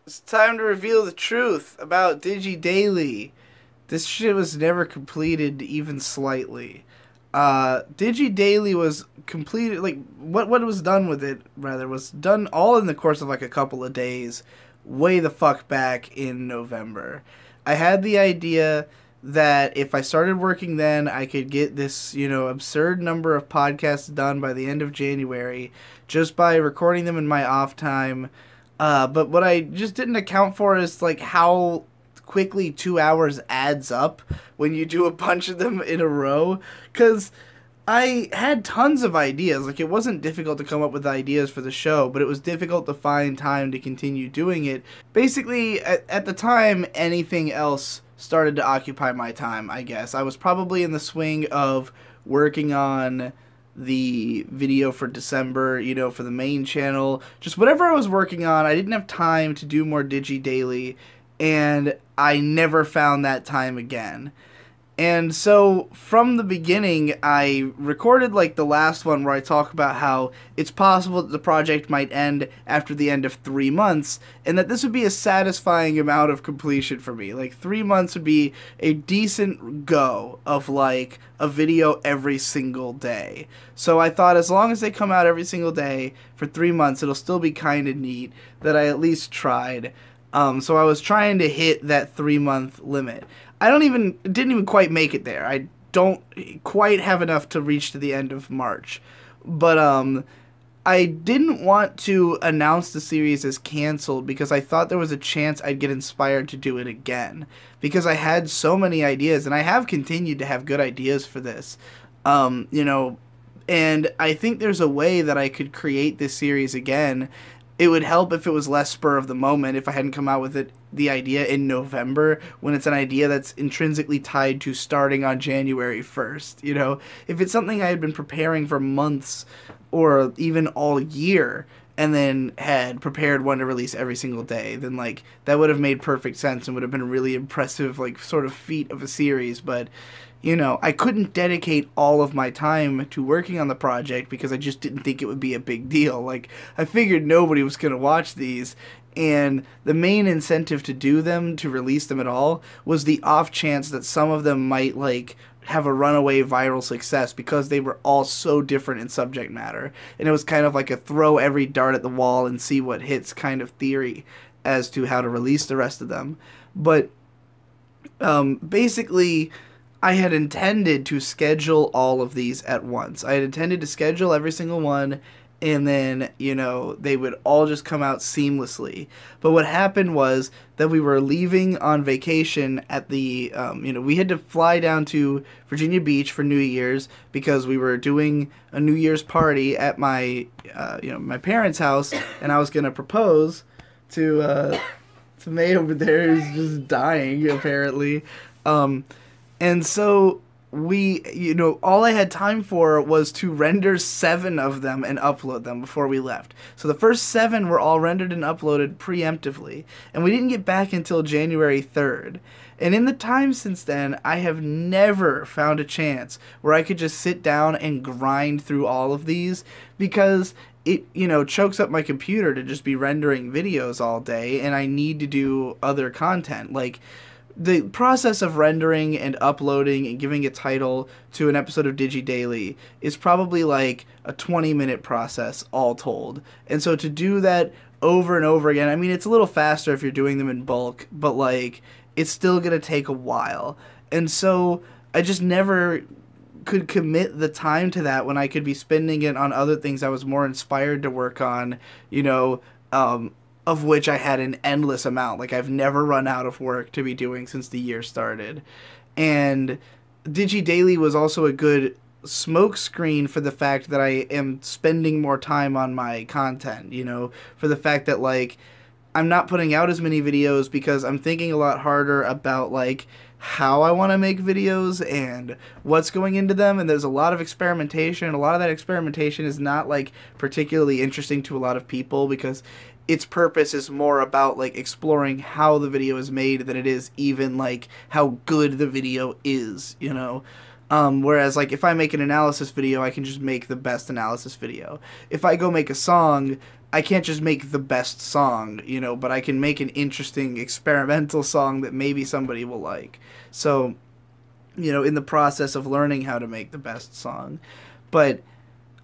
It's time to reveal the truth about Digi Daily. This shit was never completed even slightly. Digi Daily was completed, like, what was done with it, rather, was done all in the course of, like, a couple of days, way the fuck back in November. I had the idea that if I started working then, I could get this, absurd number of podcasts done by the end of January just by recording them in my off time. But what I just didn't account for is, like, how quickly 2 hours adds up when you do a bunch of them in a row. Because I had tons of ideas. Like, it wasn't difficult to come up with ideas for the show, but it was difficult to find time to continue doing it. Basically, at the time, anything else started to occupy my time, I guess. I was probably in the swing of working on the video for December, for the main channel. Just whatever I was working on, I didn't have time to do more Digi Daily, and I never found that time again. And so, from the beginning, I recorded, like, the last one where I talk about how it's possible that the project might end after the end of 3 months, and that this would be a satisfying amount of completion for me. Like, 3 months would be a decent go of, like, a video every single day. So I thought as long as they come out every single day for 3 months, it'll still be kind of neat that I at least tried. So I was trying to hit that 3-month limit. I didn't even quite make it there. I don't quite have enough to reach to the end of March. But I didn't want to announce the series as canceled because I thought there was a chance I'd get inspired to do it again. Because I had so many ideas, and I have continued to have good ideas for this. And I think there's a way that I could create this series again. It would help if it was less spur of the moment, if I hadn't come out with the idea in November, when it's an idea that's intrinsically tied to starting on January 1st, If it's something I had been preparing for months or even all year and then had prepared one to release every single day, then, like, that would have made perfect sense and would have been a really impressive, like, sort of feat of a series, but I couldn't dedicate all of my time to working on the project because I just didn't think it would be a big deal. Like, I figured nobody was going to watch these, and the main incentive to do them, to release them at all, was the off chance that some of them might, like, have a runaway viral success because they were all so different in subject matter. And it was kind of like a throw every dart at the wall and see what hits kind of theory as to how to release the rest of them. But basically, I had intended to schedule all of these at once. I had intended to schedule every single one, and then, they would all just come out seamlessly. But what happened was that we were leaving on vacation at the, we had to fly down to Virginia Beach for New Year's because we were doing a New Year's party at my, my parents' house, and I was going to propose to May over there, who's just dying, apparently. And so we, all I had time for was to render 7 of them and upload them before we left. So the first 7 were all rendered and uploaded preemptively, and we didn't get back until January 3rd. And in the time since then, I have never found a chance where I could just sit down and grind through all of these because it, chokes up my computer to just be rendering videos all day, and I need to do other content. Like, the process of rendering and uploading and giving a title to an episode of Digi Daily is probably like a 20-minute process all told. And so to do that over and over again, I mean, it's a little faster if you're doing them in bulk, but, like, it's still going to take a while. And so I just never could commit the time to that when I could be spending it on other things I was more inspired to work on, of which I had an endless amount. Like, I've never run out of work to be doing since the year started. And Digi Daily was also a good smokescreen for the fact that I am spending more time on my content, for the fact that, like, I'm not putting out as many videos because I'm thinking a lot harder about, like, how I want to make videos and what's going into them, and there's a lot of experimentation. A lot of that experimentation is not, like, particularly interesting to a lot of people because its purpose is more about, like, exploring how the video is made than it is even, like, how good the video is, Whereas, like, if I make an analysis video, I can just make the best analysis video. If I go make a song, I can't just make the best song, you know, but I can make an interesting experimental song that maybe somebody will like. So, you know, in the process of learning how to make the best song. But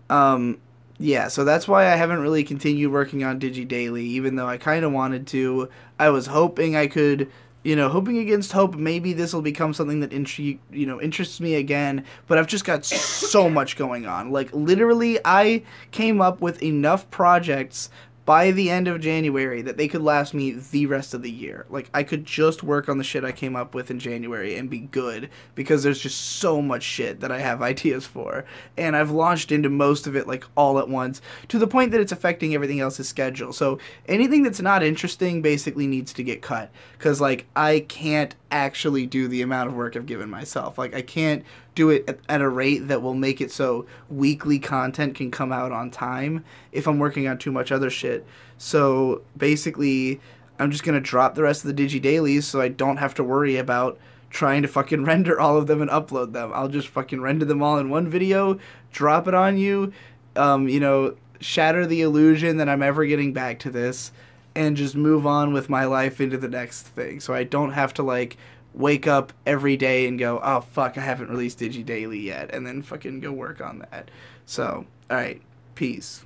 um yeah, so that's why I haven't really continued working on Digi Daily, even though I kind of wanted to. I was hoping I could, you know, hoping against hope, maybe this will become something that interests me again. But I've just got so much going on. Like literally, I came up with enough projects by the end of January that they could last me the rest of the year. Like I could just work on the shit I came up with in January and be good, because there's just so much shit that I have ideas for, and I've launched into most of it like all at once, to the point that it's affecting everything else's schedule. So anything that's not interesting basically needs to get cut, cuz like I can't actually do the amount of work I've given myself. Like I can't do it at a rate that will make it so weekly content can come out on time if I'm working on too much other shit. So basically, I'm just going to drop the rest of the Digi Dailies so I don't have to worry about trying to fucking render all of them and upload them. I'll just fucking render them all in one video, drop it on you, you know, shatter the illusion that I'm ever getting back to this, and just move on with my life into the next thing. So I don't have to, like, wake up every day and go, oh, fuck, I haven't released Digi Daily yet, and then fucking go work on that. So, alright, peace.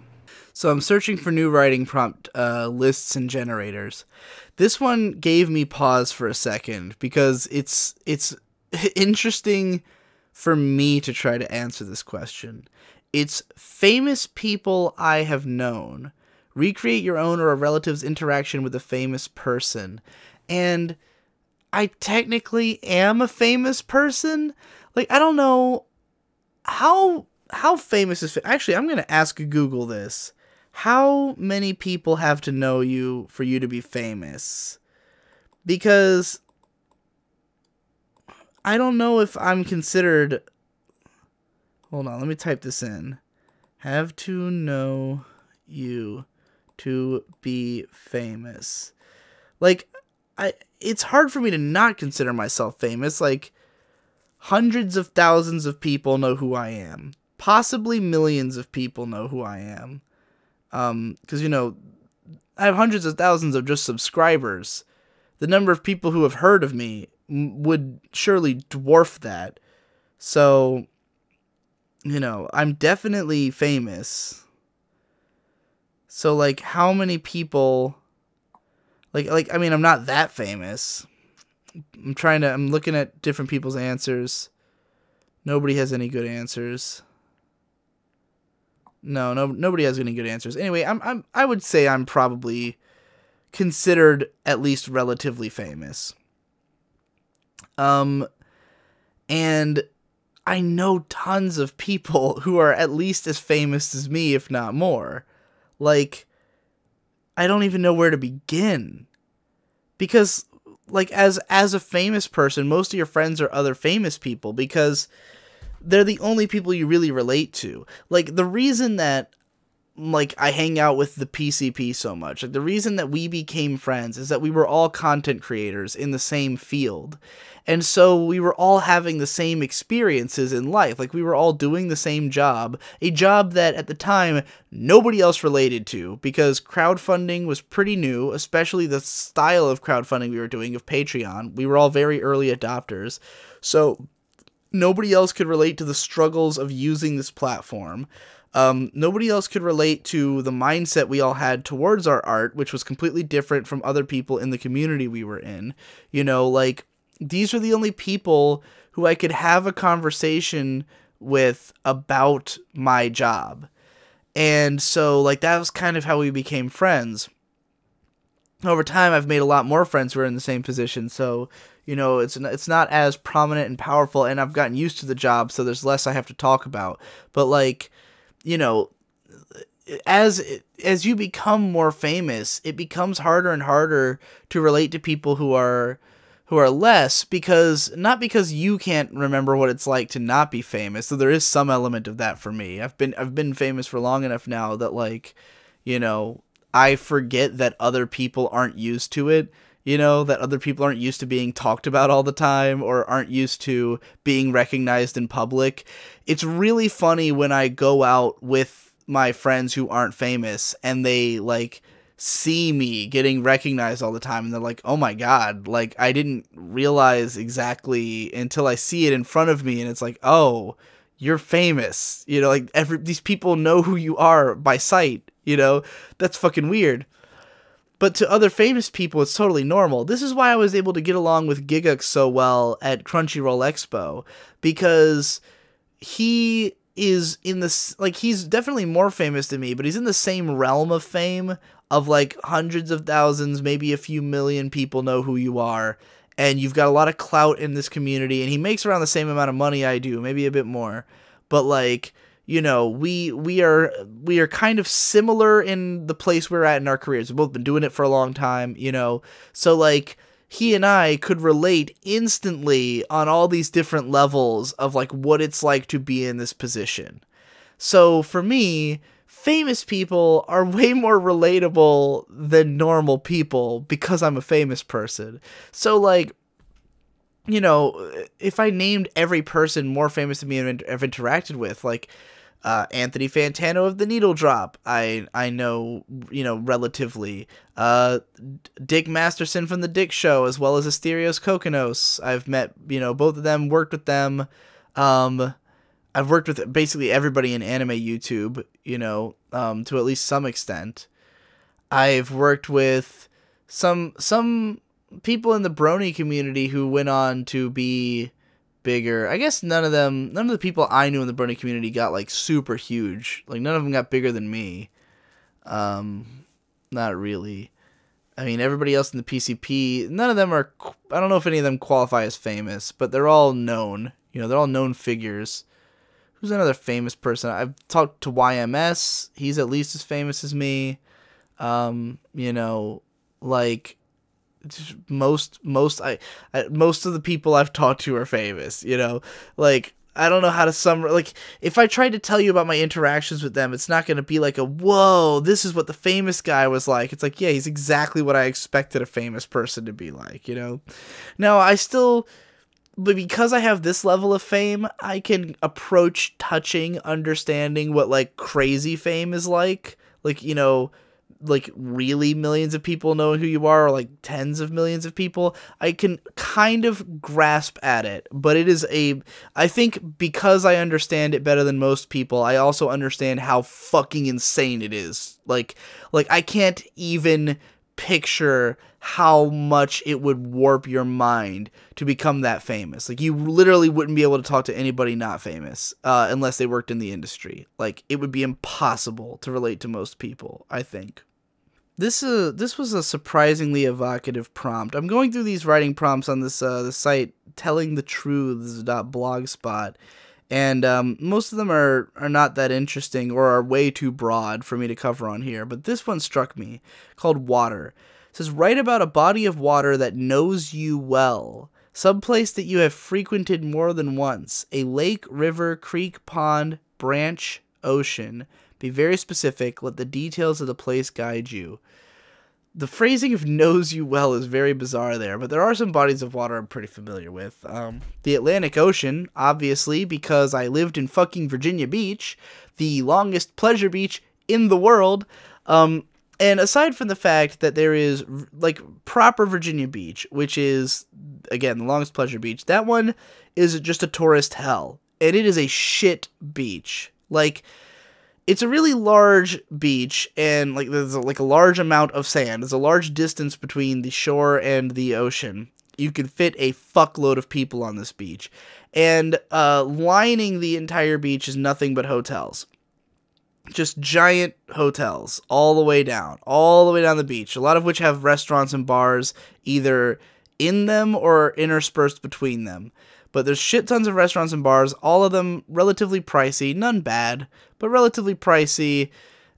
So I'm searching for new writing prompt lists and generators. This one gave me pause for a second, because it's interesting for me to try to answer this question. It's famous people I have known. Recreate your own or a relative's interaction with a famous person. And I technically am a famous person. Like, I don't know how famous is... Actually, I'm going to ask Google this. How many people have to know you for you to be famous? Because I don't know if I'm considered... Hold on, let me type this in. Have to know you to be famous. Like, it's hard for me to not consider myself famous. Like, hundreds of thousands of people know who I am. Possibly millions of people know who I am. Because, you know, I have hundreds of thousands of just subscribers. The number of people who have heard of me would surely dwarf that. So, you know, I'm definitely famous. So, like, how many people... Like, I mean, I'm not that famous. I'm looking at different people's answers. Nobody has any good answers. Nobody has any good answers. Anyway, I would say I'm probably considered at least relatively famous. And I know tons of people who are at least as famous as me, if not more. Like, I don't even know where to begin. Because, like, as a famous person, most of your friends are other famous people, because they're the only people you really relate to. Like, the reason that, like, I hang out with the PCP so much, like, the reason that we became friends is that we were all content creators in the same field. And so we were all having the same experiences in life. Like, we were all doing the same job, a job that at the time nobody else related to, because crowdfunding was pretty new, especially the style of crowdfunding we were doing of Patreon. We were all very early adopters. So nobody else could relate to the struggles of using this platform. Nobody else could relate to the mindset we all had towards our art, which was completely different from other people in the community we were in. You know, like, these are the only people who I could have a conversation with about my job. And so, like, that was kind of how we became friends. Over time, I've made a lot more friends who are in the same position, so, you know, it's not as prominent and powerful, and I've gotten used to the job, so there's less I have to talk about. But, like, you know, as you become more famous, it becomes harder and harder to relate to people who are less, because not because you can't remember what it's like to not be famous. So there is some element of that for me. I've been famous for long enough now that, like, you know, I forget that other people aren't used to it. You know, that other people aren't used to being talked about all the time, or aren't used to being recognized in public. It's really funny when I go out with my friends who aren't famous, and they like see me getting recognized all the time, and they're like, oh my god, like I didn't realize exactly until I see it in front of me, and it's like, oh, you're famous, you know, like these people know who you are by sight, you know. That's fucking weird. But to other famous people, it's totally normal. This is why I was able to get along with Gigux so well at Crunchyroll Expo, because he is in this, like, he's definitely more famous than me, but he's in the same realm of fame of like hundreds of thousands, maybe a few million people know who you are, and you've got a lot of clout in this community, and he makes around the same amount of money I do, maybe a bit more. But like, you know, we are kind of similar in the place we're at in our careers. We've both been doing it for a long time, you know. So like, he and I could relate instantly on all these different levels of like what it's like to be in this position. So for me, famous people are way more relatable than normal people because I'm a famous person. So like, you know, if I named every person more famous than me and I've interacted with, like Anthony Fantano of the Needle Drop, I know, you know, relatively. Dick Masterson from the Dick Show, as well as Asterios Kokonos. I've met, you know, both of them, worked with them. I've worked with basically everybody in anime YouTube, you know, to at least some extent. I've worked with some people in the Brony community who went on to be bigger. I guess none of the people I knew in the Brony community got like super huge. Like none of them got bigger than me. Not really. I mean, everybody else in the PCP, none of them are, I don't know if any of them qualify as famous, but they're all known. You know, they're all known figures. Who's another famous person? I've talked to YMS. He's at least as famous as me. You know, like most of the people I've talked to are famous, you know. Like, I don't know how to summarize. Like, if I tried to tell you about my interactions with them, it's not going to be like a, whoa, this is what the famous guy was like. It's like, yeah, he's exactly what I expected a famous person to be like, you know. Now, but because I have this level of fame, I can approach touching, understanding what, like, crazy fame is like, you know, like, really millions of people know who you are, or, like, tens of millions of people. I can kind of grasp at it, but it is I think because I understand it better than most people, I also understand how fucking insane it is. Like, I can't even picture how much it would warp your mind to become that famous. Like, you literally wouldn't be able to talk to anybody not famous unless they worked in the industry. Like, it would be impossible to relate to most people, I think. This was a surprisingly evocative prompt. I'm going through these writing prompts on this the site tellingthetruths.blogspot, and most of them are not that interesting or are way too broad for me to cover on here. But this one struck me, called Water. It says, write about a body of water that knows you well, some place that you have frequented more than once, a lake, river, creek, pond, branch, ocean. Be very specific. Let the details of the place guide you. The phrasing of knows you well is very bizarre there, but there are some bodies of water I'm pretty familiar with. The Atlantic Ocean, obviously, because I lived in fucking Virginia Beach, the longest pleasure beach in the world. And aside from the fact that there is, like, proper Virginia Beach, which is, again, the longest pleasure beach, that one is just a tourist hell. And it is a shit beach. Like, it's a really large beach, and like there's a large amount of sand. There's a large distance between the shore and the ocean. You can fit a fuckload of people on this beach. And lining the entire beach is nothing but hotels. Just giant hotels all the way down the beach, a lot of which have restaurants and bars either in them or interspersed between them. But there's shit tons of restaurants and bars, all of them relatively pricey, none bad, but relatively pricey.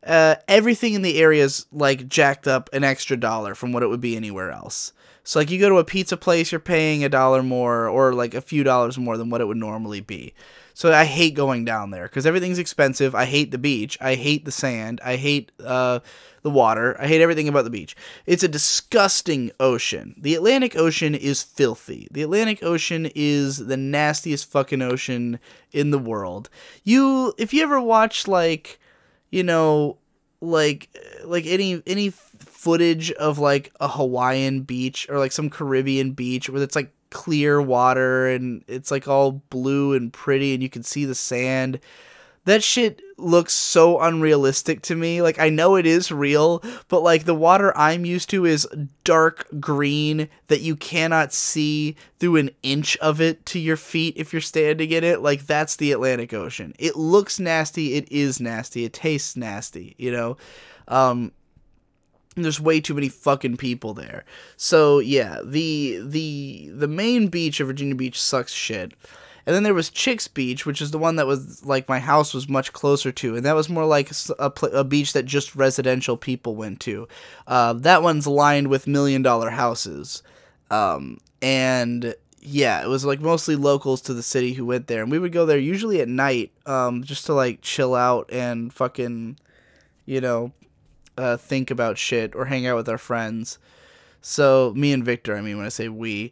Everything in the area is, like, jacked up an extra $1 from what it would be anywhere else. So, like, you go to a pizza place, you're paying $1 more, or, like, a few dollars more than what it would normally be. So I hate going down there, because everything's expensive. I hate the beach. I hate the sand. I hate the water. I hate everything about the beach. It's a disgusting ocean. The Atlantic Ocean is filthy. The Atlantic Ocean is the nastiest fucking ocean in the world. If you ever watch, like, you know, like any footage of like a Hawaiian beach or like some Caribbean beach where it's like clear water and it's like all blue and pretty and you can see the sand. That shit looks so unrealistic to me. Like, I know it is real, but like the water I'm used to is dark green that you cannot see through an inch of it to your feet if you're standing in it. Like, that's the Atlantic Ocean. It looks nasty. It is nasty. It tastes nasty, you know? There's way too many fucking people there. So yeah, the main beach of Virginia Beach sucks shit. And then there was Chicks Beach, which is the one that was, like, my house was much closer to. And that was more like a beach that just residential people went to. That one's lined with $1 million houses. And, yeah, it was, like, mostly locals to the city who went there. And we would go there usually at night, just to, like, chill out and fucking, you know, think about shit or hang out with our friends. So, me and Victor, I mean, when I say we...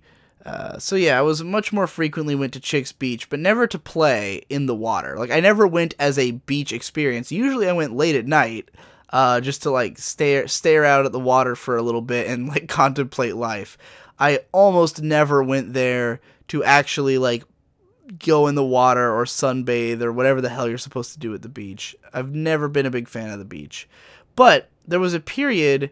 So yeah, I was much more frequently went to Chicks Beach, but never to play in the water. Like, I never went as a beach experience. Usually I went late at night, just to like stare out at the water for a little bit and like contemplate life. I almost never went there to actually like go in the water or sunbathe or whatever the hell you're supposed to do at the beach. I've never been a big fan of the beach. But there was a period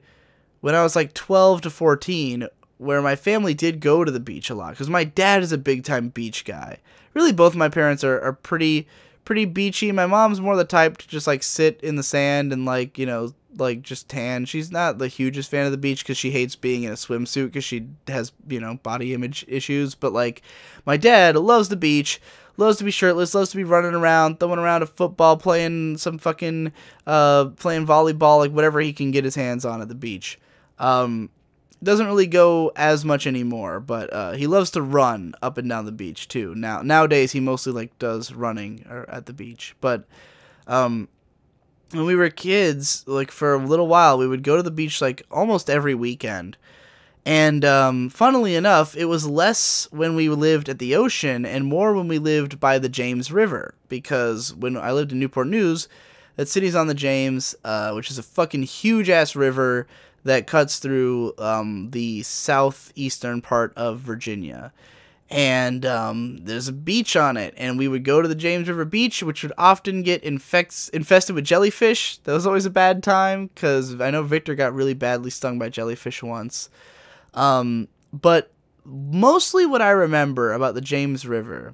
when I was like 12 to 14 where my family did go to the beach a lot, because my dad is a big-time beach guy. Really, both my parents are pretty beachy. My mom's more the type to just, like, sit in the sand and, like, you know, like, just tan. She's not the hugest fan of the beach because she hates being in a swimsuit because she has, you know, body image issues. But, like, my dad loves the beach, loves to be shirtless, loves to be running around, throwing around a football, playing some fucking, playing volleyball, like, whatever he can get his hands on at the beach. Doesn't really go as much anymore, but he loves to run up and down the beach too. Nowadays he mostly like does running at the beach. But when we were kids, like for a little while, we would go to the beach like almost every weekend. And funnily enough, it was less when we lived at the ocean and more when we lived by the James River. Because when I lived in Newport News, that city's on the James, which is a fucking huge ass river that cuts through the southeastern part of Virginia. And there's a beach on it. And we would go to the James River Beach, which would often get infested with jellyfish. That was always a bad time, because I know Victor got really badly stung by jellyfish once. But mostly what I remember about the James River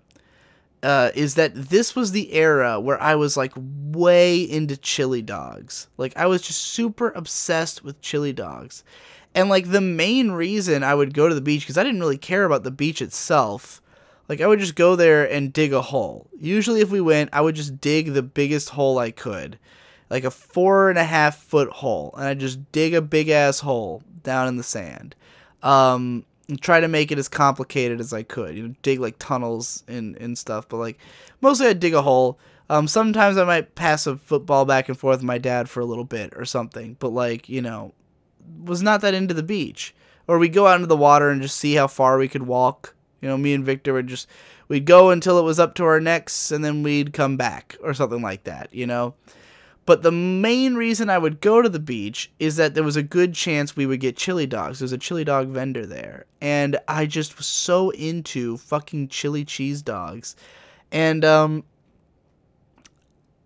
is that this was the era where I was like way into chili dogs. Like, I was just super obsessed with chili dogs. And like the main reason I would go to the beach, because I didn't really care about the beach itself. Like, I would just go there and dig a hole. Usually if we went, I would just dig the biggest hole I could. Like a 4.5 foot hole. And I'd just dig a big ass hole down in the sand. And try to make it as complicated as I could. You know, dig like tunnels and stuff. But like, mostly I'd dig a hole. Sometimes I might pass a football back and forth with my dad for a little bit or something. But like, you know, was not that into the beach. Or we'd go out into the water and just see how far we could walk. You know, me and Victor we'd go until it was up to our necks and then we'd come back or something like that, you know. But the main reason I would go to the beach is that there was a good chance we would get chili dogs. There's a chili dog vendor there. And I just was so into fucking chili cheese dogs. And,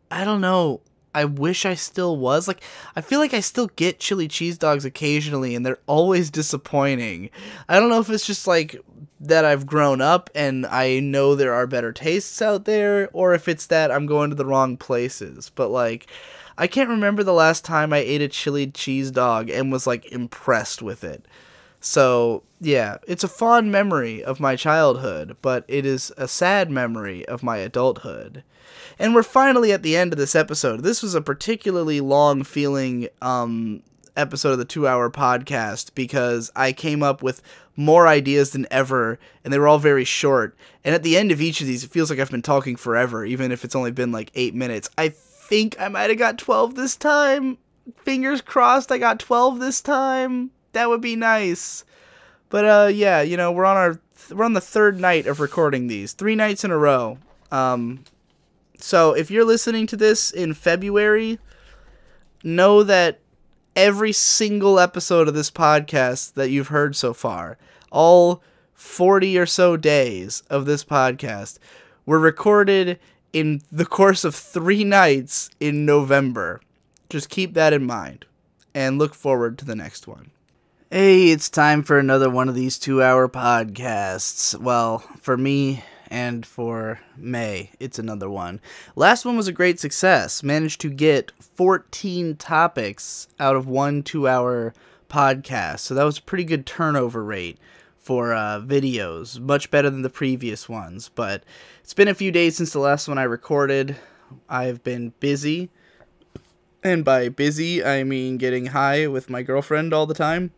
I don't know. I wish I still was. Like, I feel like I still get chili cheese dogs occasionally, and they're always disappointing. I don't know if it's just, like, that I've grown up and I know there are better tastes out there, or if it's that I'm going to the wrong places. But, like, I can't remember the last time I ate a chili cheese dog and was, like, impressed with it. So, yeah, it's a fond memory of my childhood, but it is a sad memory of my adulthood. And we're finally at the end of this episode. This was a particularly long-feeling episode of the 2-hour podcast because I came up with more ideas than ever, and they were all very short. And at the end of each of these, it feels like I've been talking forever, even if it's only been like 8 minutes. I think I might have got 12 this time. Fingers crossed I got 12 this time. That would be nice. But yeah, you know, we're on the third night of recording these. 3 nights in a row. So if you're listening to this in February, know that every single episode of this podcast that you've heard so far, all 40 or so days of this podcast, were recorded in the course of 3 nights in November. Just keep that in mind and look forward to the next one. Hey, it's time for another one of these 2-hour podcasts. Well, for me and for May, it's another one. Last one was a great success. Managed to get 14 topics out of one 2-hour podcast. So that was a pretty good turnover rate for videos. Much better than the previous ones. But it's been a few days since the last one I recorded. I've been busy. And by busy, I mean getting high with my girlfriend all the time.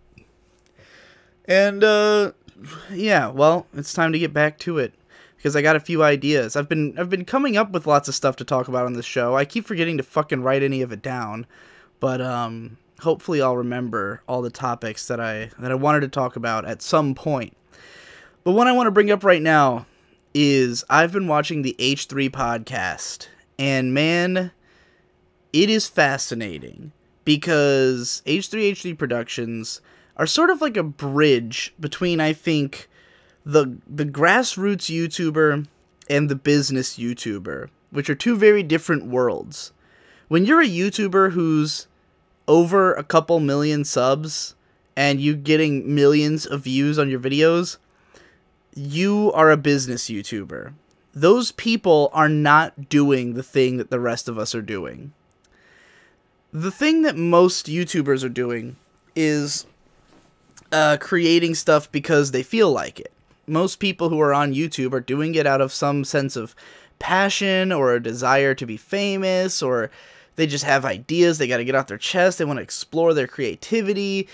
And, yeah, well, it's time to get back to it, because I got a few ideas. I've been coming up with lots of stuff to talk about on this show. I keep forgetting to fucking write any of it down, but, hopefully I'll remember all the topics that I wanted to talk about at some point. But one I want to bring up right now is I've been watching the H3 podcast, and man, it is fascinating, because H3 Productions are sort of like a bridge between, I think, the grassroots YouTuber and the business YouTuber, which are two very different worlds. When you're a YouTuber who's over a couple million subs and you getting millions of views on your videos, you are a business YouTuber. Those people are not doing the thing that the rest of us are doing. The thing that most YouTubers are doing is creating stuff because they feel like it. Most people who are on YouTube are doing it out of some sense of passion or a desire to be famous, or they just have ideas they got to get off their chest, they want to explore their creativity.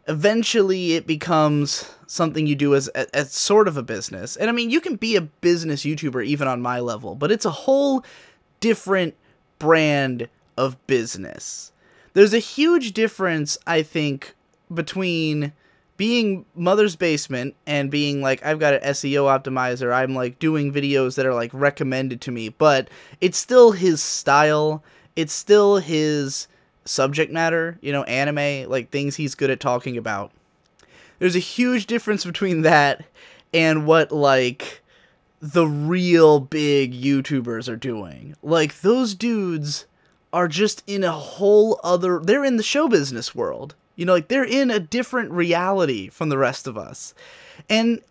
Eventually it becomes something you do as sort of a business. And I mean, you can be a business YouTuber even on my level, but it's a whole different brand of business. There's a huge difference, I think, between being Mother's Basement and being like, I've got an SEO optimizer, I'm like doing videos that are like recommended to me, but it's still his style, it's still his subject matter, you know, anime, like things he's good at talking about. There's a huge difference between that and what like the real big YouTubers are doing. Like, those dudes are just in a whole other, they're in the show business world. You know, like, they're in a different reality from the rest of us. And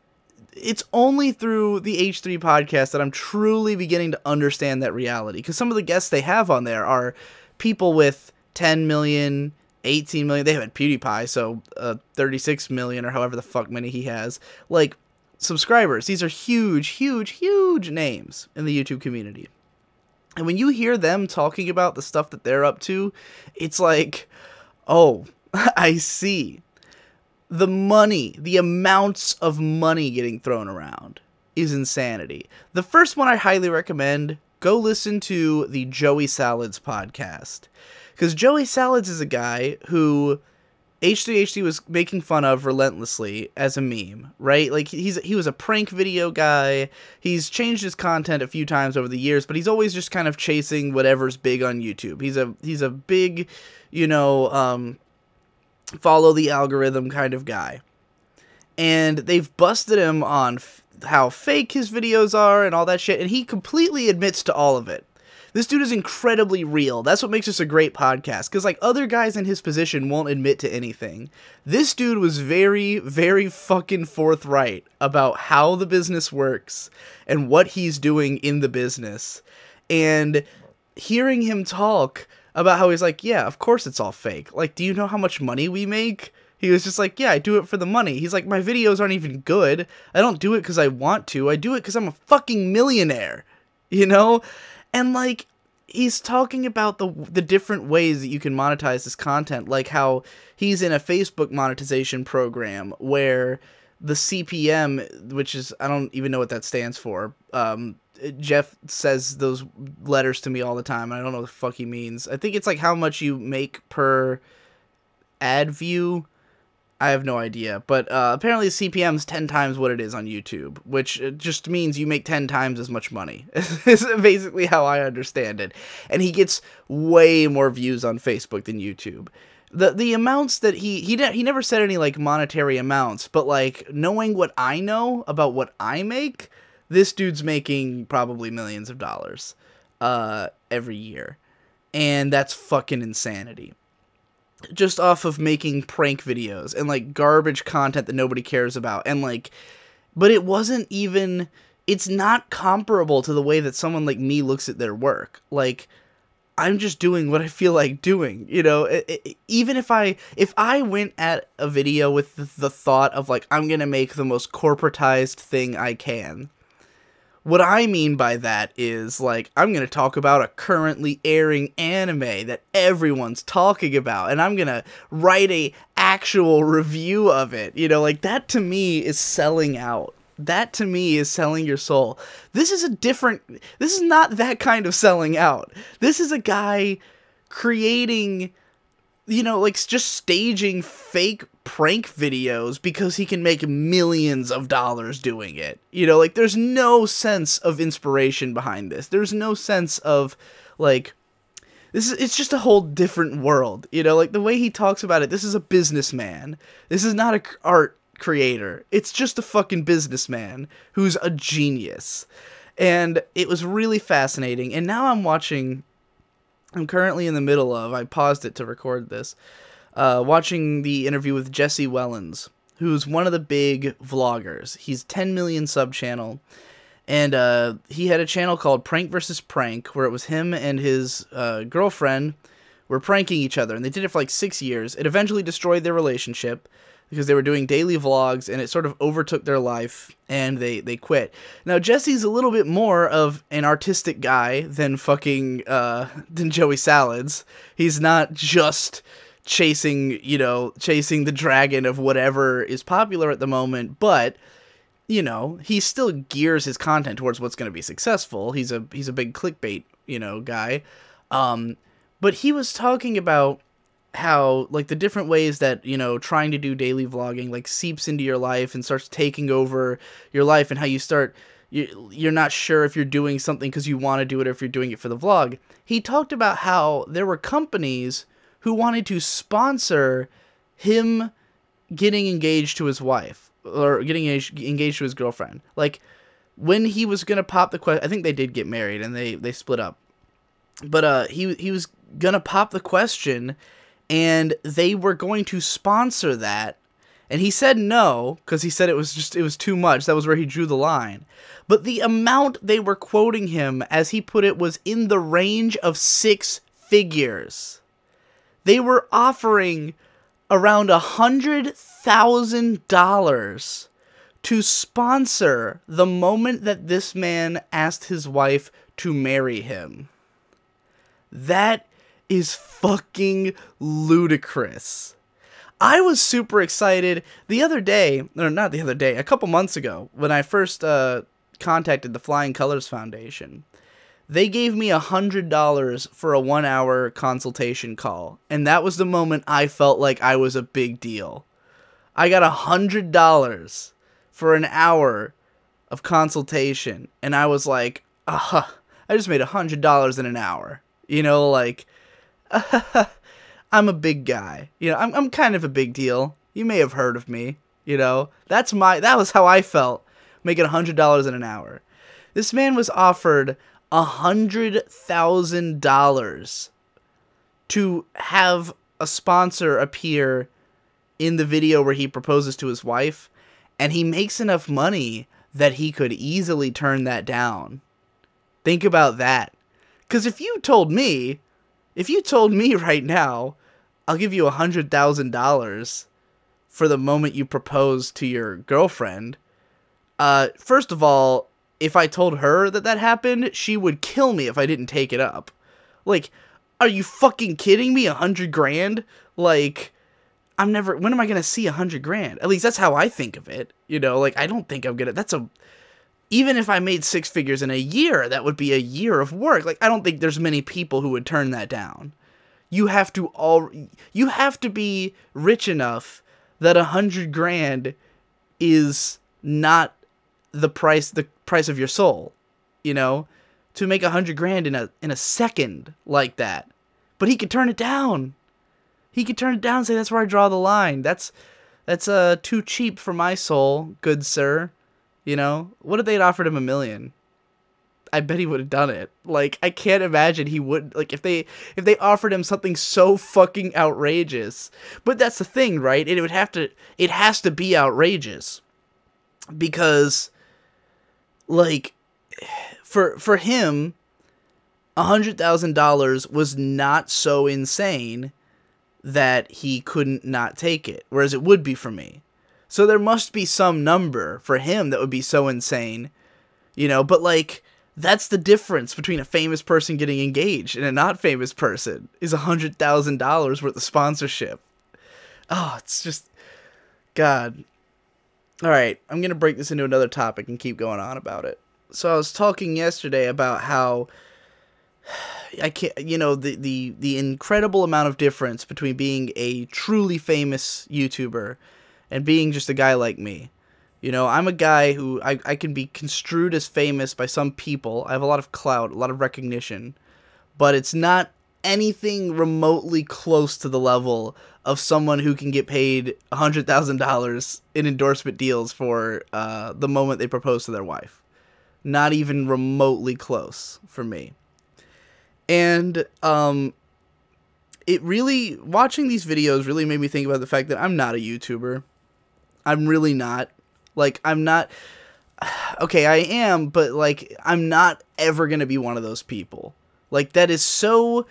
it's only through the H3 podcast that I'm truly beginning to understand that reality. Because some of the guests they have on there are people with 10 million, 18 million. They have PewDiePie, so 36 million or however the fuck many he has. Like, subscribers. These are huge, huge, huge names in the YouTube community. And when you hear them talking about the stuff that they're up to, it's like, oh, I see. The money, the amounts of money getting thrown around is insanity. The first one I highly recommend, go listen to the Joey Salads podcast. Because Joey Salads is a guy who H3HD was making fun of relentlessly as a meme, right? Like, he was a prank video guy. He's changed his content a few times over the years, but he's always just kind of chasing whatever's big on YouTube. He's a big, you know, follow the algorithm kind of guy. And they've busted him on how fake his videos are and all that shit, and he completely admits to all of it. This dude is incredibly real. That's what makes this a great podcast, because like other guys in his position won't admit to anything. This dude was very, very fucking forthright about how the business works and what he's doing in the business. And hearing him talk about how he's like, yeah, of course it's all fake. Like, do you know how much money we make? He was just like, yeah, I do it for the money. He's like, my videos aren't even good. I don't do it because I want to. I do it because I'm a fucking millionaire, you know? And, like, he's talking about the different ways that you can monetize this content, like how he's in a Facebook monetization program where the CPM, which is, I don't even know what that stands for. Jeff says those letters to me all the time, and I don't know what the fuck he means. I think it's like how much you make per ad view. I have no idea, but apparently the CPM's 10 times what it is on YouTube, which just means you make 10 times as much money. Is basically how I understand it. And he gets way more views on Facebook than YouTube. The amounts that he never said any like monetary amounts, but like knowing what I know about what I make, this dude's making probably millions of dollars every year. And that's fucking insanity. Just off of making prank videos and like garbage content that nobody cares about. And like, but it wasn't even, it's not comparable to the way that someone like me looks at their work. Like, I'm just doing what I feel like doing, you know. Even if I went at a video with the thought of like, I'm gonna make the most corporatized thing I can. What I mean by that is, like, I'm going to talk about a currently airing anime that everyone's talking about, and I'm going to write a actual review of it. You know, like, that to me is selling out. That to me is selling your soul. This is not that kind of selling out. This is a guy creating, you know, like, just staging fake prank videos because he can make millions of dollars doing it. You know, like, there's no sense of inspiration behind this. There's no sense of, like, it's just a whole different world. You know, like, the way he talks about it, this is a businessman. This is not a art creator. It's just a fucking businessman who's a genius. And it was really fascinating. And now I'm currently in the middle of, I paused it to record this, watching the interview with Jesse Wellens, who's one of the big vloggers. He's 10 million sub channel, and he had a channel called Prank vs. Prank, where it was him and his girlfriend were pranking each other, and they did it for like 6 years. It eventually destroyed their relationship, because they were doing daily vlogs, and it sort of overtook their life, and they quit. Now, Jesse's a little bit more of an artistic guy than fucking, than Joey Salads. He's not just chasing the dragon of whatever is popular at the moment, but, you know, he still gears his content towards what's going to be successful. He's a big clickbait, you know, guy. But he was talking about how, like, the different ways that, you know, trying to do daily vlogging, like, seeps into your life and starts taking over your life, and how you're not sure if you're doing something because you want to do it or if you're doing it for the vlog. He talked about how there were companies who wanted to sponsor him getting engaged to his wife, or getting engaged to his girlfriend. Like, when he was going to pop the question, I think they did get married, and they split up. But he was going to pop the question, and they were going to sponsor that, and he said no, because he said it was too much. That was where he drew the line. But the amount they were quoting him, as he put it, was in the range of 6 figures. They were offering around $100,000 to sponsor the moment that this man asked his wife to marry him. That is fucking ludicrous. I was super excited a couple months ago, when I first contacted the Flying Colors Foundation. They gave me $100 for a 1-hour consultation call, and that was the moment I felt like I was a big deal. I got $100 for an hour of consultation, and I was like, I just made $100 in an hour. You know, like, I'm a big guy. You know, I'm kind of a big deal. You may have heard of me. You know, that was how I felt, making $100 in an hour. This man was offered $100,000 to have a sponsor appear in the video where he proposes to his wife, and he makes enough money that he could easily turn that down. Think about that. Because if you told me right now, I'll give you $100,000 for the moment you propose to your girlfriend, first of all, if I told her that happened, she would kill me if I didn't take it up. Like, are you fucking kidding me? $100,000? Like, when am I gonna see $100,000? At least that's how I think of it. You know, like, I don't think I'm gonna, even if I made 6 figures in a year, that would be a year of work. Like, I don't think there's many people who would turn that down. You have to be rich enough that 100 grand is not the price of your soul, you know, to make 100 grand in a second like that. But he could turn it down. He could turn it down and say, that's where I draw the line. That's too cheap for my soul, good sir. You know, what if they'd offered him $1 million? I bet he would have done it. Like, I can't imagine he would, like, if they offered him something so fucking outrageous. But that's the thing, right? It has to be outrageous. Because, like, for him, $100,000 was not so insane that he couldn't not take it, whereas it would be for me. So there must be some number for him that would be so insane, you know, but like, that's the difference between a famous person getting engaged and a not famous person, is $100,000 worth of sponsorship. Oh, it's just, God. All right, I'm going to break this into another topic and keep going on about it. So I was talking yesterday about how I can't, you know, the incredible amount of difference between being a truly famous YouTuber and being just a guy like me. You know, I'm a guy who I can be construed as famous by some people. I have a lot of clout, a lot of recognition, but it's not anything remotely close to the level of someone who can get paid $100,000 in endorsement deals for the moment they propose to their wife. Not even remotely close for me. And it really, watching these videos really made me think about the fact that I'm not a YouTuber. I'm really not. Like, I'm not, okay, I am, but, like, I'm not ever going to be one of those people. Like, that is so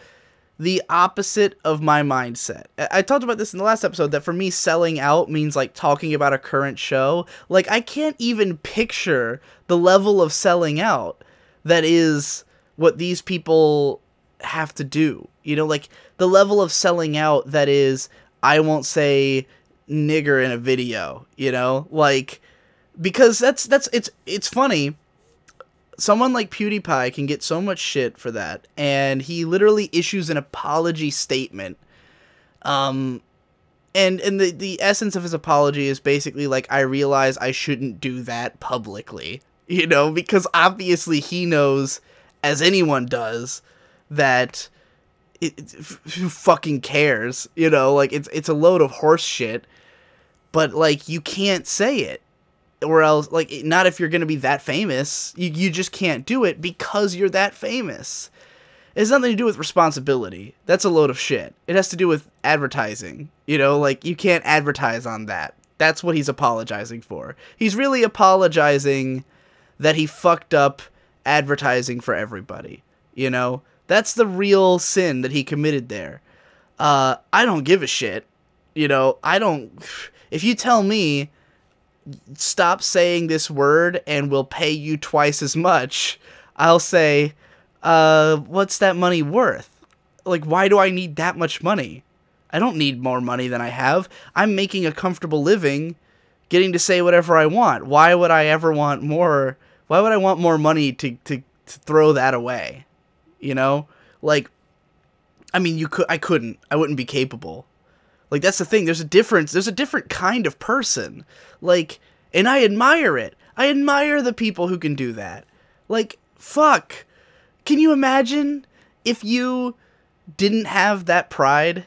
the opposite of my mindset. I talked about this in the last episode, that for me, selling out means, like, talking about a current show. Like, I can't even picture the level of selling out that is what these people have to do. You know, like, the level of selling out that is, I won't say nigger in a video, you know? Like, because it's funny. Someone like PewDiePie can get so much shit for that, and he literally issues an apology statement. And the essence of his apology is basically like, I realize I shouldn't do that publicly, you know, because obviously he knows, as anyone does, that who fucking cares, you know, like, it's a load of horse shit, but, like, you can't say it. Or else, like, not if you're going to be that famous. You just can't do it because you're that famous. It has nothing to do with responsibility. That's a load of shit. It has to do with advertising. You know, like, you can't advertise on that. That's what he's apologizing for. He's really apologizing that he fucked up advertising for everybody. You know? That's the real sin that he committed there. I don't give a shit. You know, I don't... If you tell me, stop saying this word and we'll pay you twice as much, I'll say, what's that money worth? Like, why do I need that much money? I don't need more money than I have. I'm making a comfortable living, getting to say whatever I want. Why would I ever want more? Why would I want more money to throw that away? You know? Like, I mean, I wouldn't be capable. Like, that's the thing. There's a difference. There's a different kind of person. Like, and I admire it. I admire the people who can do that. Like, fuck. Can you imagine if you didn't have that pride?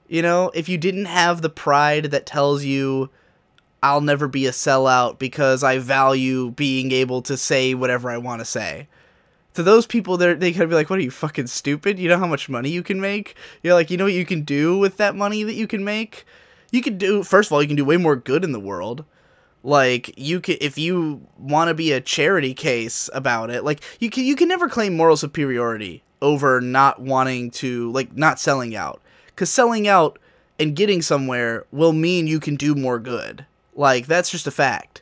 You know, if you didn't have the pride that tells you, I'll never be a sellout because I value being able to say whatever I want to say. To those people, they could be like, what are you, fucking stupid? You know how much money you can make? You're like, you know what you can do with that money that you can make? You can do, first of all, you can do way more good in the world. Like, you can, if you want to be a charity case about it, like, you can never claim moral superiority over not wanting to, like, not selling out. Because selling out and getting somewhere will mean you can do more good. Like, that's just a fact.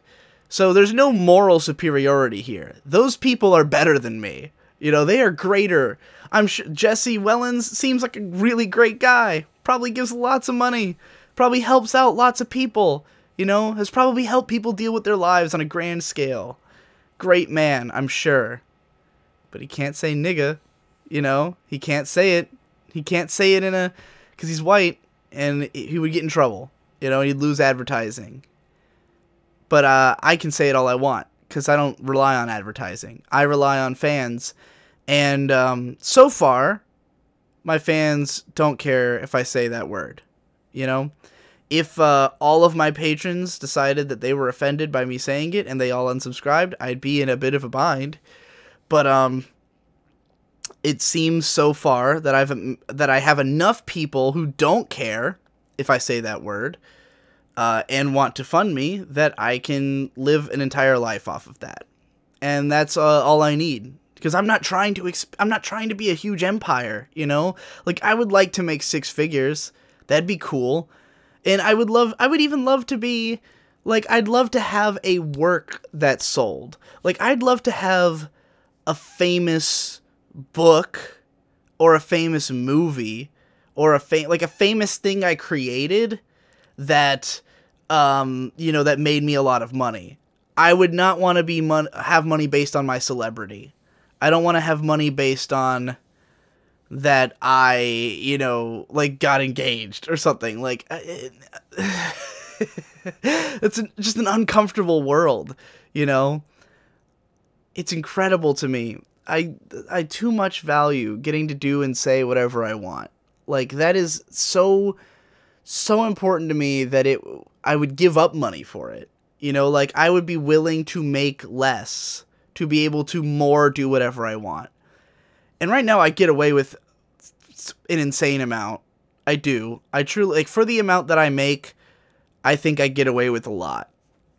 So there's no moral superiority here. Those people are better than me. You know, they are greater. I'm sure Jesse Wellens seems like a really great guy. Probably gives lots of money. Probably helps out lots of people. You know, has probably helped people deal with their lives on a grand scale. Great man, I'm sure. But he can't say nigga. You know, he can't say it. He can't say it because he's white, and he would get in trouble. You know, he'd lose advertising. But I can say it all I want because I don't rely on advertising. I rely on fans. And so far, my fans don't care if I say that word. You know? If all of my patrons decided that they were offended by me saying it and they all unsubscribed, I'd be in a bit of a bind. But it seems so far that I have enough people who don't care if I say that word and want to fund me that I can live an entire life off of that. And that's all I need. Because I'm not trying to be a huge empire, you know? Like, I would like to make 6 figures. That'd be cool. And I would even love to be, like, I'd love to have a work that sold. Like, I'd love to have a famous book or a famous movie or a famous thing I created that, that made me a lot of money. I would not want to have money based on my celebrity. I don't want to have money based on that I, got engaged or something. Like, it's just an uncomfortable world, you know? It's incredible to me. I too much value getting to do and say whatever I want. Like, that is so important to me that I would give up money for it. You know, like, I would be willing to make less to be able to more do whatever I want. And right now I get away with an insane amount. I do. I truly, like, for the amount that I make, I think I get away with a lot.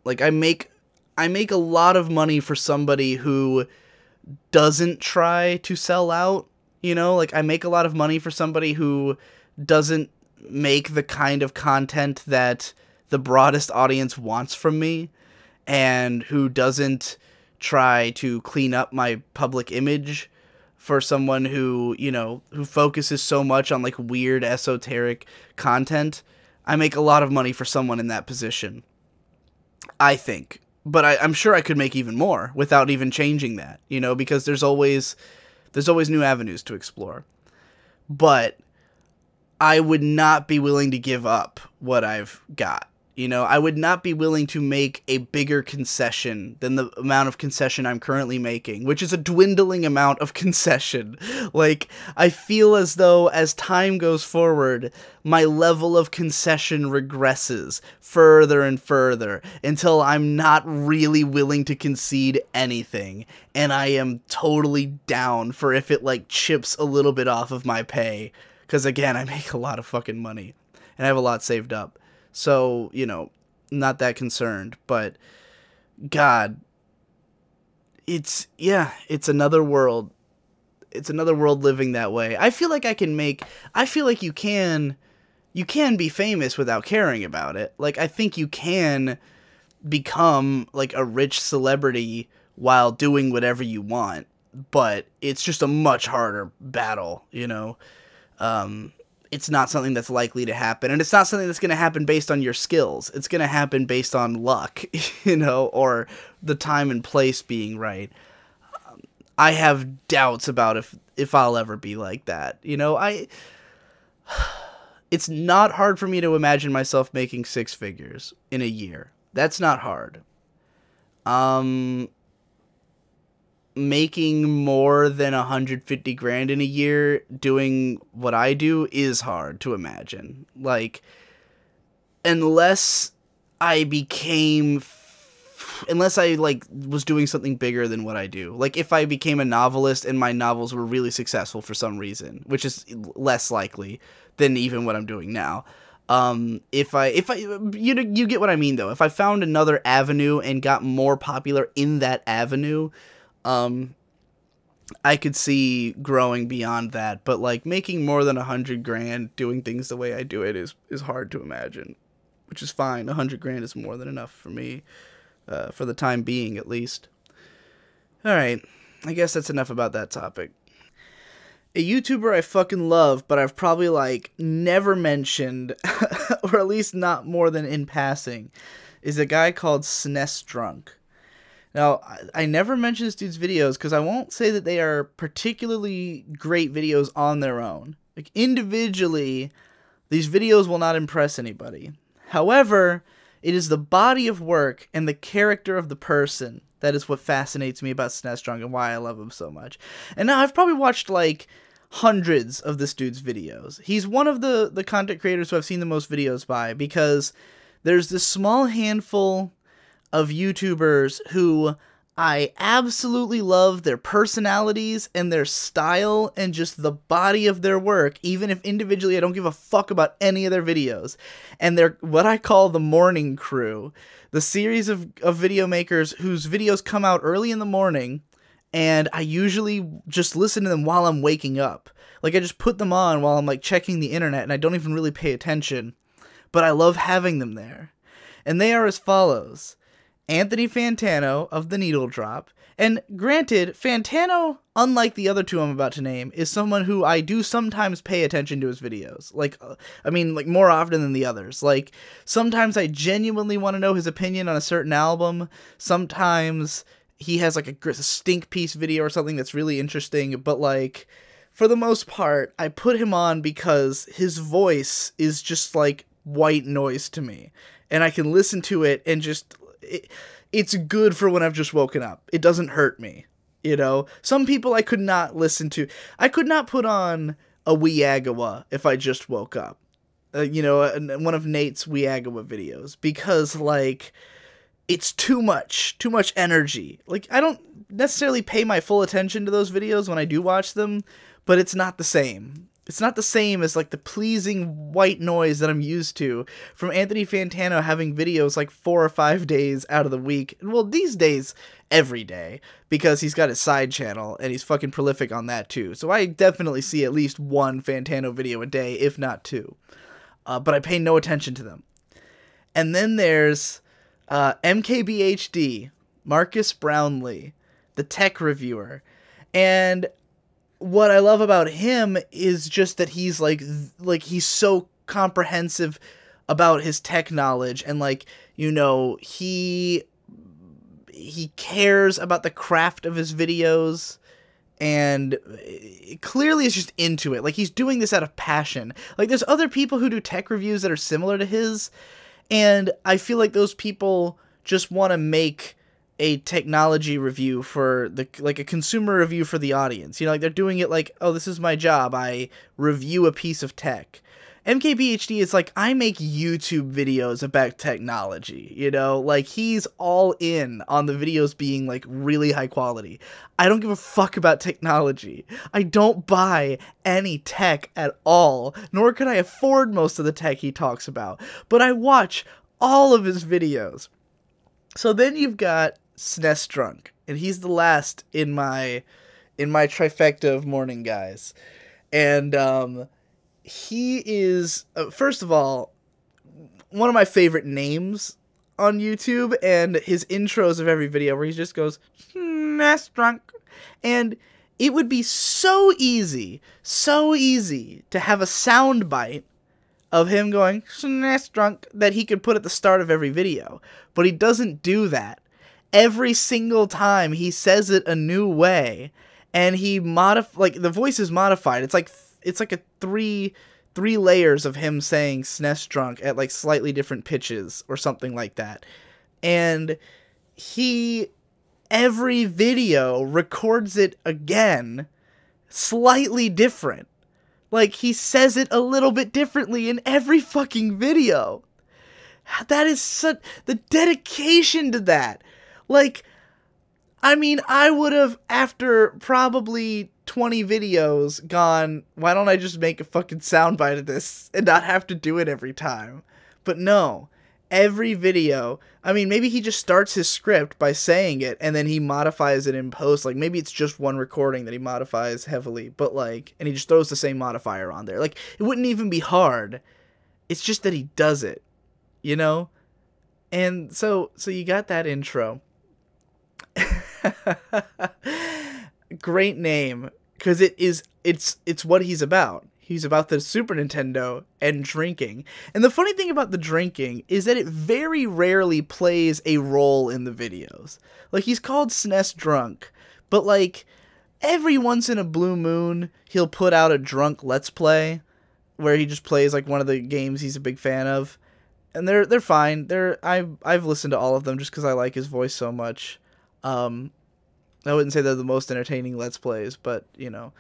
Like, I make a lot of money for somebody who doesn't try to sell out, you know? Like, I make a lot of money for somebody who doesn't make the kind of content that the broadest audience wants from me, and who doesn't try to clean up my public image for someone who, who focuses so much on, like, weird esoteric content. I make a lot of money for someone in that position, I think. But I'm sure I could make even more without even changing that, because there's always new avenues to explore. But I would not be willing to give up what I've got. I would not be willing to make a bigger concession than the amount of concession I'm currently making, which is a dwindling amount of concession. Like, I feel as though as time goes forward, my level of concession regresses further and further until I'm not really willing to concede anything. And I am totally down for if it, like, chips a little bit off of my pay. Because, again, I make a lot of fucking money. And I have a lot saved up. So, not that concerned, but God, it's another world. It's another world living that way. I feel like you can be famous without caring about it. Like, I think you can become, like, a rich celebrity while doing whatever you want, but it's just a much harder battle, It's not something that's likely to happen, and it's not something that's going to happen based on your skills. It's going to happen based on luck, or the time and place being right. I have doubts about if I'll ever be like that. It's not hard for me to imagine myself making 6 figures in a year. That's not hard. Making more than 150 grand in a year doing what I do is hard to imagine. Like, unless I was doing something bigger than what I do. Like, if I became a novelist and my novels were really successful for some reason, which is less likely than even what I'm doing now. You get what I mean, though. If I found another avenue and got more popular in that avenue, I could see growing beyond that, but, like, making more than 100 grand doing things the way I do it is hard to imagine, which is fine. 100 grand is more than enough for me, for the time being, at least. Alright, I guess that's enough about that topic. A YouTuber I fucking love, but I've probably, like, never mentioned, or at least not more than in passing, is a guy called SNES Drunk. Now, I never mention this dude's videos because I won't say that they are particularly great videos on their own. Like, individually, these videos will not impress anybody. However, it is the body of work and the character of the person that is what fascinates me about SNES Drunk and why I love him so much. And now I've probably watched like hundreds of this dude's videos. He's one of the content creators who I've seen the most videos by, because there's this small handful of YouTubers who I absolutely love their personalities and their style and just the body of their work, even if individually I don't give a fuck about any of their videos. And they're what I call the morning crew, the series of video makers whose videos come out early in the morning, and I usually just listen to them while I'm waking up. Like, I just put them on while I'm like checking the internet and I don't even really pay attention, but I love having them there. And they are as follows: Anthony Fantano of The Needle Drop. And granted, Fantano, unlike the other two I'm about to name, is someone who I do sometimes pay attention to his videos. Like, like more often than the others. Like, sometimes I genuinely want to know his opinion on a certain album. Sometimes he has like a stink piece video or something that's really interesting. But like, for the most part, I put him on because his voice is just like white noise to me. And I can listen to it and just... It's good for when I've just woken up. It doesn't hurt me, you know? Some people I could not listen to. I could not put on a Weeagawa if I just woke up. One of Nate's Weeagawa videos. Because, like, it's too much energy. Like, I don't necessarily pay my full attention to those videos when I do watch them, but it's not the same. It's not the same as, like, the pleasing white noise that I'm used to from Anthony Fantano having videos, like, 4 or 5 days out of the week. Well, these days, every day, because he's got his side channel, and he's fucking prolific on that, too. So I definitely see at least one Fantano video a day, if not two. But I pay no attention to them. And then there's MKBHD, Marcus Brownlee, the tech reviewer. And... what I love about him is just that he's like he's so comprehensive about his tech knowledge, and like, you know, he cares about the craft of his videos, and clearly is just into it. Like, he's doing this out of passion. Like, there's other people who do tech reviews that are similar to his, and I feel like those people just want to make a technology review for a consumer review for the audience. You know, like, they're doing it like, oh, this is my job. I review a piece of tech. MKBHD is like, I make YouTube videos about technology, you know? Like, he's all in on the videos being, like, really high quality. I don't give a fuck about technology. I don't buy any tech at all, nor could I afford most of the tech he talks about. But I watch all of his videos. So then you've got SNES Drunk, and he's the last in my trifecta of morning guys. And he is, first of all, one of my favorite names on YouTube, and his intros of every video where he just goes, SNES Drunk. And it would be so easy to have a sound bite of him going, SNES Drunk, that he could put at the start of every video. But he doesn't do that. Every single time he says it a new way, and he the voice is modified. It's like a three layers of him saying SNES Drunk at like slightly different pitches or something like that. And every video records it again slightly different. Like, he says it a little bit differently in every fucking video. That is such... the dedication to that. Like, I mean, I would have, after probably 20 videos, gone, why don't I just make a fucking soundbite of this and not have to do it every time? But no. Every video, I mean, maybe he just starts his script by saying it, and then he modifies it in post. Like, maybe it's just one recording that he modifies heavily, but like, and he just throws the same modifier on there. Like, it wouldn't even be hard. It's just that he does it, you know? And so you got that intro. Great name, because it's what he's about. He's about the Super Nintendo and drinking. And the funny thing about the drinking is that it very rarely plays a role in the videos. Like, he's called SNES Drunk, but like, every once in a blue moon, he'll put out a drunk Let's Play, where he just plays like one of the games he's a big fan of. and they're fine. I've listened to all of them just because I like his voice so much. I wouldn't say they're the most entertaining Let's Plays, but, you know,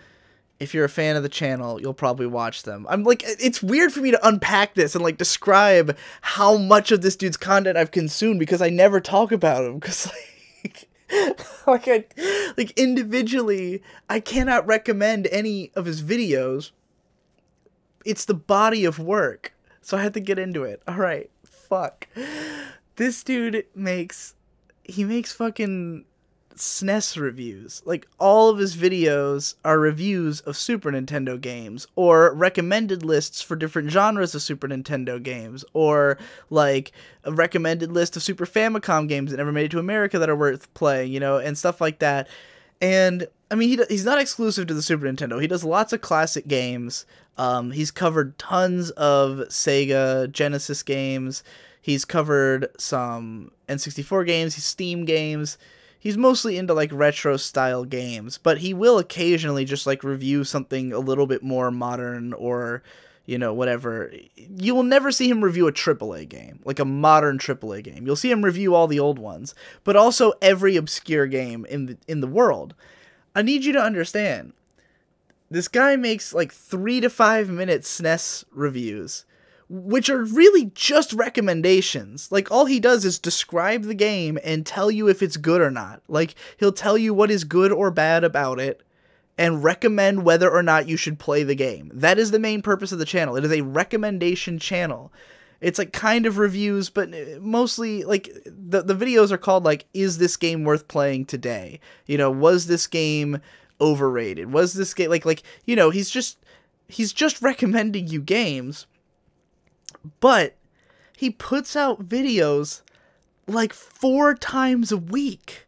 if you're a fan of the channel, you'll probably watch them. I'm like, it's weird for me to unpack this and like describe how much of this dude's content I've consumed because I never talk about him. Because like individually, I cannot recommend any of his videos. It's the body of work, so I had to get into it. All right, fuck. This dude makes fucking SNES reviews. Like, all of his videos are reviews of Super Nintendo games, or recommended lists for different genres of Super Nintendo games, or like a recommended list of Super Famicom games that never made it to America that are worth playing, you know, and stuff like that. And I mean, he's not exclusive to the Super Nintendo. He does lots of classic games. He's covered tons of Sega Genesis games. He's covered some N64 games, Steam games. He's mostly into, like, retro-style games, but he will occasionally just, like, review something a little bit more modern or, you know, whatever. You will never see him review a AAA game, like a modern AAA game. You'll see him review all the old ones, but also every obscure game in the world. I need you to understand, this guy makes, like, 3 to 5 minute SNES reviews, which are really just recommendations. Like, all he does is describe the game and tell you if it's good or not. Like, he'll tell you what is good or bad about it and recommend whether or not you should play the game. That is the main purpose of the channel. It is a recommendation channel. It's like kind of reviews, but mostly like the videos are called like, is this game worth playing today? You know, was this game overrated? Was this game like, you know, he's just recommending you games. But he puts out videos like 4 times a week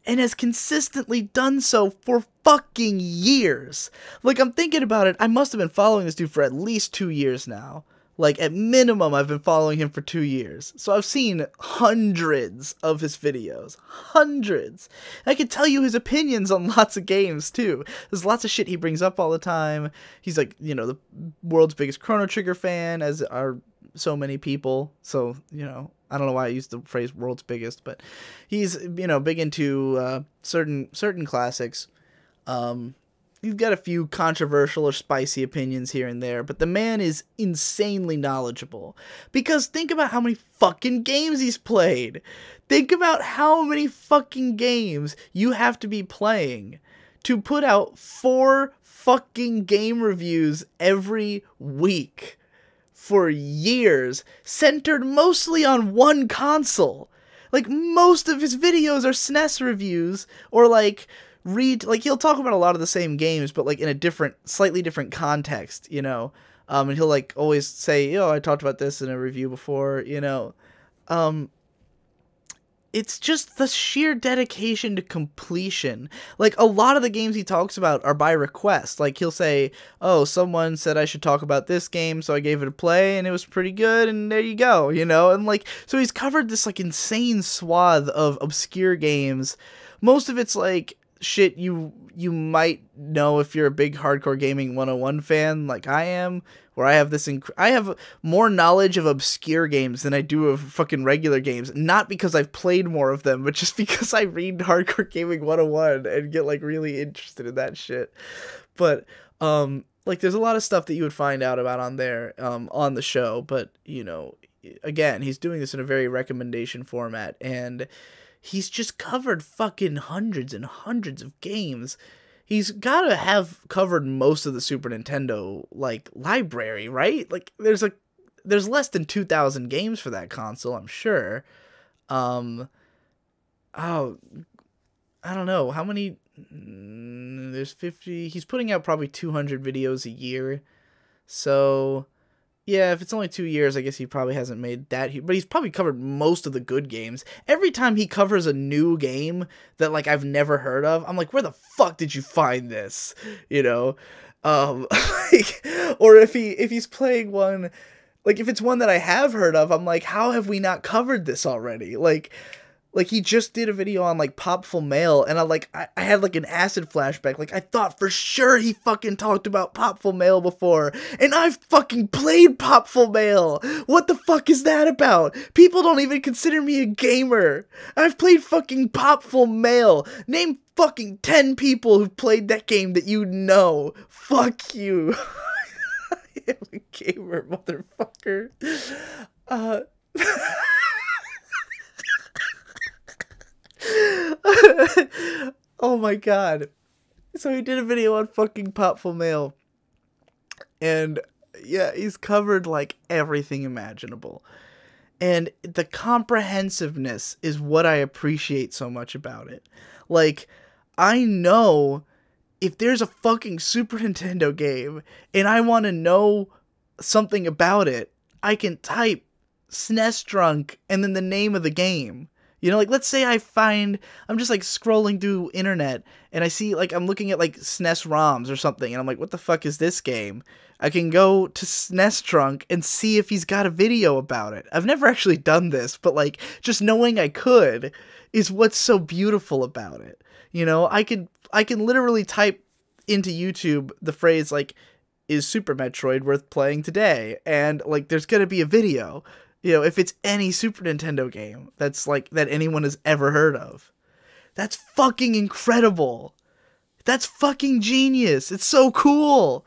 and has consistently done so for fucking years. Like, I'm thinking about it, I must have been following this dude for at least 2 years now. Like, at minimum, I've been following him for 2 years. So I've seen hundreds of his videos. Hundreds. I can tell you his opinions on lots of games, too. There's lots of shit he brings up all the time. He's, like, you know, the world's biggest Chrono Trigger fan, as are so many people. So, you know, I don't know why I used the phrase world's biggest, but he's, you know, big into certain classics. He's got a few controversial or spicy opinions here and there, but the man is insanely knowledgeable. Because think about how many fucking games he's played. Think about how many fucking games you have to be playing to put out 4 fucking game reviews every week for years, centered mostly on one console. Like, most of his videos are SNES reviews, or like he'll talk about a lot of the same games, but like in a slightly different context, you know. And he'll like always say, "Yo, I talked about this in a review before," you know. It's just the sheer dedication to completion. Like, a lot of the games he talks about are by request. Like, he'll say, "Oh, someone said I should talk about this game, so I gave it a play, and it was pretty good, and there you go," you know? And, like, so he's covered this, like, insane swath of obscure games. Most of it's, like, shit you might know if you're a big Hardcore Gaming 101 fan, like I am, where I have this I have more knowledge of obscure games than I do of fucking regular games, not because I've played more of them, but just because I read Hardcore Gaming 101 and get like really interested in that shit. But like, there's a lot of stuff that you would find out about on there on the show, but you know, again, he's doing this in a very recommendation format, and he's just covered fucking hundreds and hundreds of games. He's got to have covered most of the Super Nintendo, like, library, right? Like, there's less than 2,000 games for that console, I'm sure. Oh, I don't know. How many? There's 50. He's putting out probably 200 videos a year. So, yeah, if it's only 2 years, I guess he probably hasn't made that huge. But he's probably covered most of the good games. Every time he covers a new game that, like, I've never heard of, I'm like, where the fuck did you find this? You know? Like, or if he's playing one, like, if it's one that I have heard of, I'm like, how have we not covered this already? Like, Like, he just did a video on, like, Popful Mail, and I had, like, an acid flashback. Like, I thought for sure he fucking talked about Popful Mail before, and I've fucking played Popful Mail! What the fuck is that about? People don't even consider me a gamer! I've played fucking Popful Mail! Name fucking 10 people who've played that game that you know! Fuck you! I am a gamer, motherfucker. Oh my god. So he did a video on fucking Popful Mail. And yeah, he's covered like everything imaginable. And the comprehensiveness is what I appreciate so much about it. Like, I know if there's a fucking Super Nintendo game and I want to know something about it, I can type SNES drunk and then the name of the game. You know, like, let's say I'm just, like, scrolling through internet, and I see, like, I'm looking at, like, SNES ROMs or something, and I'm like, what the fuck is this game? I can go to SNES Drunk and see if he's got a video about it. I've never actually done this, but, like, just knowing I could is what's so beautiful about it. You know, I can literally type into YouTube the phrase, like, is Super Metroid worth playing today? And, like, there's gonna be a video. You know, if it's any Super Nintendo game that's like that anyone has ever heard of. That's fucking incredible. That's fucking genius. It's so cool.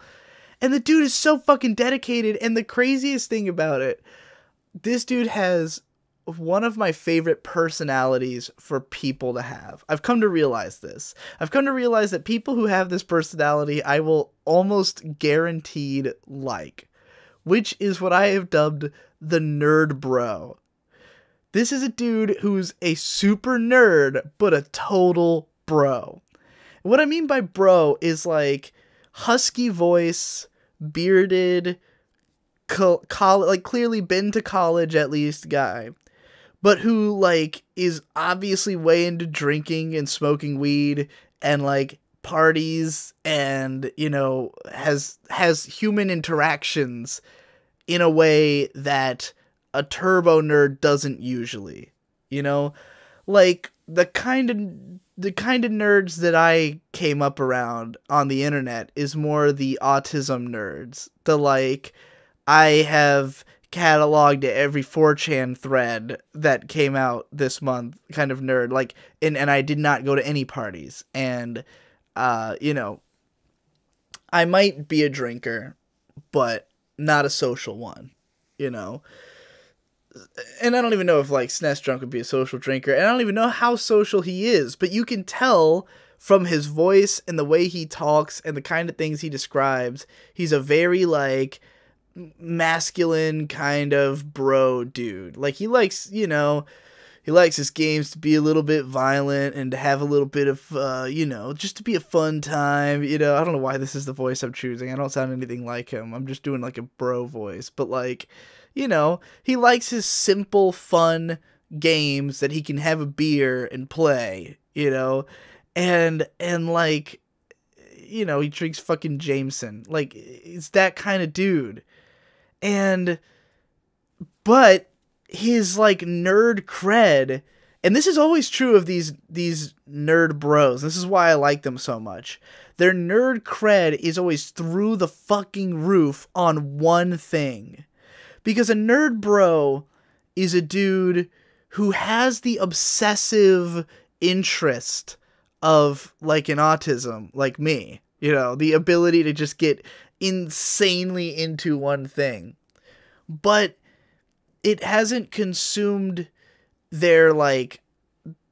And the dude is so fucking dedicated, and the craziest thing about it, this dude has one of my favorite personalities for people to have. I've come to realize this. I've come to realize that people who have this personality I will almost guaranteed like, which is what I have dubbed the nerd bro. This is a dude who's a super nerd, but a total bro. What I mean by bro is like husky voice, bearded, like clearly been to college at least guy, but who like is obviously way into drinking and smoking weed and like parties and, you know, has human interactions in a way that a turbo nerd doesn't usually, you know, like the kind of nerds that I came up around on the internet is more the autism nerds. The like, I have cataloged every 4chan thread that came out this month kind of nerd. Like, and I did not go to any parties. And, you know, I might be a drinker, but not a social one, you know? And I don't even know if, like, SNES Drunk would be a social drinker, and I don't even know how social he is, but you can tell from his voice and the way he talks and the kind of things he describes, he's a very, like, masculine kind of bro dude. Like, he likes, you know, he likes his games to be a little bit violent and to have a little bit of, you know, just to be a fun time. You know, I don't know why this is the voice I'm choosing. I don't sound anything like him. I'm just doing, like, a bro voice. But, like, you know, he likes his simple, fun games that he can have a beer and play, you know? And like, you know, he drinks fucking Jameson. Like, it's that kind of dude. But his, like, nerd cred, and this is always true of these nerd bros, this is why I like them so much, their nerd cred is always through the fucking roof on one thing. Because a nerd bro is a dude who has the obsessive interest of, like, an autism, like me, you know, the ability to just get insanely into one thing. But it hasn't consumed their, like,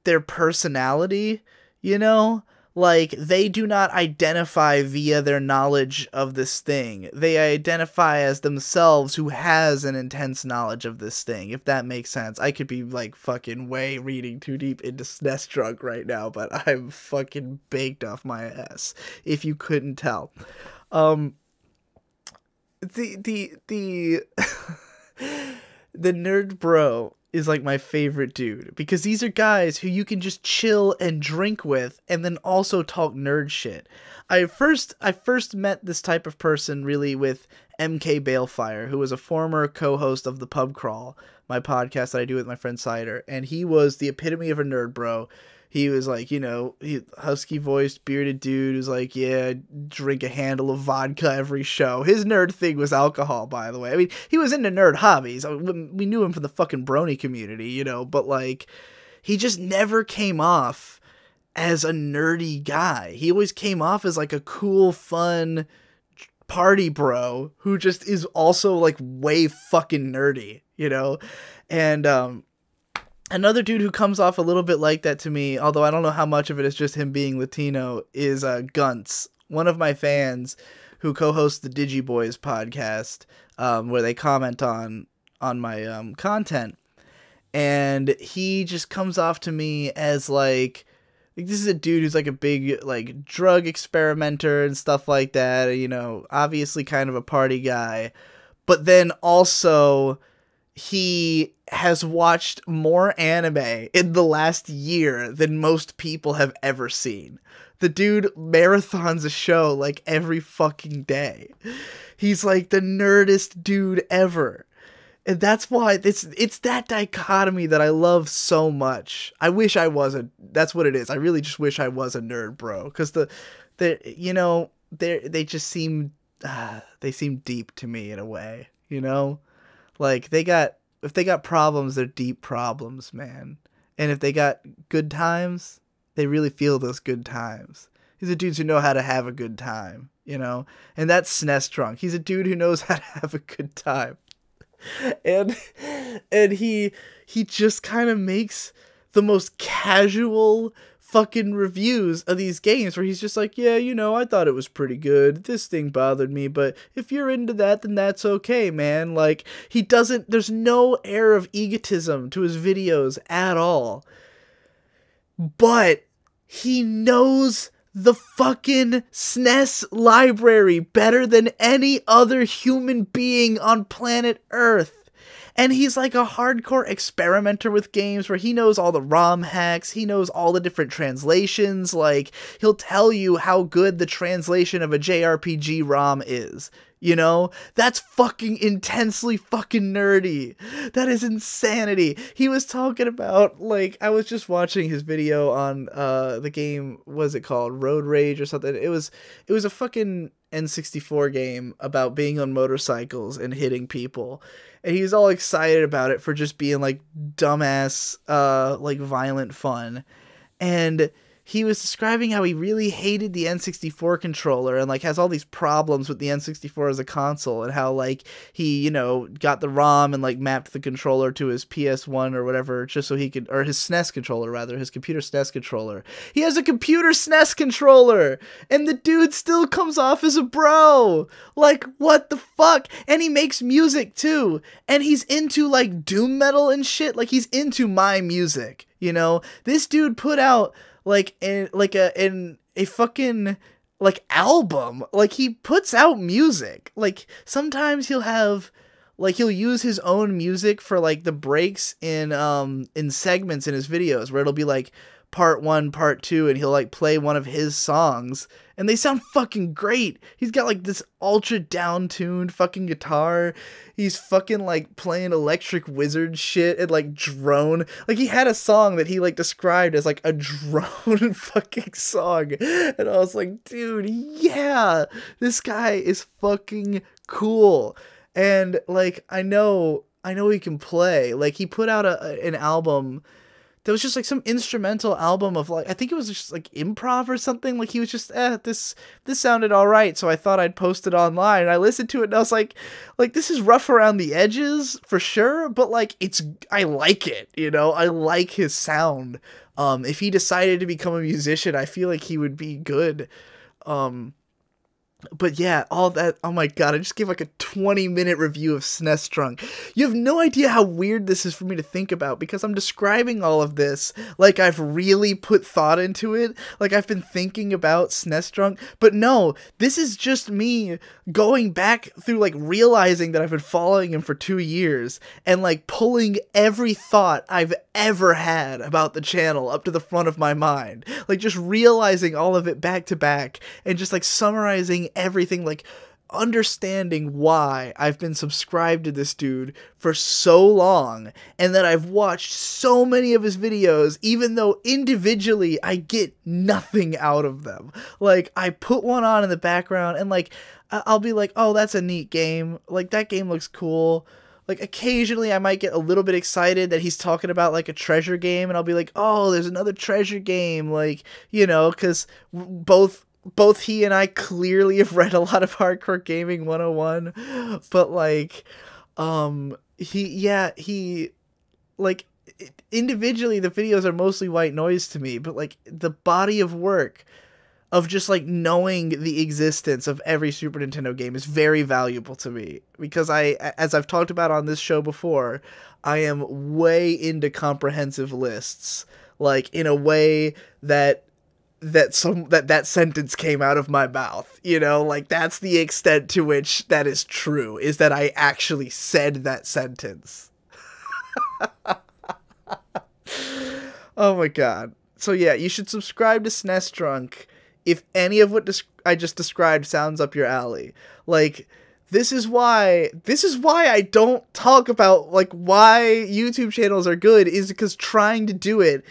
their personality, you know? Like, they do not identify via their knowledge of this thing. They identify as themselves who has an intense knowledge of this thing, if that makes sense. I could be, like, fucking way reading too deep into SNES Drunk right now, but I'm fucking baked off my ass, if you couldn't tell. The nerd bro is like my favorite dude, because these are guys who you can just chill and drink with and then also talk nerd shit. I first met this type of person really with MK Balefire, who was a former co-host of the Pub Crawl, my podcast that I do with my friend Cider, and he was the epitome of a nerd, bro. He was like, you know, husky voiced, bearded dude who's like, yeah, drink a handle of vodka every show. His nerd thing was alcohol, by the way. I mean, he was into nerd hobbies. We knew him from the fucking brony community, you know, but like, he just never came off as a nerdy guy. He always came off as like a cool, fun party bro who just is also like way fucking nerdy, you know? And another dude who comes off a little bit like that to me, although I don't know how much of it is just him being Latino, is Gunts, one of my fans who co-hosts the Digi Boys podcast, where they comment on my content. And he just comes off to me as like this is a dude who's like a big like drug experimenter and stuff like that, you know, obviously kind of a party guy, but then also he has watched more anime in the last year than most people have ever seen. The dude marathons a show like every fucking day. He's like the nerdest dude ever. And that's why it's that dichotomy that I love so much. I wish I wasn't. That's what it is. I really just wish I was a nerd, bro. Because you know, they just seem they seem deep to me in a way. You know, like if they got problems, they're deep problems, man. And if they got good times, they really feel those good times. These are dudes who know how to have a good time, you know. And that's SNES Drunk. He's a dude who knows how to have a good time. And he just kind of makes the most casual fucking reviews of these games where he's just like, yeah, you know, I thought it was pretty good. This thing bothered me, but if you're into that, then that's okay, man. Like, there's no air of egotism to his videos at all. But he knows the fucking SNES library better than any other human being on planet Earth. And he's like a hardcore experimenter with games where he knows all the ROM hacks, he knows all the different translations, like, he'll tell you how good the translation of a JRPG ROM is. You know, that's fucking intensely fucking nerdy. That is insanity. He was talking about, like, I was just watching his video on the game, what is it called? Road Rage or something. It was a fucking N64 game about being on motorcycles and hitting people. And he was all excited about it for just being like dumbass, like violent fun. And he was describing how he really hated the N64 controller and like has all these problems with the N64 as a console, and how like he, you know, got the ROM and like mapped the controller to his PS1 or whatever just so he could, or his SNES controller rather, his computer SNES controller. He has a computer SNES controller and the dude still comes off as a bro. Like, what the fuck? And he makes music too. And he's into like doom metal and shit. Like, he's into my music, you know? This dude put out like a fucking like album. Like, he puts out music. Like, sometimes he'll use his own music for like the breaks in segments in his videos where it'll be like part 1, part 2, and he'll like play one of his songs and they sound fucking great. He's got like this ultra down-tuned fucking guitar. He's fucking like playing Electric Wizard shit and like drone. Like, he had a song that he like described as like a drone fucking song. And I was like, dude, yeah, this guy is fucking cool. And like, I know he can play. Like, he put out an album that was just like some instrumental album of like, I think it was just like improv or something. Like, he was just, this sounded all right, so I thought I'd post it online. And I listened to it and I was like this is rough around the edges for sure, but like, I like it, you know? I like his sound. If he decided to become a musician, I feel like he would be good. But yeah, all that, oh my god, I just gave like a 20-minute review of SNES Drunk. You have no idea how weird this is for me to think about, because I'm describing all of this like I've really put thought into it, like I've been thinking about SNES Drunk, but no, this is just me going back through, like, realizing that I've been following him for 2 years, and like pulling every thought I've ever had about the channel up to the front of my mind, like just realizing all of it back to back, and just like summarizing everything, like understanding why I've been subscribed to this dude for so long and that I've watched so many of his videos, even though individually I get nothing out of them. Like, I put one on in the background and like, I'll be like, oh, that's a neat game. Like, that game looks cool. Like, occasionally I might get a little bit excited that he's talking about like a treasure game, and I'll be like, oh, there's another treasure game. Like, you know, because both he and I clearly have read a lot of Hardcore Gaming 101, but like, he, like, individually the videos are mostly white noise to me, but like the body of work of just like knowing the existence of every Super Nintendo game is very valuable to me, because as I've talked about on this show before, I am way into comprehensive lists, like in a way that sentence came out of my mouth, you know, like that's the extent to which that is true, is that I actually said that sentence. Oh my god. So yeah, you should subscribe to SNES Drunk if any of what I just described sounds up your alley. Like, this is why I don't talk about like why YouTube channels are good, is because trying to do it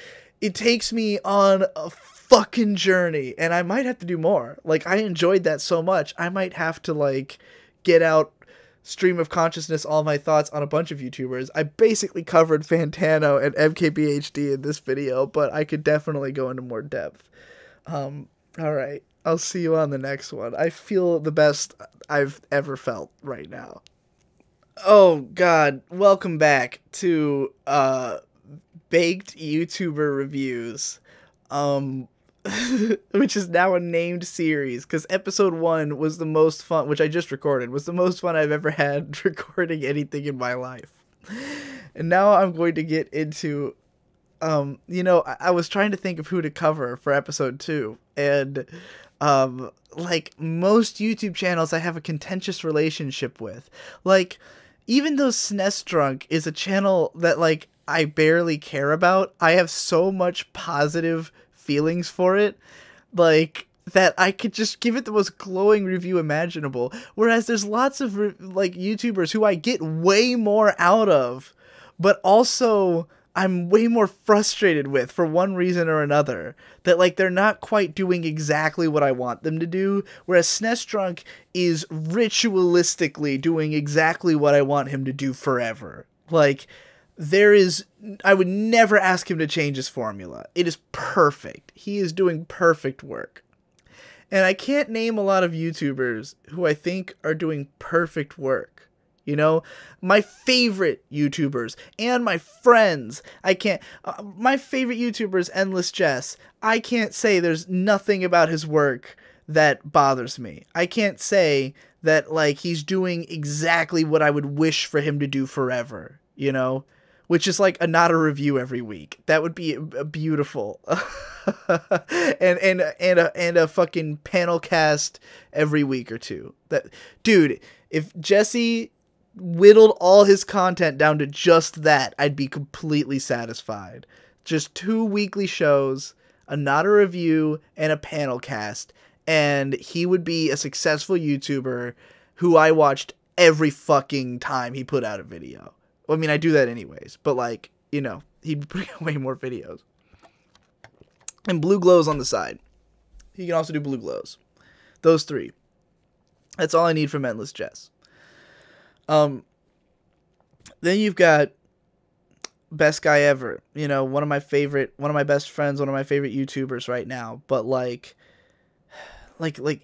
takes me on a fucking journey, and I might have to do more. Like, I enjoyed that so much, I might have to like get out stream of consciousness all my thoughts on a bunch of YouTubers. I basically covered Fantano and MKBHD in this video, but I could definitely go into more depth. Alright, I'll see you on the next one. I feel the best I've ever felt right now. Oh god, welcome back to Baked YouTuber Reviews. Which is now a named series, because episode 1 was the most fun, which I just recorded, was the most fun I've ever had recording anything in my life. And now I'm going to get into, you know, I was trying to think of who to cover for episode 2, and, like, most YouTube channels I have a contentious relationship with. Like, even though SNES Drunk is a channel that, like, I barely care about, I have so much positive feelings for it, like, that I could just give it the most glowing review imaginable. Whereas there's lots of like YouTubers who I get way more out of, but also I'm way more frustrated with for one reason or another. That like they're not quite doing exactly what I want them to do, whereas SNES Drunk is ritualistically doing exactly what I want him to do forever. Like, I would never ask him to change his formula. It is perfect. He is doing perfect work. And I can't name a lot of YouTubers who I think are doing perfect work. You know, my favorite YouTubers and my friends, my favorite YouTubers, Endless Jess, I can't say there's nothing about his work that bothers me. I can't say that, like, he's doing exactly what I would wish for him to do forever, you know? Which is like not a review every week. That would be beautiful. and a fucking panel cast every week or two. That dude, if Jesse whittled all his content down to just that, I'd be completely satisfied. Just 2 weekly shows, a not a review, and a panel cast, and he would be a successful YouTuber who I watched every fucking time he put out a video. I mean, I do that anyways, but, like, you know, he'd be putting out way more videos. And blue glows on the side. He can also do blue glows. Those 3. That's all I need from Endless Jess. Then you've got Best Guy Ever. You know, one of my best friends, one of my favorite YouTubers right now. But, like,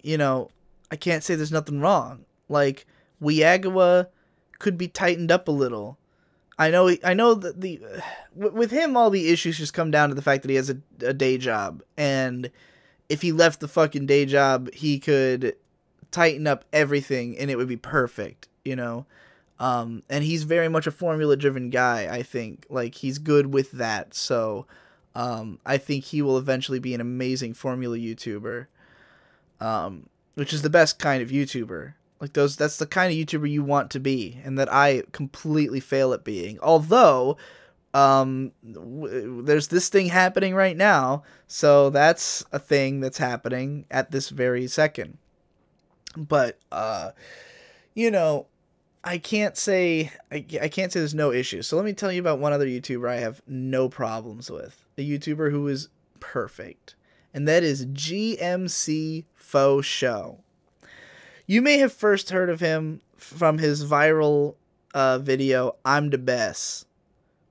you know, I can't say there's nothing wrong. Like, Weagawa could be tightened up a little. I know that with him, all the issues just come down to the fact that he has a day job, and if he left the fucking day job, he could tighten up everything, and it would be perfect, you know? And he's very much a formula-driven guy, I think. Like, he's good with that, so I think he will eventually be an amazing formula YouTuber, which is the best kind of YouTuber. Like, that's the kind of YouTuber you want to be, and that I completely fail at being. Although, there's this thing happening right now, so that's a thing that's happening at this very second. But you know, I can't say there's no issues. So let me tell you about one other YouTuber I have no problems with. A YouTuber who is perfect. And that is GMC Faux Show. You may have first heard of him from his viral video, I'm the Best,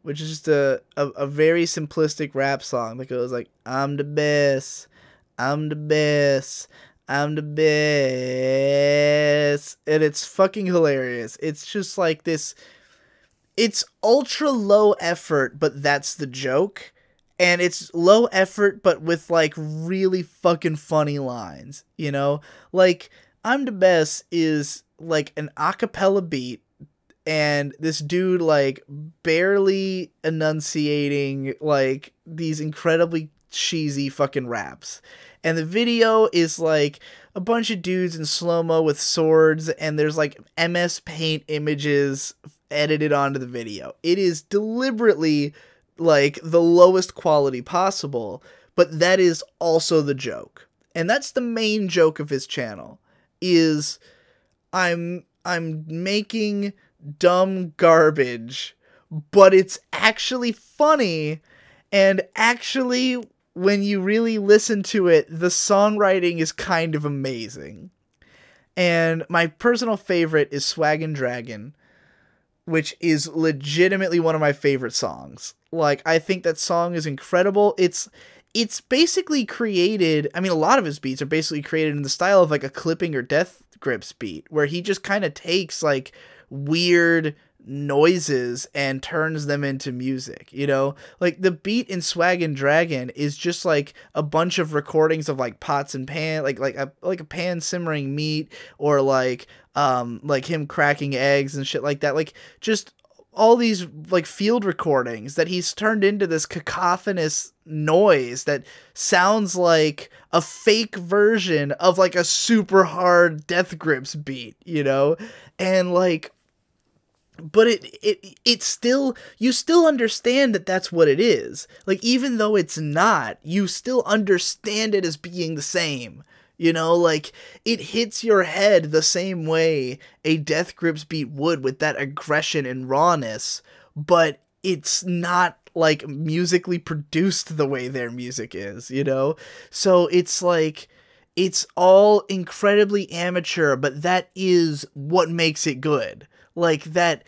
which is just a very simplistic rap song that goes like, I'm the best, I'm the best, I'm the best. And it's fucking hilarious. It's just like this, it's ultra low effort, but that's the joke. And it's low effort, but with like really fucking funny lines, you know? Like, I'm the Best is like an acapella beat, and this dude like barely enunciating like these incredibly cheesy fucking raps. And the video is like a bunch of dudes in slow-mo with swords, and there's like MS Paint images edited onto the video. It is deliberately like the lowest quality possible, but that is also the joke. And that's the main joke of his channel, is I'm making dumb garbage, but it's actually funny, and actually when you really listen to it, the songwriting is kind of amazing. And my personal favorite is Swagin' Dragon, which is legitimately one of my favorite songs. Like, I think that song is incredible. It's basically created, I mean, a lot of his beats are basically created in the style of like a Clipping or Death Grips beat, where he just kind of takes like weird noises and turns them into music, you know? Like, the beat in Swagin' Dragon is just like a bunch of recordings of like pots and pan, like a pan simmering meat, or like him cracking eggs and shit like that. Like, just all these like field recordings that he's turned into this cacophonous noise that sounds like a fake version of like a super hard Death Grips beat, you know? And like, but it still, you still understand that that's what it is. Like, even though it's not, you still understand it as being the same. You know, like, it hits your head the same way a Death Grips beat would, with that aggression and rawness, but it's not like musically produced the way their music is, you know? So it's like, it's all incredibly amateur, but that is what makes it good. Like, that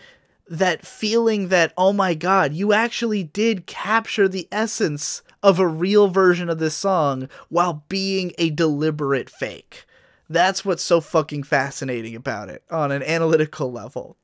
feeling that, oh my god, you actually did capture the essence of a real version of this song while being a deliberate fake. That's what's so fucking fascinating about it on an analytical level.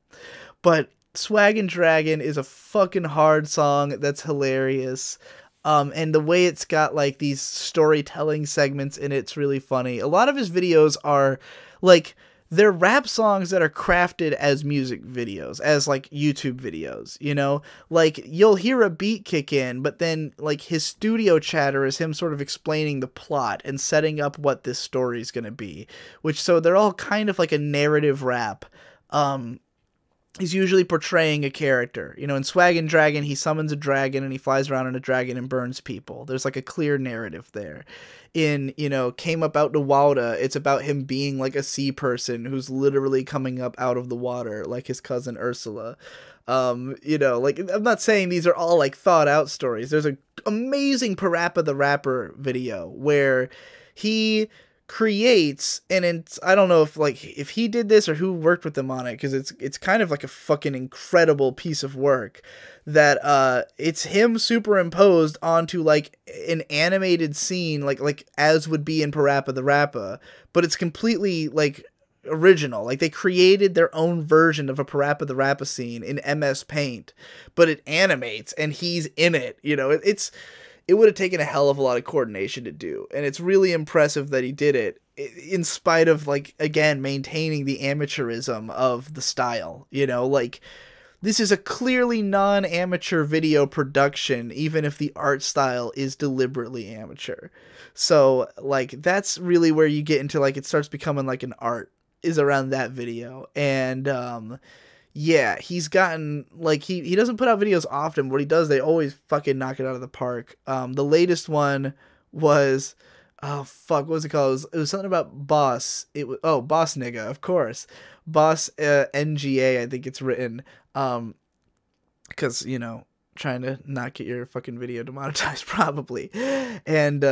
But Swagin' Dragon is a fucking hard song that's hilarious. And the way it's got like these storytelling segments in it's really funny. A lot of his videos are like, they're rap songs that are crafted as music videos, as like YouTube videos, you know? Like, you'll hear a beat kick in, but then like his studio chatter is him sort of explaining the plot and setting up what this story is going to be, which, so they're all kind of like a narrative rap. He's usually portraying a character. You know, in Swagin' Dragon, he summons a dragon and he flies around on a dragon and burns people. There's like a clear narrative there. In, you know, Came Up Out the Water, it's about him being like a sea person who's literally coming up out of the water, like his cousin Ursula. You know, like, I'm not saying these are all like thought out stories. There's an amazing Parappa the Rapper video where he creates, and it's, I don't know if he did this or who worked with him on it, because it's kind of like a fucking incredible piece of work, that it's him superimposed onto like an animated scene, like as would be in Parappa the Rapper, but it's completely like original. Like, they created their own version of a Parappa the Rapper scene in MS Paint, but it animates and he's in it, you know? It would have taken a hell of a lot of coordination to do, and it's really impressive that he did it, in spite of, like, again, maintaining the amateurism of the style, you know? Like, this is a clearly non-amateur video production, even if the art style is deliberately amateur. So, like, that's really where you get into, like, it starts becoming like an art, is around that video. And, yeah, he's gotten, like, he doesn't put out videos often, but what he does, they always fucking knock it out of the park. The latest one was oh fuck, what was it called? It was something about boss. It was, oh, boss nigga, of course. Boss NGA, I think it's written. Because, you know, trying to not get your fucking video demonetized probably. And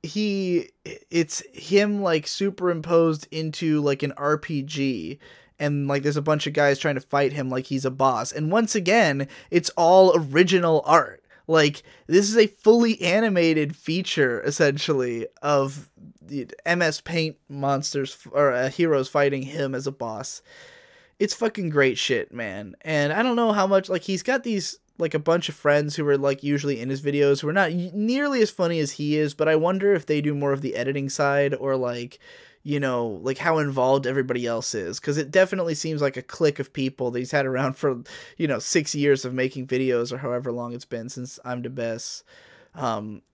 it's him like superimposed into like an RPG, and like there's a bunch of guys trying to fight him like he's a boss. And once again, it's all original art. Like, this is a fully animated feature, essentially, of the MS Paint monsters, or heroes fighting him as a boss. It's fucking great shit, man. And I don't know how much, like, he's got these, like, a bunch of friends who are, like, usually in his videos who are not nearly as funny as he is, but I wonder if they do more of the editing side, or, like, you know, like how involved everybody else is, because it definitely seems like a clique of people that he's had around for, you know, 6 years of making videos, or however long it's been since I'm the best.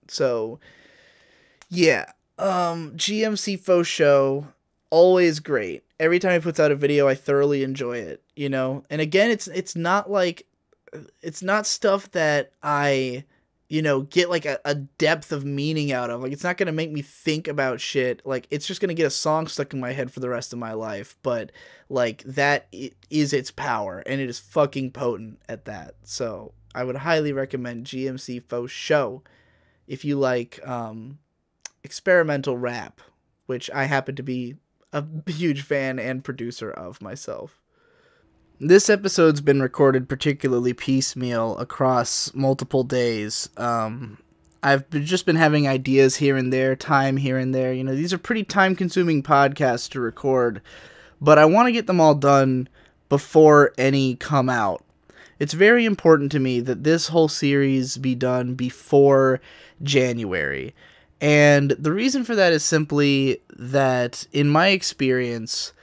So yeah, GMC Faux Show, always great. Every time he puts out a video, I thoroughly enjoy it, you know. And again, it's not like, it's not stuff that I, you know, get like a depth of meaning out of. Like, it's not going to make me think about shit. Like, it's just going to get a song stuck in my head for the rest of my life. But, like, that is its power, and it is fucking potent at that. So, I would highly recommend GMC Faux Show if you like experimental rap, which I happen to be a huge fan and producer of myself. This episode's been recorded particularly piecemeal across multiple days. I've just been having ideas here and there, time here and there. You know, these are pretty time-consuming podcasts to record, but I want to get them all done before any come out. It's very important to me that this whole series be done before January. And the reason for that is simply that, in my experience,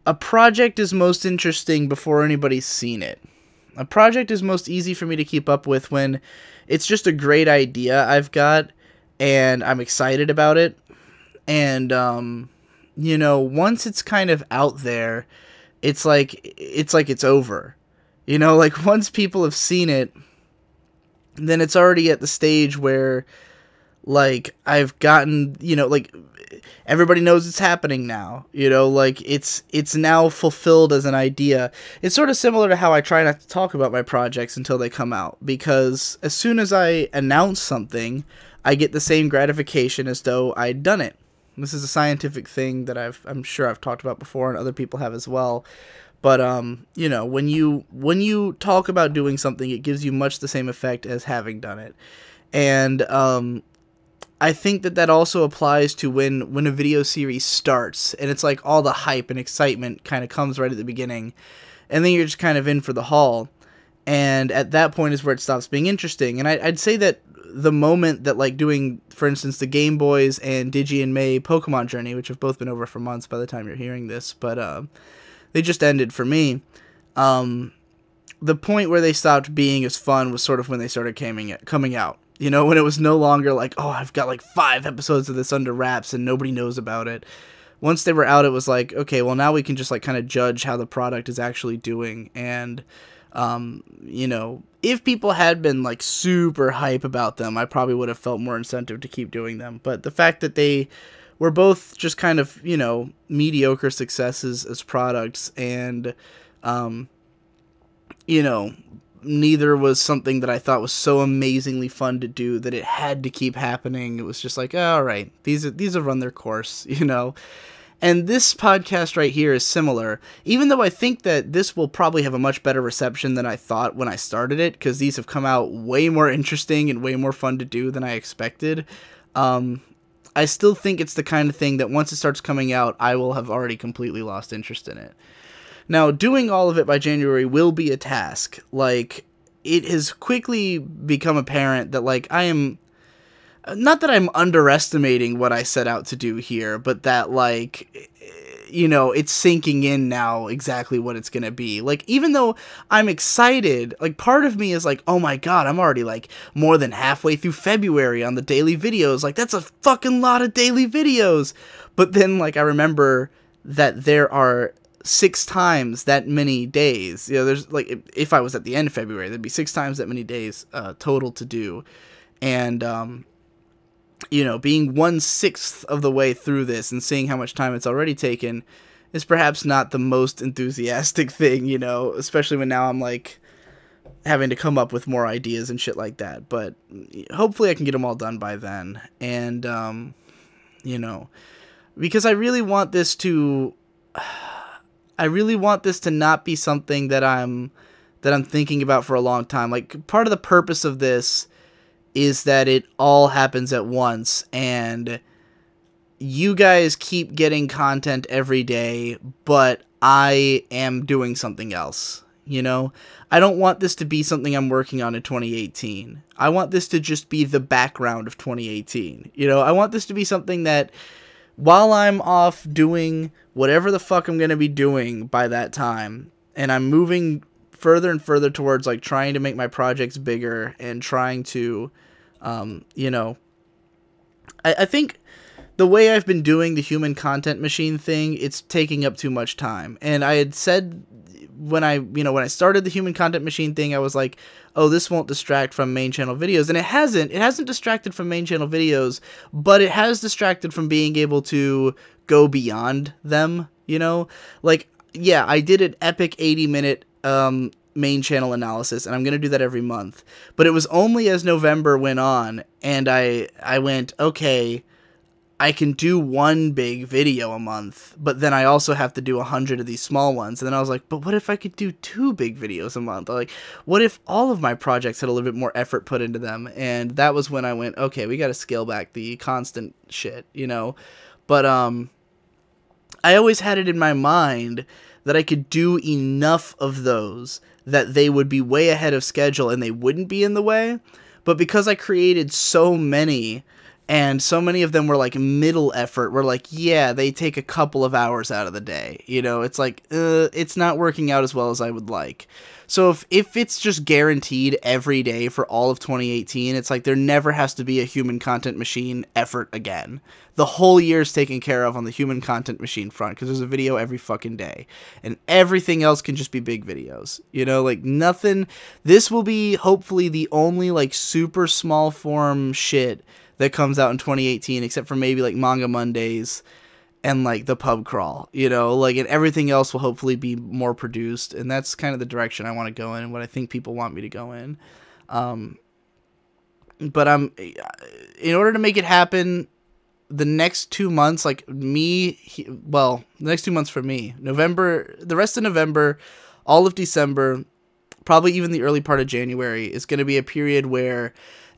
a project is most interesting before anybody's seen it. A project is most easy for me to keep up with when it's just a great idea I've got, and I'm excited about it. And, you know, once it's kind of out there, it's like it's over. You know, like, once people have seen it, then it's already at the stage where, like, I've gotten, you know, like, everybody knows it's happening now, you know, like, it's now fulfilled as an idea. It's sort of similar to how I try not to talk about my projects until they come out, because as soon as I announce something, I get the same gratification as though I'd done it. This is a scientific thing that I'm sure I've talked about before, and other people have as well. But, you know, when you talk about doing something, it gives you much the same effect as having done it. And, I think that also applies to when a video series starts, and it's like all the hype and excitement kind of comes right at the beginning, and then you're just kind of in for the haul, and at that point is where it stops being interesting. And I'd say that the moment that, like, doing, for instance, the Game Boys and Digi and May Pokemon Journey, which have both been over for months by the time you're hearing this, but they just ended for me, the point where they stopped being as fun was sort of when they started coming out. You know, when it was no longer like, oh, I've got like 5 episodes of this under wraps and nobody knows about it. Once they were out, it was like, okay, well, now we can just like kind of judge how the product is actually doing. And, you know, if people had been like super hype about them, I probably would have felt more incentive to keep doing them. But the fact that they were both just kind of, you know, mediocre successes as products, and, you know, neither was something that I thought was so amazingly fun to do that it had to keep happening. It was just like, oh, all right, these have run their course, you know. And this podcast right here is similar, even though I think that this will probably have a much better reception than I thought when I started it, because these have come out way more interesting and way more fun to do than I expected. I still think it's the kind of thing that once it starts coming out, I will have already completely lost interest in it. Now, doing all of it by January will be a task. Like, it has quickly become apparent that, like, I am... Not that I'm underestimating what I set out to do here, but that, like, you know, it's sinking in now exactly what it's gonna be. Like, even though I'm excited, like, part of me is like, oh my god, I'm already, like, more than halfway through February on the daily videos. Like, that's a fucking lot of daily videos. But then, like, I remember that there are 6 times that many days. You know, there's, like, if I was at the end of February, there'd be 6 times that many days total to do. And, you know, being 1/6 of the way through this and seeing how much time it's already taken is perhaps not the most enthusiastic thing, you know, especially when now I'm like having to come up with more ideas and shit like that. But hopefully I can get them all done by then. And, you know, because I really want this to not be something that I'm thinking about for a long time. Like, part of the purpose of this is that it all happens at once, and you guys keep getting content every day, but I am doing something else, you know? I don't want this to be something I'm working on in 2018. I want this to just be the background of 2018, you know? I want this to be something that, while I'm off doing whatever the fuck I'm gonna be doing by that time, and I'm moving further and further towards, like, trying to make my projects bigger and trying to, you know, I think the way I've been doing the human content machine thing, it's taking up too much time. And I had said when I started the human content machine thing, I was like, oh, this won't distract from main channel videos. And it hasn't distracted from main channel videos, but it has distracted from being able to go beyond them, you know? Like, yeah, I did an epic 80-minute main channel analysis, and I'm going to do that every month. But it was only as November went on, and I went, okay, I can do one big video a month, but then I also have to do 100 of these small ones. And then I was like, but what if I could do 2 big videos a month? Like, what if all of my projects had a little bit more effort put into them? And that was when I went, okay, we got to scale back the constant shit, you know? But I always had it in my mind that I could do enough of those that they would be way ahead of schedule and they wouldn't be in the way. But because I created so many, and so many of them were like middle effort, where like, yeah, they take a couple of hours out of the day, you know, it's like, it's not working out as well as I would like. So if it's just guaranteed every day for all of 2018, it's like there never has to be a human content machine effort again. The whole year is taken care of on the human content machine front, because there's a video every fucking day. And everything else can just be big videos. You know, like nothing. This will be hopefully the only like super small form shit that comes out in 2018, except for maybe like Manga Mondays and like the pub crawl, you know, like, and everything else will hopefully be more produced. And that's kind of the direction I want to go in and what I think people want me to go in. But in order to make it happen, the next 2 months, like the next 2 months for me, November, the rest of November, all of December, probably even the early part of January is going to be a period where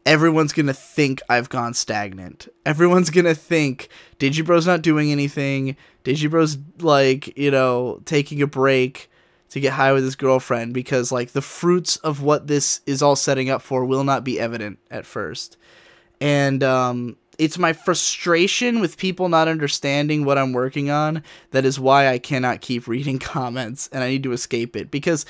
everyone's going to think I've gone stagnant. Everyone's going to think Digibro's not doing anything. Digibro's, like, you know, taking a break to get high with his girlfriend, because, like, the fruits of what this is all setting up for will not be evident at first. And it's my frustration with people not understanding what I'm working on that is why I cannot keep reading comments, and I need to escape it, because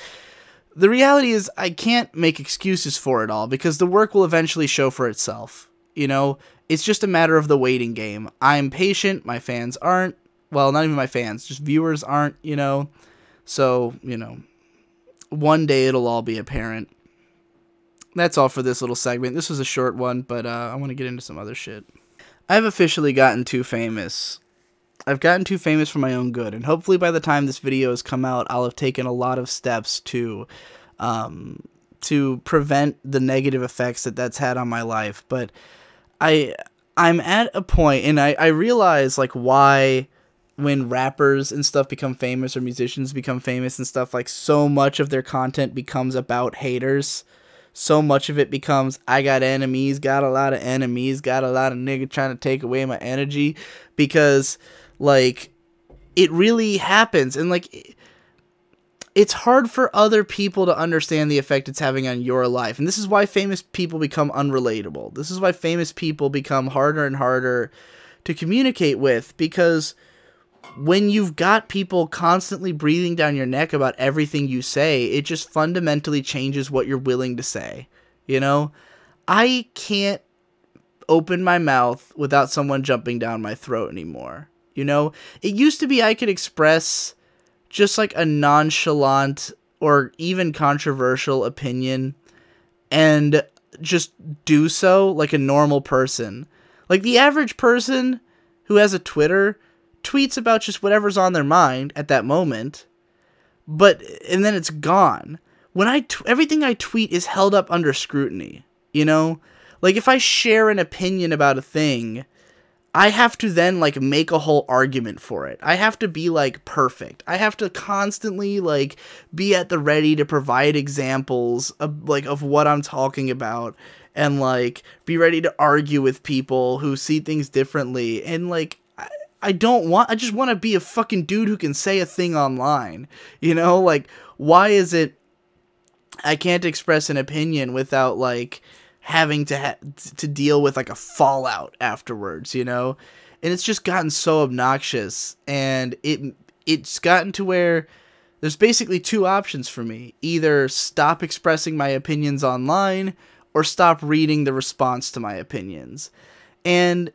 the reality is I can't make excuses for it all, because the work will eventually show for itself. You know, it's just a matter of the waiting game. I'm patient. My fans aren't. Well, not even my fans, just viewers aren't, you know. So, you know, one day it'll all be apparent. That's all for this little segment. This was a short one, but I want to get into some other shit. I've officially gotten too famous. I've gotten too famous for my own good, and hopefully by the time this video has come out, I'll have taken a lot of steps to prevent the negative effects that that's had on my life. But I'm at a point, and I realize, like, why when rappers and stuff become famous, or musicians become famous and stuff, like, so much of their content becomes about haters. So much of it becomes, I got enemies, got a lot of enemies, got a lot of niggas trying to take away my energy, because, like, it really happens. And, like, it's hard for other people to understand the effect it's having on your life. And this is why famous people become unrelatable. This is why famous people become harder and harder to communicate with, because when you've got people constantly breathing down your neck about everything you say, it just fundamentally changes what you're willing to say. You know, I can't open my mouth without someone jumping down my throat anymore. You know, it used to be I could express just like a nonchalant or even controversial opinion and just do so like a normal person. Like, the average person who has a Twitter tweets about just whatever's on their mind at that moment, and then it's gone. When everything I tweet is held up under scrutiny, you know? Like, if I share an opinion about a thing, I have to then, like, make a whole argument for it. I have to be, like, perfect. I have to constantly, like, be at the ready to provide examples of, like, of what I'm talking about, and, like, be ready to argue with people who see things differently. And, like, I just want to be a fucking dude who can say a thing online. You know? Like, why is it I can't express an opinion without, like, having to deal with, like, a fallout afterwards, you know? And it's just gotten so obnoxious, and it's gotten to where there's basically two options for me. Either stop expressing my opinions online, or stop reading the response to my opinions. And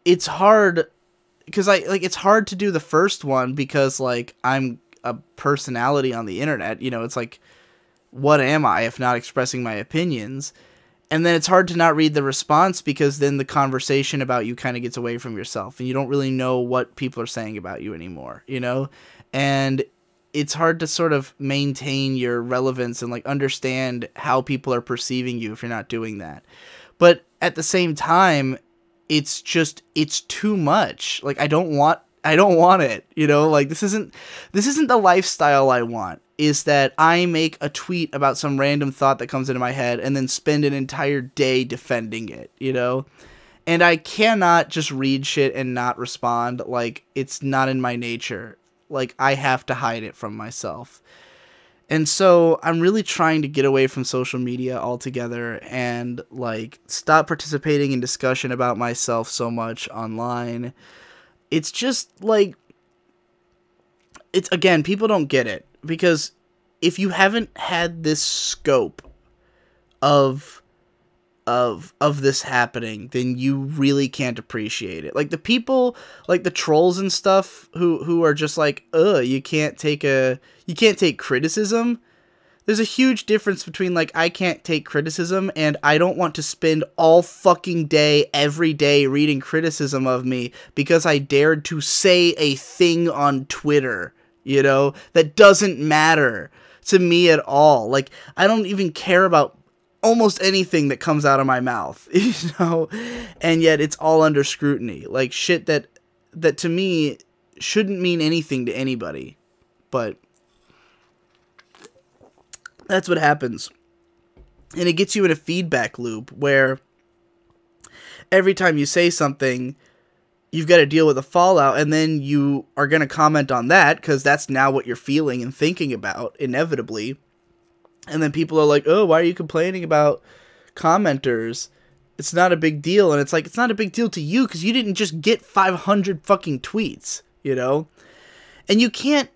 it's hard, because it's hard to do the first one, because, like, I'm a personality on the internet, you know? It's like, what am I if not expressing my opinions? And then it's hard to not read the response, because then the conversation about you kind of gets away from yourself, and you don't really know what people are saying about you anymore, you know? And it's hard to sort of maintain your relevance and, like, understand how people are perceiving you if you're not doing that. But at the same time, it's too much. Like, I don't want it, you know? Like, this isn't the lifestyle I want. Is that I make a tweet about some random thought that comes into my head and then spend an entire day defending it, you know? And I cannot just read shit and not respond. Like, it's not in my nature. Like, I have to hide it from myself. And so I'm really trying to get away from social media altogether and, like, stop participating in discussion about myself so much online. It's just, like, again, people don't get it. Because if you haven't had this scope of this happening, then you really can't appreciate it. Like, the people, like the trolls and stuff who are just like, you can't take criticism. There's a huge difference between, like, I can't take criticism and I don't want to spend all fucking day, every day, reading criticism of me because I dared to say a thing on Twitter. You know, that doesn't matter to me at all. Like, I don't even care about almost anything that comes out of my mouth, you know, and yet it's all under scrutiny. Like, shit that to me shouldn't mean anything to anybody, but that's what happens. And it gets you in a feedback loop where every time you say something, you've got to deal with the fallout, and then you are going to comment on that, because that's now what you're feeling and thinking about, inevitably. And then people are like, oh, why are you complaining about commenters? It's not a big deal. And it's like, it's not a big deal to you, because you didn't just get 500 fucking tweets, you know? And you can't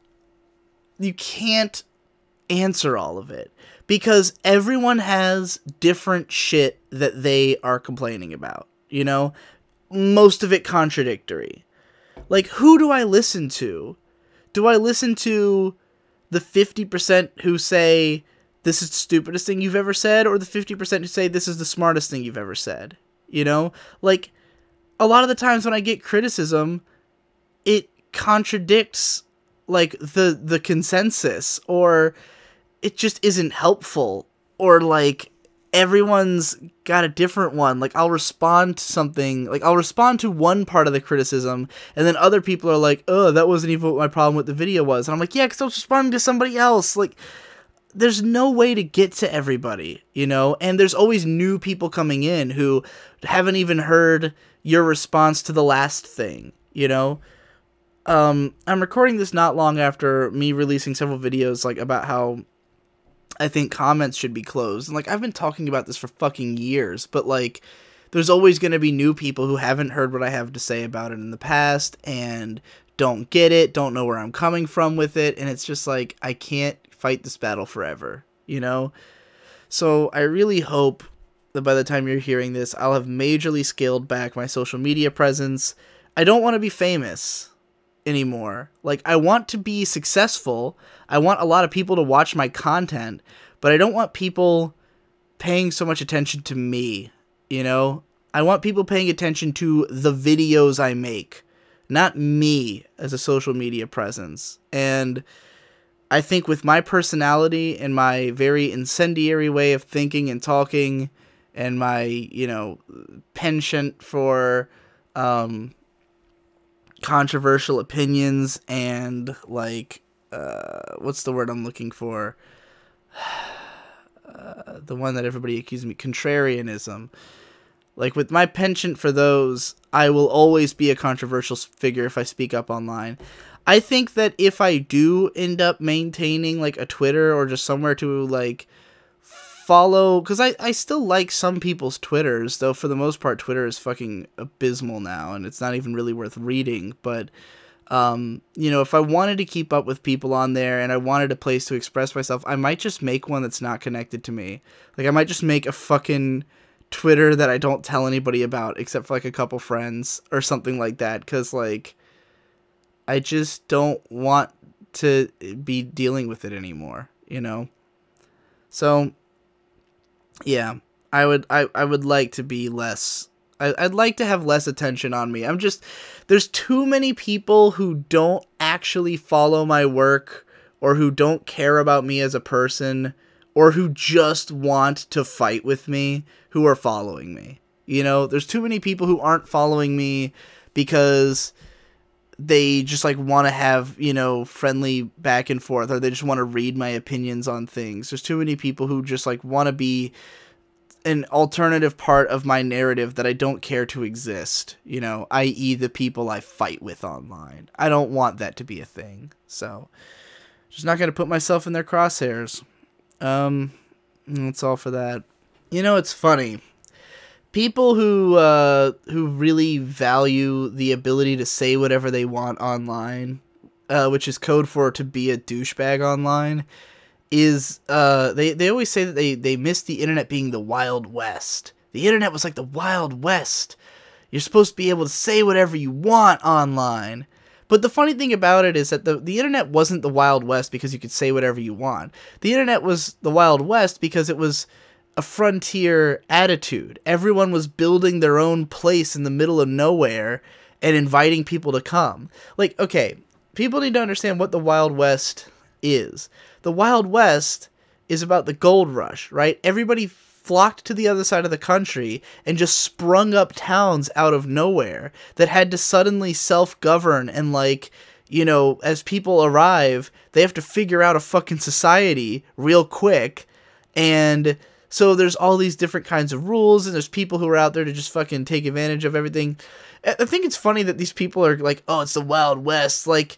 answer all of it, because everyone has different shit that they are complaining about, you know? Most of it contradictory. Like, who do I listen to? Do I listen to the 50% who say this is the stupidest thing you've ever said, or the 50% who say this is the smartest thing you've ever said? You know? Like, a lot of the times when I get criticism, it contradicts, like, the consensus, or it just isn't helpful, or, like, everyone's got a different one. Like, I'll respond to something, like, I'll respond to one part of the criticism, and then other people are like, oh, that wasn't even what my problem with the video was. And I'm like, yeah, because I was responding to somebody else. Like, there's no way to get to everybody, you know? And there's always new people coming in who haven't even heard your response to the last thing, you know? I'm recording this not long after me releasing several videos, like, about how I think comments should be closed. And, like, I've been talking about this for fucking years, but, like, there's always going to be new people who haven't heard what I have to say about it in the past and don't get it, don't know where I'm coming from with it, and it's just like, I can't fight this battle forever, you know? So I really hope that by the time you're hearing this, I'll have majorly scaled back my social media presence. I don't want to be famous anymore. Like, I want to be successful. I want a lot of people to watch my content, but I don't want people paying so much attention to me, you know? I want people paying attention to the videos I make, not me as a social media presence. And I think with my personality and my very incendiary way of thinking and talking and my, you know, penchant for controversial opinions and, like, what's the word I'm looking for? The one that everybody accuses me, contrarianism. Like, with my penchant for those, I will always be a controversial figure if I speak up online. I think that if I do end up maintaining, like, a Twitter or just somewhere to, like, follow... Because I still like some people's Twitters, though for the most part, Twitter is fucking abysmal now, and it's not even really worth reading. But, you know, if I wanted to keep up with people on there and I wanted a place to express myself, I might just make one that's not connected to me. Like, I might just make a fucking Twitter that I don't tell anybody about except for, like, a couple friends or something like that. Because, like, I just don't want to be dealing with it anymore, you know? So, yeah, I would like to be less... I'd like to have less attention on me. There's too many people who don't actually follow my work or who don't care about me as a person or who just want to fight with me who are following me. You know, there's too many people who aren't following me because they just, like, want to have, you know, friendly back and forth, or they just want to read my opinions on things. There's too many people who just, like, want to be an alternative part of my narrative that I don't care to exist, you know, i.e. the people I fight with online. I don't want that to be a thing, so just not going to put myself in their crosshairs. That's all for that. You know, it's funny. People who really value the ability to say whatever they want online, which is code for to be a douchebag online, is they always say that they miss the internet being the Wild West. The internet was like the Wild West. You're supposed to be able to say whatever you want online. But the funny thing about it is that the internet wasn't the Wild West because you could say whatever you want. The internet was the Wild West because it was a frontier attitude. Everyone was building their own place in the middle of nowhere and inviting people to come. Like, okay, people need to understand what the Wild West is. The Wild West is about the gold rush, right? Everybody flocked to the other side of the country and just sprung up towns out of nowhere that had to suddenly self-govern and, like, you know, as people arrive, they have to figure out a fucking society real quick. And so there's all these different kinds of rules, and there's people who are out there to just fucking take advantage of everything. I think it's funny that these people are like, oh, it's the Wild West. Like,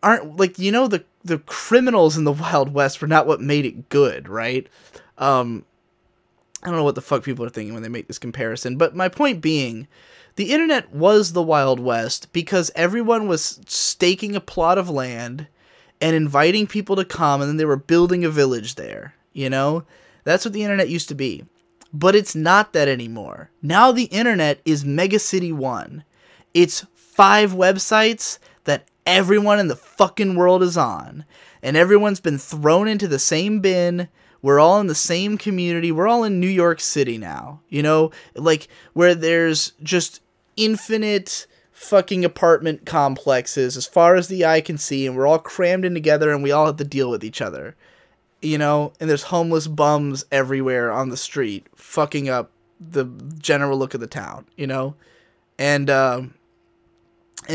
aren't, like, you know, the criminals in the Wild West were not what made it good, right? I don't know what the fuck people are thinking when they make this comparison, but my point being, the internet was the Wild West because everyone was staking a plot of land and inviting people to come, and then they were building a village there, you know? That's what the internet used to be. But it's not that anymore. Now the internet is Mega City 1. It's 5 websites that everyone in the fucking world is on. And everyone's been thrown into the same bin. We're all in the same community. We're all in New York City now. You know, like, where there's just infinite fucking apartment complexes as far as the eye can see. And we're all crammed in together and we all have to deal with each other. You know, and there's homeless bums everywhere on the street fucking up the general look of the town, you know? And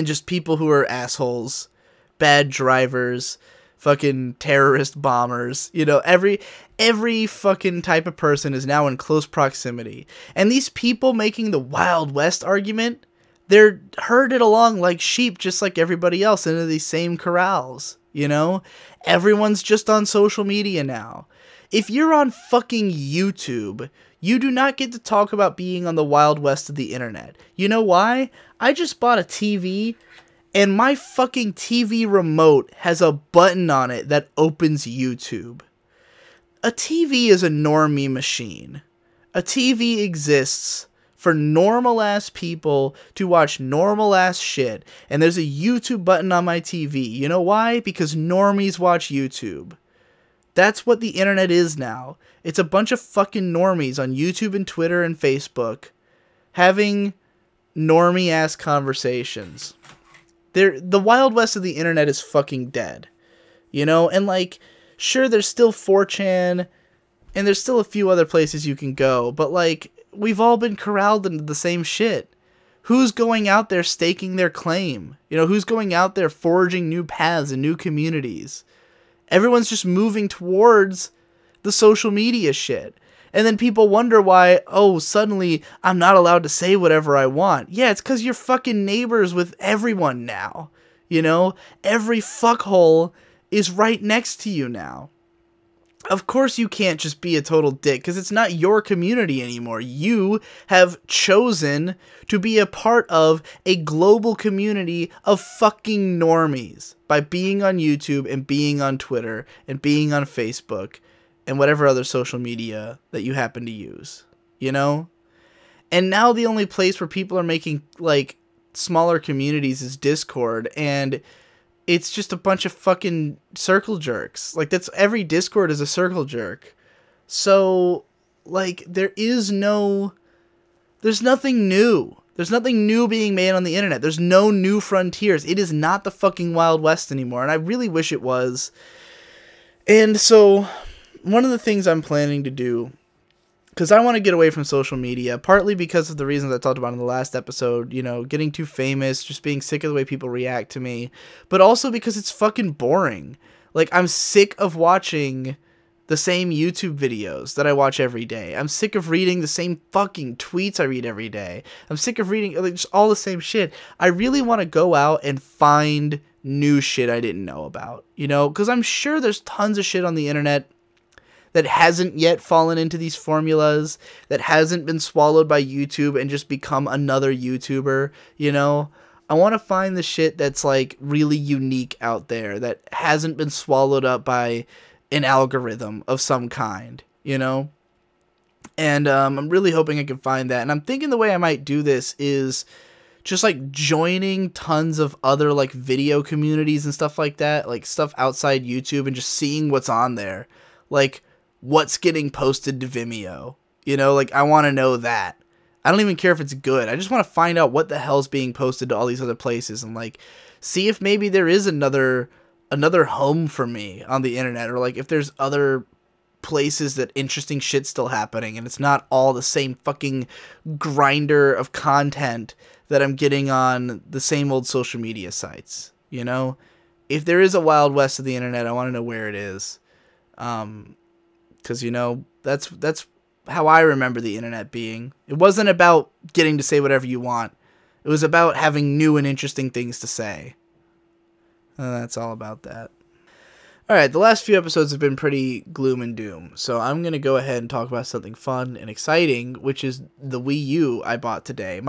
just people who are assholes, bad drivers, fucking terrorist bombers, you know, every fucking type of person is now in close proximity. And these people making the Wild West argument, they're herded along like sheep just like everybody else into these same corrals, you know? Everyone's just on social media now. If you're on fucking YouTube, you do not get to talk about being on the Wild West of the internet. You know why? I just bought a TV, and my fucking TV remote has a button on it that opens YouTube. A TV is a normie machine. A TV exists for normal-ass people to watch normal-ass shit, and there's a YouTube button on my TV. You know why? Because normies watch YouTube. That's what the internet is now. It's a bunch of fucking normies on YouTube and Twitter and Facebook having normie ass conversations. The Wild West of the internet is fucking dead. You know, and like, sure, there's still 4chan, and there's still a few other places you can go, but like, we've all been corralled into the same shit. Who's going out there staking their claim? You know, who's going out there forging new paths and new communities? Everyone's just moving towards the social media shit. And then people wonder why, oh, suddenly I'm not allowed to say whatever I want. Yeah, it's because you're fucking neighbors with everyone now. You know, every fuckhole is right next to you now. Of course you can't just be a total dick, because it's not your community anymore. You have chosen to be a part of a global community of fucking normies by being on YouTube and being on Twitter and being on Facebook and whatever other social media that you happen to use, you know? And now the only place where people are making, like, smaller communities is Discord, and it's just a bunch of fucking circle jerks. Like, that's, every Discord is a circle jerk. So, like, there's nothing new. There's nothing new being made on the internet. There's no new frontiers. It is not the fucking Wild West anymore, and I really wish it was. And so, one of the things I'm planning to do, because I want to get away from social media, partly because of the reasons I talked about in the last episode, you know, getting too famous, just being sick of the way people react to me, but also because it's fucking boring. Like, I'm sick of watching the same YouTube videos that I watch every day. I'm sick of reading the same fucking tweets I read every day. I'm sick of reading, like, just all the same shit. I really want to go out and find new shit I didn't know about, you know, because I'm sure there's tons of shit on the internet that hasn't yet fallen into these formulas, that hasn't been swallowed by YouTube and just become another YouTuber, you know? I want to find the shit that's, like, really unique out there, that hasn't been swallowed up by an algorithm of some kind, you know? And I'm really hoping I can find that. And I'm thinking the way I might do this is just, like, joining tons of other, like, video communities and stuff like that, like, stuff outside YouTube, and just seeing what's on there. Like, what's getting posted to Vimeo, you know, like, I want to know that. I don't even care if it's good. I just want to find out what the hell's being posted to all these other places, and, like, see if maybe there is another home for me on the internet, or, like, if there's other places that interesting shit's still happening, and it's not all the same fucking grinder of content that I'm getting on the same old social media sites, you know? If there is a Wild West of the internet, I want to know where it is. Because, you know, that's how I remember the internet being. It wasn't about getting to say whatever you want. It was about having new and interesting things to say. And that's all about that. Alright, the last few episodes have been pretty gloom and doom. So I'm going to go ahead and talk about something fun and exciting, which is the Wii U I bought today.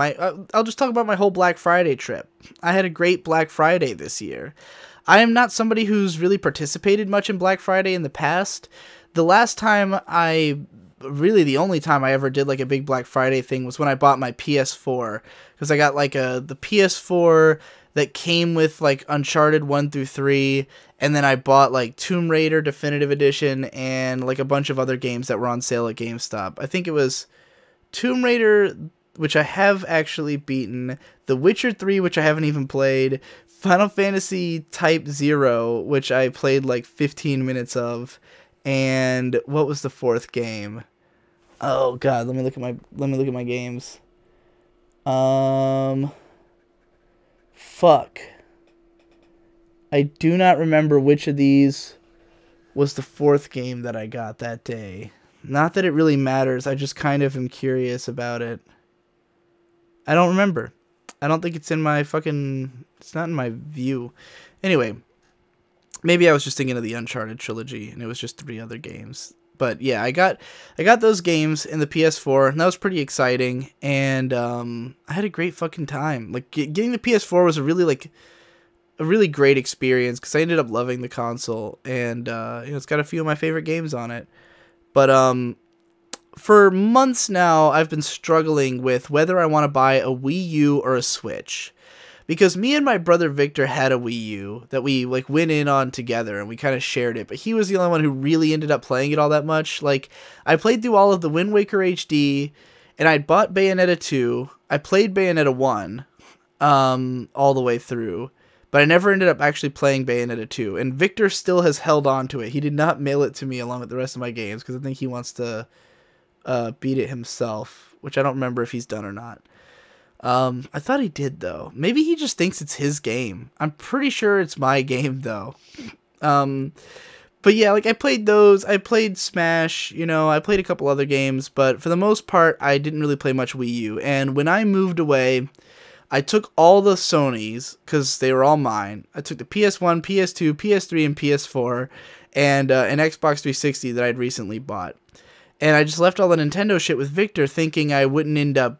I'll just talk about my whole Black Friday trip. I had a great Black Friday this year. I am not somebody who's really participated much in Black Friday in the past. The last time the only time I ever did, like, a big Black Friday thing was when I bought my PS4. Because I got, like, the PS4 that came with, like, Uncharted 1 through 3. And then I bought, like, Tomb Raider Definitive Edition and, like, a bunch of other games that were on sale at GameStop. I think it was Tomb Raider, which I have actually beaten. The Witcher 3, which I haven't even played. Final Fantasy Type 0, which I played, like, 15 minutes of. And what was the fourth game? Oh god, let me look at my games. Fuck. I do not remember which of these was the fourth game that I got that day. Not that it really matters, I just kind of am curious about it. I don't remember. I don't think it's in my fucking... It's not in my view. Anyway... Maybe I was just thinking of the Uncharted trilogy, and it was just 3 other games. But yeah, I got those games in the PS4, and that was pretty exciting. And I had a great fucking time. Like, getting the PS4 was a really great experience, because I ended up loving the console, and you know, it's got a few of my favorite games on it. But for months now, I've been struggling with whether I want to buy a Wii U or a Switch. Because me and my brother Victor had a Wii U that we, like, went in on together, and we kind of shared it. But he was the only one who really ended up playing it all that much. Like, I played through all of the Wind Waker HD, and I'd bought Bayonetta 2. I played Bayonetta 1 all the way through, but I never ended up actually playing Bayonetta 2. And Victor still has held on to it. He did not mail it to me along with the rest of my games because I think he wants to beat it himself, which I don't remember if he's done or not. I thought he did, though. Maybe he just thinks it's his game. I'm pretty sure it's my game, though. But yeah, like, I played those. I played Smash, you know, I played a couple other games, but for the most part, I didn't really play much Wii U. And when I moved away, I took all the Sonys, because they were all mine. I took the PS1, PS2, PS3, and PS4, and an Xbox 360 that I'd recently bought. And I just left all the Nintendo shit with Victor, thinking I wouldn't end up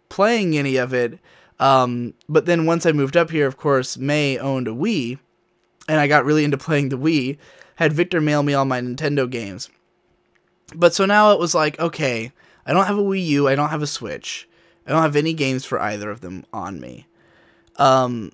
playing any of it. But then once I moved up here, of course, May owned a Wii, and I got really into playing the Wii. Had Victor mail me all my Nintendo games. But so now it was like, okay, I don't have a Wii U, I don't have a Switch. I don't have any games for either of them on me. Now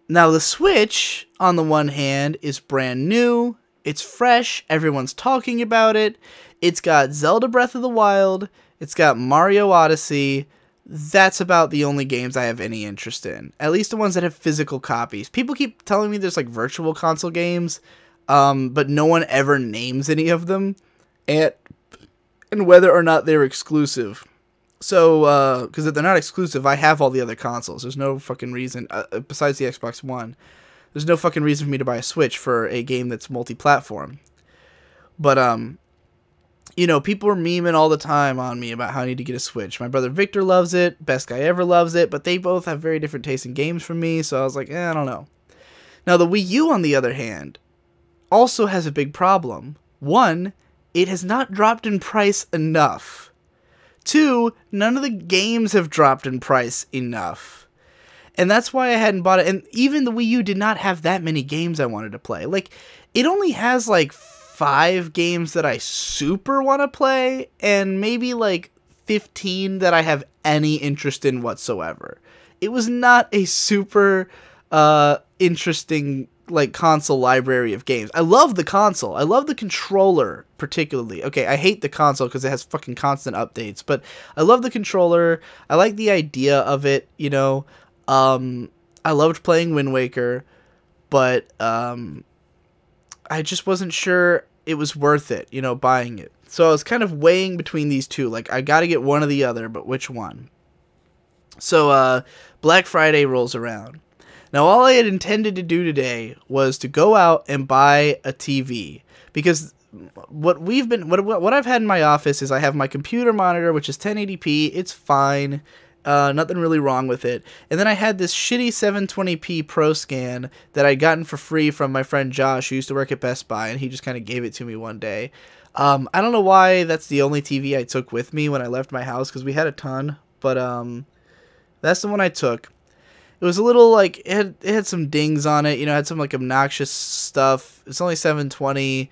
the Switch, on the one hand, is brand new, it's fresh, everyone's talking about it, it's got Zelda Breath of the Wild, it's got Mario Odyssey. That's about the only games I have any interest in. At least the ones that have physical copies. People keep telling me there's like virtual console games, but no one ever names any of them, and whether or not they're exclusive. So, because if they're not exclusive, I have all the other consoles. There's no fucking reason, besides the Xbox One, there's no fucking reason for me to buy a Switch for a game that's multi-platform. But, you know, people are memeing all the time on me about how I need to get a Switch. My brother Victor loves it, Best Guy Ever loves it, but they both have very different tastes in games from me, so I was like, I don't know. Now, the Wii U, on the other hand, also has a big problem. One, it has not dropped in price enough. Two, none of the games have dropped in price enough. And that's why I hadn't bought it. And even the Wii U did not have that many games I wanted to play. Like, it only has like 5 games that I super want to play, and maybe like 15 that I have any interest in whatsoever. It was not a super interesting like console library of games. I love the console. I love the controller particularly. Okay, I hate the console because it has fucking constant updates, but I love the controller. I like the idea of it, you know. I loved playing Wind Waker, but I just wasn't sure it was worth it, you know, buying it. So I was kind of weighing between these two. Like, I got to get one or the other, but which one? So Black Friday rolls around. Now, all I had intended to do today was to go out and buy a TV, because what I've had in my office is I have my computer monitor, which is 1080p. It's fine. Nothing really wrong with it. And then I had this shitty 720p Pro Scan that I'd gotten for free from my friend Josh, who used to work at Best Buy, and he just kind of gave it to me one day. I don't know why that's the only TV I took with me when I left my house, because we had a ton, but that's the one I took. It was a little, like, it had some dings on it, you know, it had some, like, obnoxious stuff. It's only 720,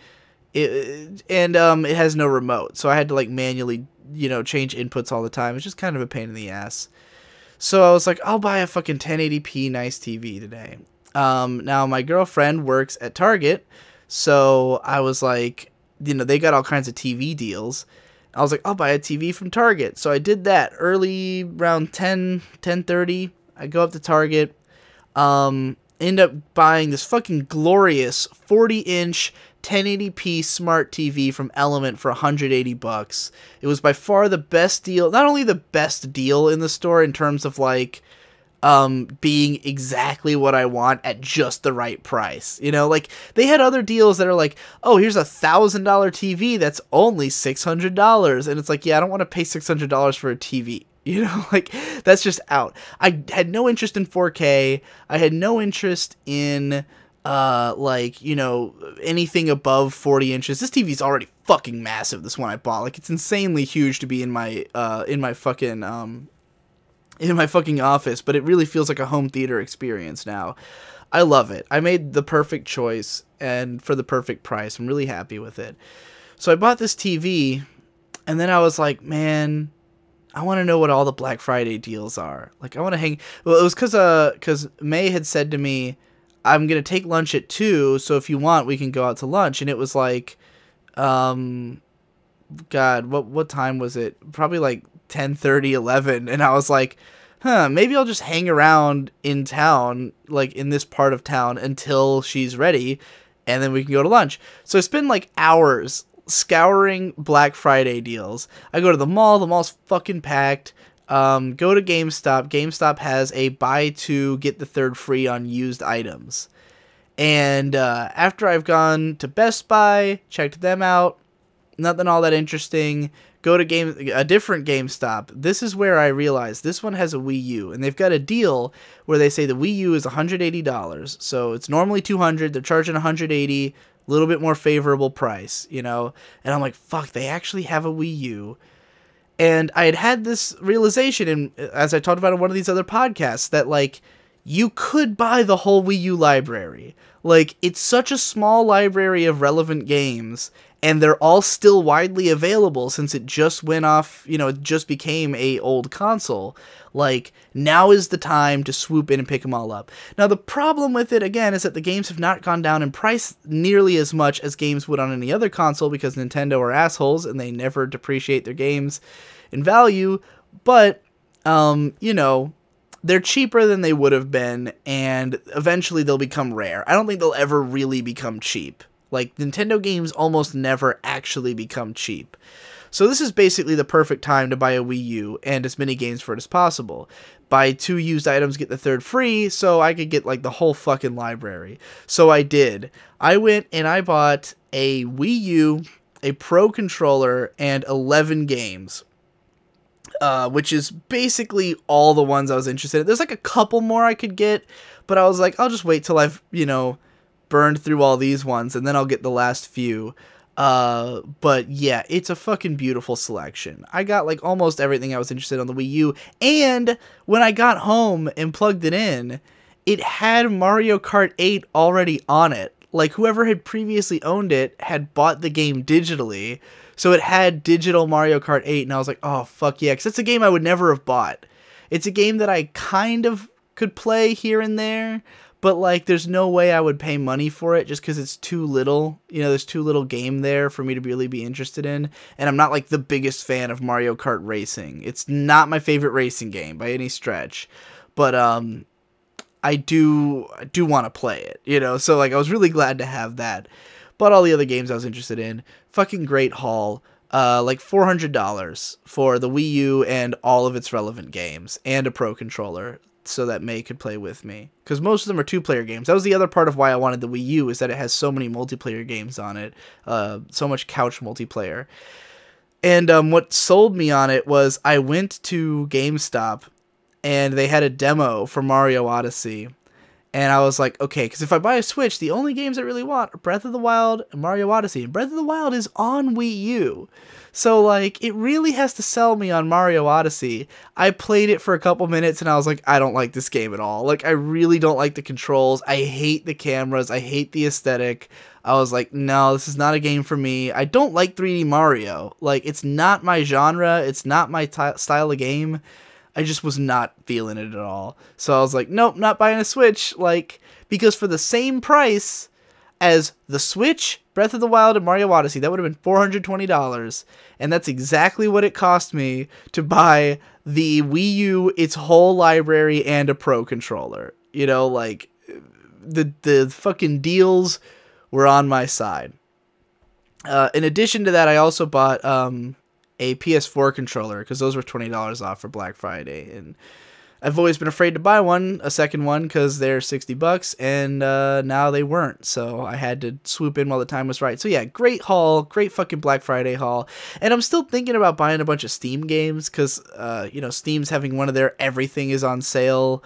and it has no remote, so I had to, like, manually, you know, change inputs all the time. It's just kind of a pain in the ass. So I was like, I'll buy a fucking 1080p nice TV today. Now, my girlfriend works at Target, so I was like, you know, they got all kinds of TV deals. I was like, I'll buy a TV from Target. So I did that early, around 10:30. I go up to Target, end up buying this fucking glorious 40-inch 1080p smart TV from Element for $180. It was by far the best deal, not only the best deal in the store in terms of like being exactly what I want at just the right price. You know, like they had other deals that are like, oh, here's a $1,000 TV that's only $600, and it's like, yeah, I don't want to pay $600 for a TV. You know, like, that's just out. I had no interest in 4K. I had no interest in, like, you know, anything above 40 inches. This TV's already fucking massive, this one I bought. Like, it's insanely huge to be in my fucking office, but it really feels like a home theater experience now. I love it. I made the perfect choice, and for the perfect price. I'm really happy with it. So I bought this TV, and then I was like, man, I want to know what all the Black Friday deals are. Like, I want to hang... Well, it was because May had said to me, I'm going to take lunch at 2, so if you want, we can go out to lunch. And it was like, God, what time was it? Probably like 10:30, 11, and I was like, maybe I'll just hang around in town, like in this part of town, until she's ready, and then we can go to lunch. So I spend like hours scouring Black Friday deals. I go to the mall's fucking packed. Go to GameStop. GameStop has a buy two, get the third free on used items. And after I've gone to Best Buy, checked them out, nothing all that interesting, go to a different GameStop. This is where I realized this one has a Wii U, and they've got a deal where they say the Wii U is $180. So it's normally $200. They're charging $180, a little bit more favorable price, you know. And I'm like, fuck, they actually have a Wii U. And I had this realization, and as I talked about in one of these other podcasts, that like you could buy the whole Wii U library. Like, it's such a small library of relevant games, and they're all still widely available since it just went off, you know, it just became a old console. Like, now is the time to swoop in and pick them all up. Now, the problem with it, again, is that the games have not gone down in price nearly as much as games would on any other console, because Nintendo are assholes, and they never depreciate their games in value, but, you know, they're cheaper than they would have been, and eventually they'll become rare. I don't think they'll ever really become cheap. Like, Nintendo games almost never actually become cheap. So this is basically the perfect time to buy a Wii U and as many games for it as possible. Buy 2 used items, get the third free, so I could get like the whole fucking library. So I did. I went and I bought a Wii U, a Pro controller, and 11 games. Which is basically all the ones I was interested in. There's like a couple more I could get, but I was like, I'll just wait till I've, you know, burned through all these ones, and then I'll get the last few. But yeah, it's a fucking beautiful selection. I got like almost everything I was interested in on the Wii U, and when I got home and plugged it in, it had Mario Kart 8 already on it. Like, whoever had previously owned it had bought the game digitally, so it had digital Mario Kart 8, and I was like, oh, fuck yeah, because it's a game I would never have bought. It's a game that I kind of could play here and there, but, like, there's no way I would pay money for it just because it's too little. You know, there's too little game there for me to really be interested in, and I'm not, like, the biggest fan of Mario Kart Racing. It's not my favorite racing game by any stretch, but, I do want to play it, you know, so, like, I was really glad to have that. Bought all the other games I was interested in. Fucking great haul. Like $400 for the Wii U and all of its relevant games, and a Pro controller so that May could play with me. Because most of them are 2-player games. That was the other part of why I wanted the Wii U, is that it has so many multiplayer games on it. So much couch multiplayer. And what sold me on it was I went to GameStop, and they had a demo for Mario Odyssey. And I was like, okay, because if I buy a Switch, the only games I really want are Breath of the Wild and Mario Odyssey. And Breath of the Wild is on Wii U. So, like, it really has to sell me on Mario Odyssey. I played it for a couple minutes, and I was like, I don't like this game at all. Like, I really don't like the controls. I hate the cameras. I hate the aesthetic. I was like, no, this is not a game for me. I don't like 3D Mario. Like, it's not my genre. It's not my style of game. I just was not feeling it at all. So I was like, nope, not buying a Switch. Like, because for the same price as the Switch, Breath of the Wild, and Mario Odyssey, that would have been $420. And that's exactly what it cost me to buy the Wii U, its whole library, and a Pro controller. You know, like, the fucking deals were on my side. In addition to that, I also bought a PS4 controller, because those were $20 off for Black Friday, and I've always been afraid to buy a second one, because they're $60, and now they weren't, so I had to swoop in while the time was right. So yeah, great haul, great fucking Black Friday haul, and I'm still thinking about buying a bunch of Steam games, because, you know, Steam's having one of their everything is on sale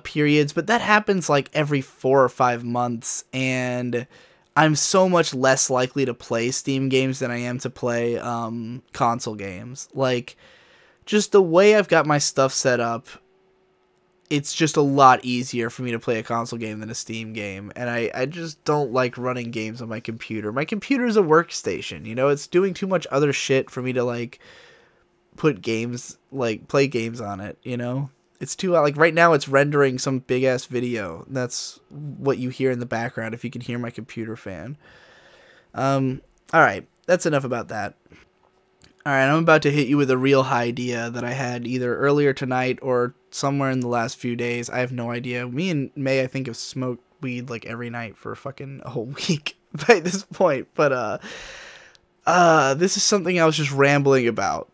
periods, but that happens like every 4 or 5 months, and I'm so much less likely to play Steam games than I am to play console games. Like, just the way I've got my stuff set up, it's just a lot easier for me to play a console game than a Steam game. And I just don't like running games on my computer. My computer's a workstation, you know? It's doing too much other shit for me to, like, put games, like, play games on it, you know? It's too, like, right now it's rendering some big-ass video. That's what you hear in the background if you can hear my computer fan. Alright, that's enough about that. All right, I'm about to hit you with a real idea that I had either earlier tonight or somewhere in the last few days. I have no idea. Me and May, I think, have smoked weed like every night for fucking a whole week by this point. But this is something I was just rambling about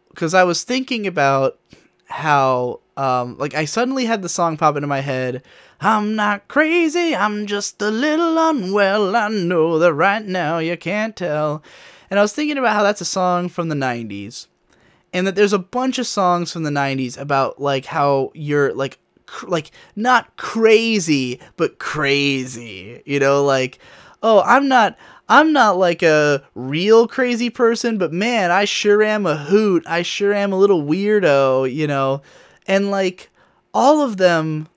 because I was thinking about how like I suddenly had the song pop into my head. I'm not crazy, I'm just a little unwell. I know that right now you can't tell. And I was thinking about how that's a song from the 90s. And that there's a bunch of songs from the 90s about, like, how you're, like, not crazy, but crazy. You know, like, oh, I'm not, like, a real crazy person, but, man, I sure am a hoot. I sure am a little weirdo, you know. And, like, all of them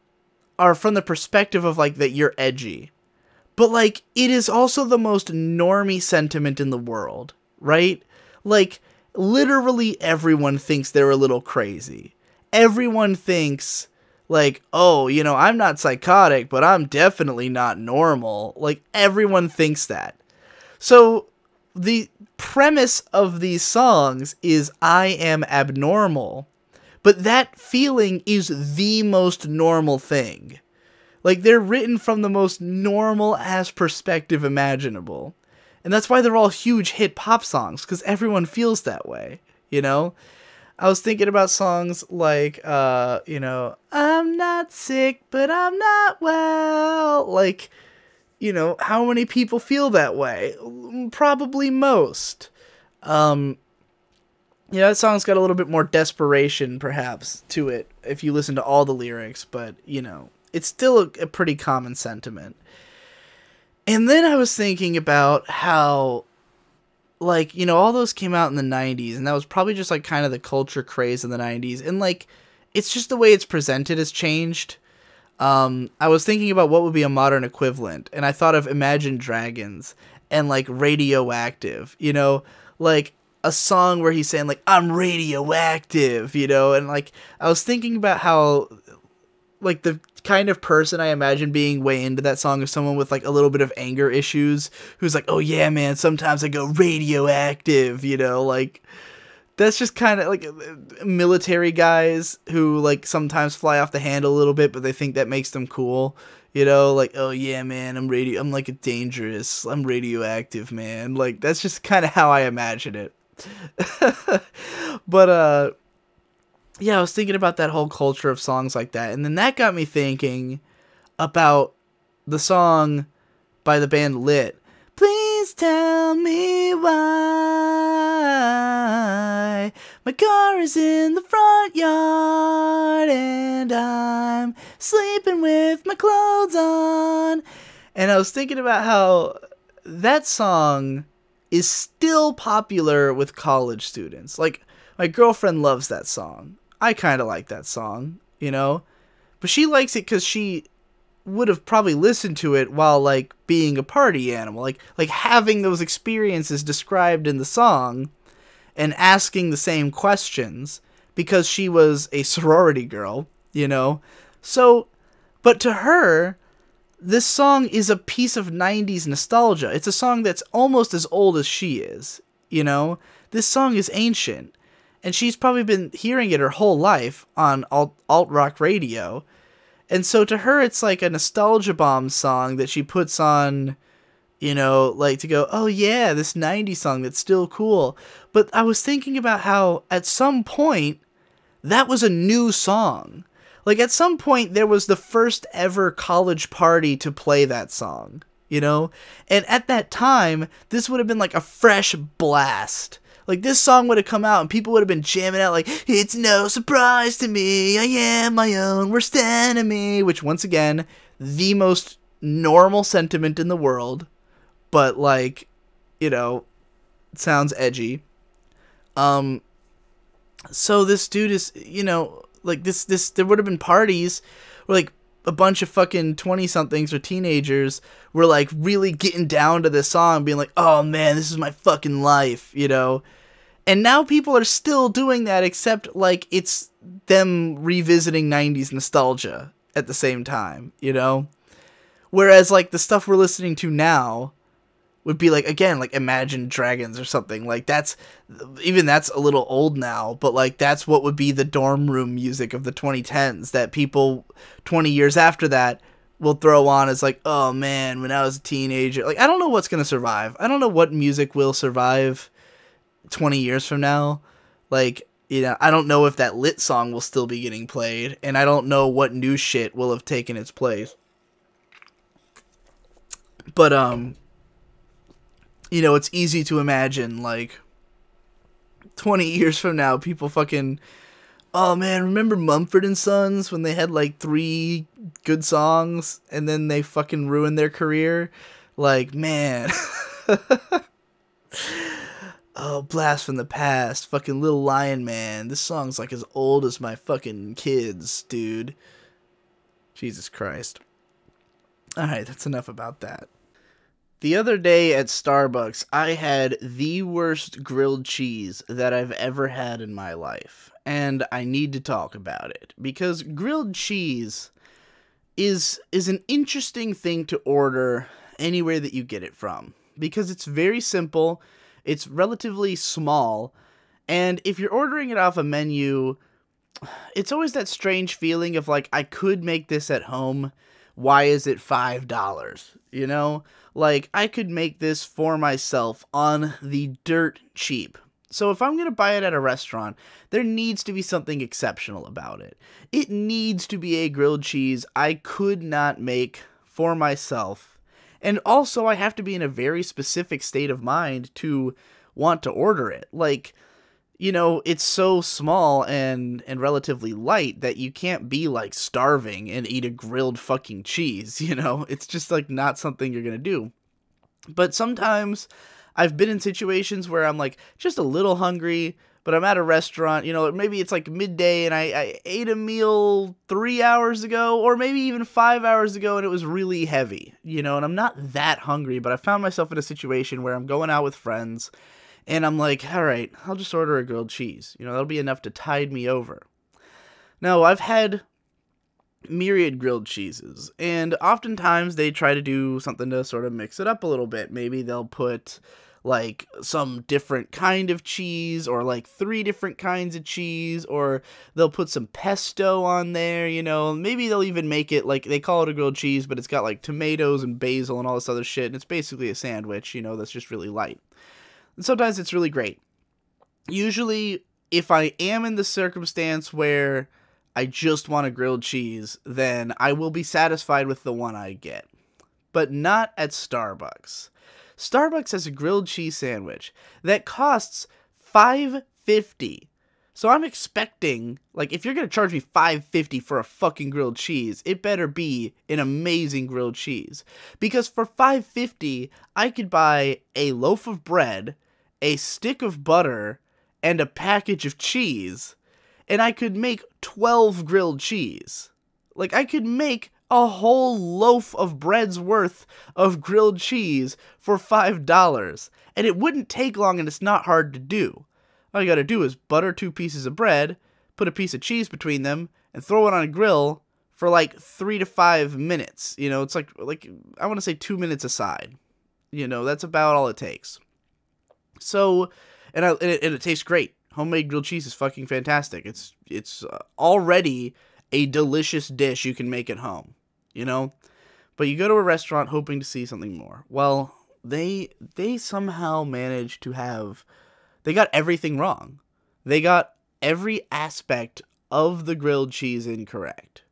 are from the perspective of, like, that you're edgy. But, like, it is also the most normie sentiment in the world, right? Like, literally everyone thinks they're a little crazy. Everyone thinks, like, oh, you know, I'm not psychotic, but I'm definitely not normal. Like, everyone thinks that. So, the premise of these songs is I am abnormal. But that feeling is the most normal thing. Like, they're written from the most normal-ass perspective imaginable. And that's why they're all huge hit pop songs, because everyone feels that way, you know? I was thinking about songs like, you know, I'm not sick, but I'm not well. Like, you know, how many people feel that way? Probably most. Yeah, that song's got a little bit more desperation, perhaps, to it, if you listen to all the lyrics, but, you know, it's still a pretty common sentiment. And then I was thinking about how, like, you know, all those came out in the 90s, and that was probably just, like, kind of the culture craze in the 90s, and, like, it's just the way it's presented has changed. I was thinking about what would be a modern equivalent, and I thought of Imagine Dragons and, like, Radioactive, you know, like, a song where he's saying, like, I'm radioactive, you know, and, like, I was thinking about how, like, the kind of person I imagine being way into that song is someone with, like, a little bit of anger issues, who's like, oh yeah, man, sometimes I go radioactive, you know, like, that's just kind of, like, military guys who, like, sometimes fly off the handle a little bit, but they think that makes them cool, you know, like, oh yeah, man, I'm like, I'm radioactive, man, like, that's just kind of how I imagine it. But, yeah, I was thinking about that whole culture of songs like that, and then that got me thinking about the song by the band Lit. Please tell me why my car is in the front yard and I'm sleeping with my clothes on. And I was thinking about how that song is still popular with college students. Like, my girlfriend loves that song. I kind of like that song, you know? But she likes it because she would have probably listened to it while, like, being a party animal. Like having those experiences described in the song and asking the same questions because she was a sorority girl, you know? So, but to her, this song is a piece of 90s nostalgia. It's a song that's almost as old as she is, you know? This song is ancient. And she's probably been hearing it her whole life on alt-rock radio. And so to her, it's like a nostalgia bomb song that she puts on, you know, like to go, oh yeah, this 90s song that's still cool. But I was thinking about how at some point, that was a new song. Like at some point, there was the first ever college party to play that song, you know? And at that time, this would have been like a fresh blast. Like, this song would have come out and people would have been jamming out like, it's no surprise to me, I am my own worst enemy, which, once again, the most normal sentiment in the world, but, like, you know, sounds edgy. So this dude is, you know, like, there would have been parties where, like, a bunch of fucking 20-somethings or teenagers were, like, really getting down to this song, being like, oh, man, this is my fucking life, you know? And now people are still doing that, except, like, it's them revisiting 90s nostalgia at the same time, you know? Whereas, like, the stuff we're listening to now, would be like, again, like Imagine Dragons or something. Like that's a little old now, but like that's what would be the dorm room music of the 2010s that people 20 years after that will throw on as like, oh man, when I was a teenager. Like I don't know what's going to survive. I don't know what music will survive 20 years from now. Like, you know, I don't know if that Lit song will still be getting played, and I don't know what new shit will have taken its place. But you know, it's easy to imagine, like, 20 years from now, people fucking, oh man, remember Mumford and Sons when they had, like, 3 good songs, and then they fucking ruined their career? Like, man. Oh, Blast from the Past, fucking Little Lion Man. This song's, like, as old as my fucking kids, dude. Jesus Christ. Alright, that's enough about that. The other day at Starbucks, I had the worst grilled cheese that I've ever had in my life. And I need to talk about it. Because grilled cheese is an interesting thing to order anywhere that you get it from. Because it's very simple, it's relatively small, and if you're ordering it off a menu, it's always that strange feeling of like, I could make this at home. Why is it $5? You know? Like, I could make this for myself on the dirt cheap. So if I'm going to buy it at a restaurant, there needs to be something exceptional about it. It needs to be a grilled cheese I could not make for myself. And also, I have to be in a very specific state of mind to want to order it. Like, you know, it's so small and relatively light that you can't be, like, starving and eat a grilled fucking cheese, you know? It's just, like, not something you're gonna do. But sometimes I've been in situations where I'm, like, just a little hungry, but I'm at a restaurant, you know, maybe it's, like, midday and I ate a meal 3 hours ago, or maybe even 5 hours ago, and it was really heavy, you know? And I'm not that hungry, but I found myself in a situation where I'm going out with friends, and I'm like, all right, I'll just order a grilled cheese. You know, that'll be enough to tide me over. Now, I've had myriad grilled cheeses, and oftentimes they try to do something to sort of mix it up a little bit. Maybe they'll put, like, some different kind of cheese, or, like, 3 different kinds of cheese, or they'll put some pesto on there, you know. Maybe they'll even make it, like, they call it a grilled cheese, but it's got, like, tomatoes and basil and all this other shit, and it's basically a sandwich, you know, that's just really light. And sometimes it's really great. Usually, if I am in the circumstance where I just want a grilled cheese, then I will be satisfied with the one I get. But not at Starbucks. Starbucks has a grilled cheese sandwich that costs $5.50. So I'm expecting, like, if you're going to charge me $5.50 for a fucking grilled cheese, it better be an amazing grilled cheese. Because for $5.50, I could buy a loaf of bread, a stick of butter, and a package of cheese, and I could make 12 grilled cheese. Like, I could make a whole loaf of bread's worth of grilled cheese for $5, and it wouldn't take long, and it's not hard to do. All you gotta do is butter 2 pieces of bread, put a piece of cheese between them, and throw it on a grill for like 3 to 5 minutes. You know, it's like I want to say 2 minutes aside. You know, that's about all it takes. So, and it tastes great. Homemade grilled cheese is fucking fantastic. It's already a delicious dish you can make at home, you know? But you go to a restaurant hoping to see something more. Well, they somehow managed to have, they got everything wrong. They got every aspect of the grilled cheese incorrect.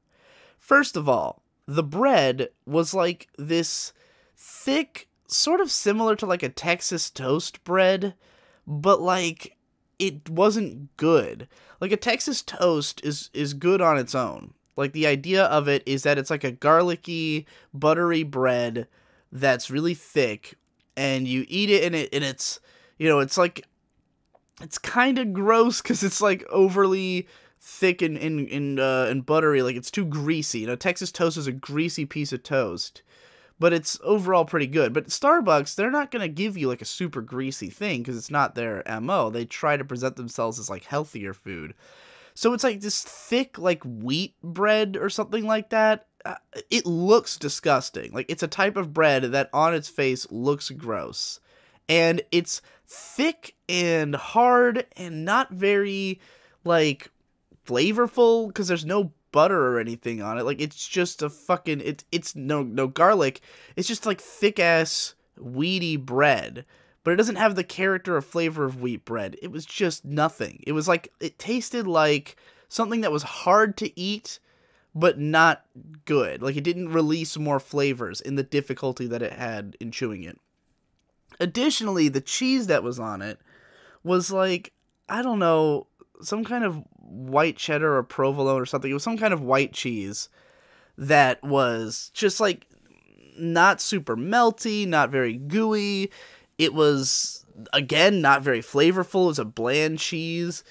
First of all, the bread was like this thick, sort of similar to like a Texas toast bread, but like it wasn't good. Like a Texas toast is good on its own. Like the idea of it is that it's like a garlicky, buttery bread that's really thick, and you eat it and it's, you know, it's like, it's kind of gross because it's like overly thick and buttery. Like it's too greasy. You know, Texas toast is a greasy piece of toast, but it's overall pretty good. But Starbucks, they're not going to give you like a super greasy thing because it's not their MO. They try to present themselves as like healthier food. So it's like this thick, like wheat bread or something like that. It looks disgusting. Like, it's a type of bread that on its face looks gross. And it's thick and hard and not very, like, flavorful because there's no butter or anything on it. Like, it's just a fucking, it's no garlic. It's just like thick ass wheaty bread. But it doesn't have the character or flavor of wheat bread. It was just nothing. It was like, it tasted like something that was hard to eat, but not good. Like, it didn't release more flavors in the difficulty that it had in chewing it. Additionally, the cheese that was on it was like, I don't know, some kind of white cheddar or provolone or something. It was some kind of white cheese that was just like not super melty, not very gooey. It was, again, not very flavorful. It was a bland cheese.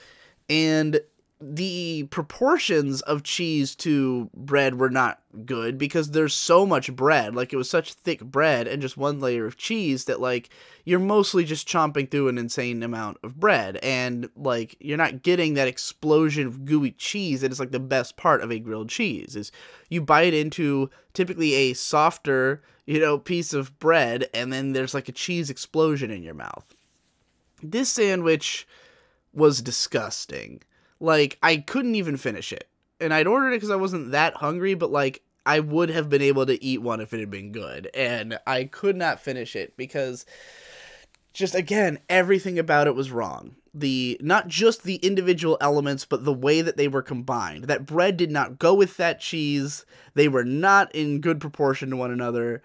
And the proportions of cheese to bread were not good because there's so much bread. Like, it was such thick bread and just one layer of cheese that, like, you're mostly just chomping through an insane amount of bread. And, like, you're not getting that explosion of gooey cheese that is, like, the best part of a grilled cheese. Is you bite into typically a softer, you know, piece of bread, and then there's, like, a cheese explosion in your mouth. This sandwich was disgusting. Like, I couldn't even finish it. And I'd ordered it because I wasn't that hungry, but, like, I would have been able to eat one if it had been good. And I could not finish it because, just, again, everything about it was wrong. Not just the individual elements, but the way that they were combined. That bread did not go with that cheese. They were not in good proportion to one another.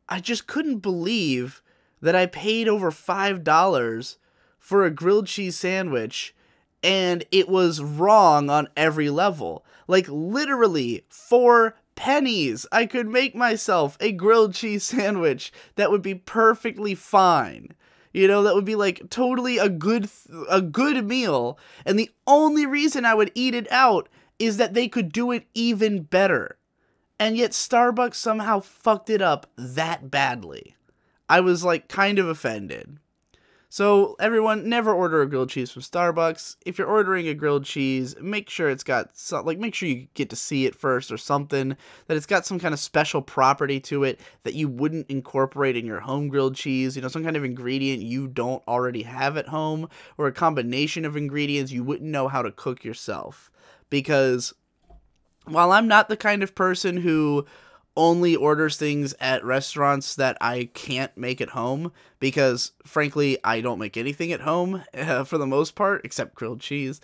I just couldn't believe that I paid over $5 for a grilled cheese sandwich, and it was wrong on every level. Like, literally, 4 pennies, I could make myself a grilled cheese sandwich that would be perfectly fine. You know, that would be, like, totally a good meal. And the only reason I would eat it out is that they could do it even better. And yet Starbucks somehow fucked it up that badly. I was, like, kind of offended. So, everyone, never order a grilled cheese from Starbucks. If you're ordering a grilled cheese, make sure it's got make sure you get to see it first or something, that it's got some kind of special property to it that you wouldn't incorporate in your home grilled cheese, you know, some kind of ingredient you don't already have at home, or a combination of ingredients you wouldn't know how to cook yourself. Because while I'm not the kind of person who only orders things at restaurants that I can't make at home, because frankly I don't make anything at home for the most part except grilled cheese.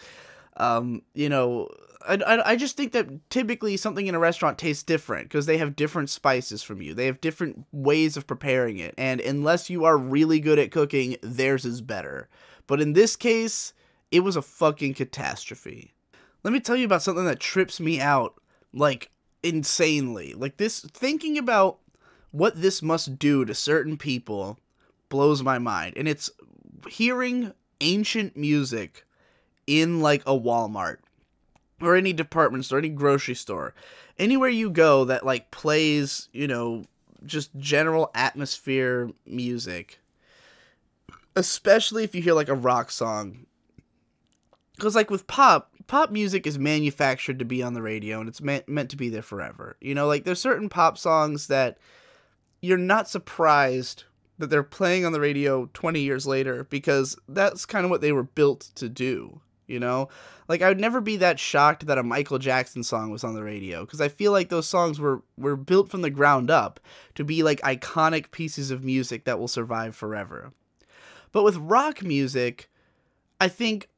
You know, I just think that typically something in a restaurant tastes different because they have different spices from you. They have different ways of preparing it, and unless you are really good at cooking, theirs is better. But in this case, it was a fucking catastrophe. Let me tell you about something that trips me out, like, insanely. Like, this, thinking about what this must do to certain people blows my mind. And it's hearing ancient music in, like, a Walmart or any department store, any grocery store, anywhere you go that, like, plays, you know, just general atmosphere music, especially if you hear, like, a rock song. Because, like, with pop music is manufactured to be on the radio, and it's meant to be there forever. You know, like, there's certain pop songs that you're not surprised that they're playing on the radio 20 years later, because that's kind of what they were built to do, you know? Like, I would never be that shocked that a Michael Jackson song was on the radio, because I feel like those songs were built from the ground up to be, like, iconic pieces of music that will survive forever. But with rock music, I think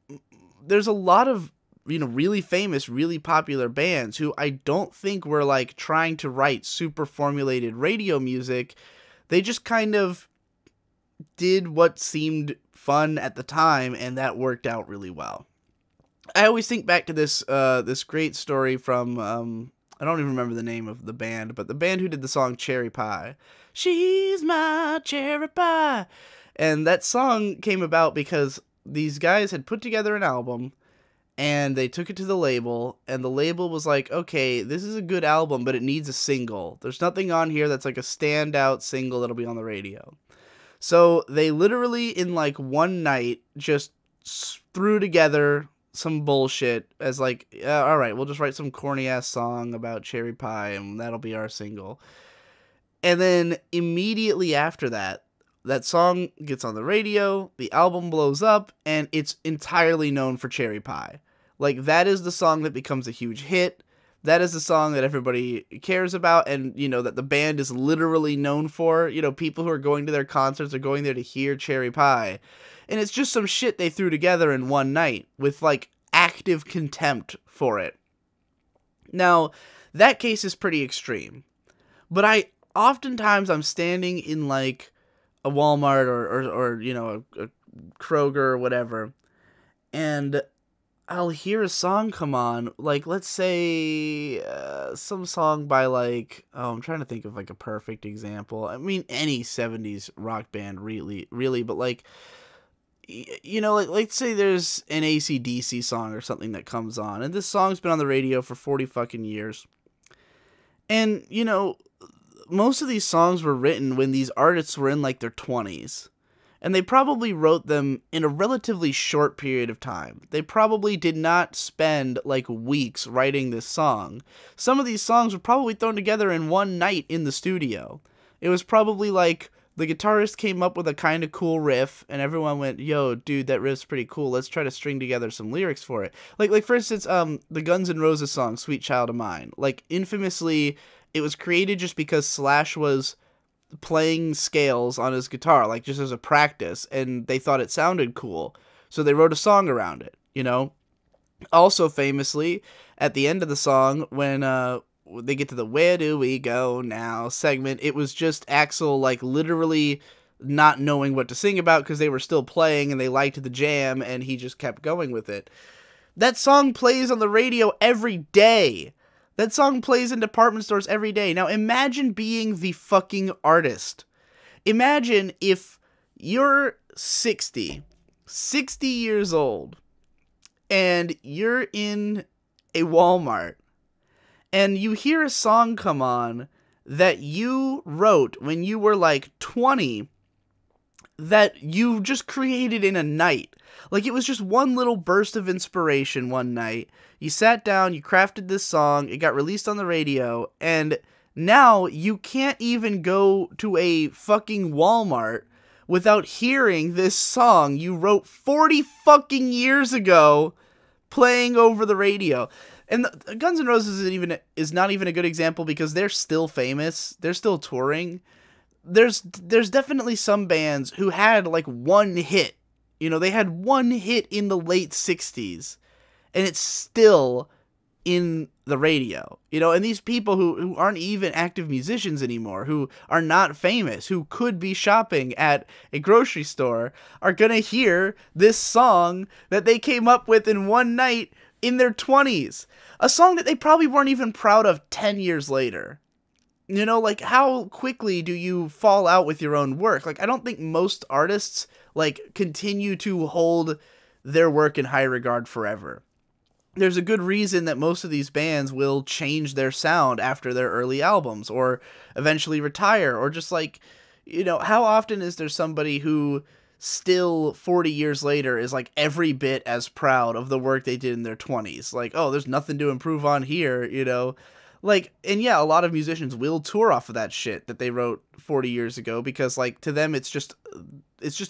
there's a lot of, you know, really famous, really popular bands who I don't think were, like, trying to write super formulated radio music. They just kind of did what seemed fun at the time, and that worked out really well. I always think back to this great story from, I don't even remember the name of the band, but the band who did the song Cherry Pie. She's my cherry pie. And that song came about because these guys had put together an album, and they took it to the label, and the label was like, okay, this is a good album, but it needs a single. There's nothing on here that's like a standout single that'll be on the radio. So they literally, in like one night, just threw together some bullshit as like, all right, we'll just write some corny ass song about cherry pie and that'll be our single. And then immediately after that, that song gets on the radio, the album blows up, and it's entirely known for cherry pie. Like, that is the song that becomes a huge hit. That is the song that everybody cares about, and, you know, that the band is literally known for. You know, people who are going to their concerts are going there to hear cherry pie. And it's just some shit they threw together in one night with, like, active contempt for it. Now, that case is pretty extreme. But oftentimes I'm standing in, like, a Walmart or you know, a Kroger or whatever, and I'll hear a song come on, like, let's say, some song by, like, oh, I'm trying to think of, like, a perfect example. I mean, any 70s rock band, really, but, like, you know, like, let's say there's an AC/DC song or something that comes on, and this song's been on the radio for 40 fucking years, and, you know, most of these songs were written when these artists were in, like, their 20s. And they probably wrote them in a relatively short period of time. They probably did not spend, like, weeks writing this song. Some of these songs were probably thrown together in one night in the studio. It was probably, like, the guitarist came up with a kind of cool riff, and everyone went, yo, dude, that riff's pretty cool. Let's try to string together some lyrics for it. Like for instance, the Guns N' Roses song, Sweet Child of Mine. Like, infamously, it was created just because Slash was playing scales on his guitar, like, just as a practice, and they thought it sounded cool, so they wrote a song around it, you know? Also, famously, at the end of the song, when they get to the "Where Do We Go Now" segment, it was just Axl, like, literally not knowing what to sing about because they were still playing and they liked the jam, and he just kept going with it. That song plays on the radio every day. That song plays in department stores every day. Now, imagine being the fucking artist. Imagine if you're 60 years old, and you're in a Walmart, and you hear a song come on that you wrote when you were, like, 20, that you just created in a night. Like, it was just one little burst of inspiration one night. You sat down, you crafted this song, it got released on the radio, and now you can't even go to a fucking Walmart without hearing this song you wrote 40 fucking years ago playing over the radio. And the Guns N' Roses is not even a good example because they're still famous. They're still touring. There's definitely some bands who had, like, one hit. You know, they had one hit in the late 60s, and it's still in the radio. You know, and these people who aren't even active musicians anymore, who are not famous, who could be shopping at a grocery store, are gonna hear this song that they came up with in one night in their 20s. A song that they probably weren't even proud of 10 years later. You know, like, how quickly do you fall out with your own work? Like, I don't think most artists, like, continue to hold their work in high regard forever. There's a good reason that most of these bands will change their sound after their early albums, or eventually retire, or just, like, you know, how often is there somebody who still 40 years later is, like, every bit as proud of the work they did in their 20s? Like, oh, there's nothing to improve on here, you know? Like, and yeah, a lot of musicians will tour off of that shit that they wrote 40 years ago because, like, to them it's just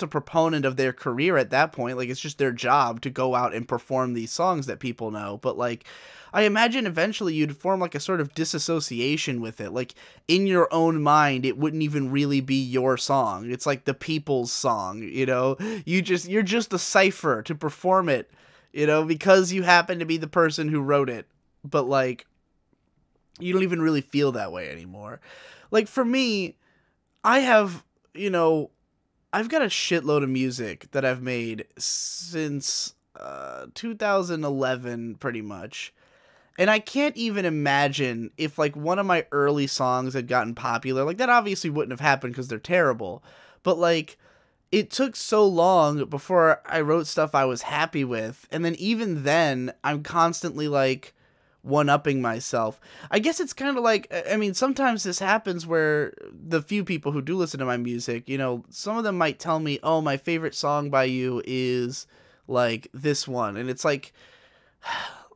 a proponent of their career at that point. Like, it's just their job to go out and perform these songs that people know. But, like, I imagine eventually you'd form, like, a sort of disassociation with it. Like, in your own mind, it wouldn't even really be your song. It's like the people's song, you know? You're just a cipher to perform it, you know, because you happen to be the person who wrote it. But, like, you don't even really feel that way anymore. Like, for me, I have, you know, I've got a shitload of music that I've made since 2011, pretty much. And I can't even imagine if, like, one of my early songs had gotten popular. Like, that obviously wouldn't have happened because they're terrible. But, like, it took so long before I wrote stuff I was happy with. And then even then, I'm constantly, like, one-upping myself. I guess it's kind of like, I mean, sometimes this happens where the few people who do listen to my music, you know, some of them might tell me, oh, my favorite song by you is, like, this one. And it's like,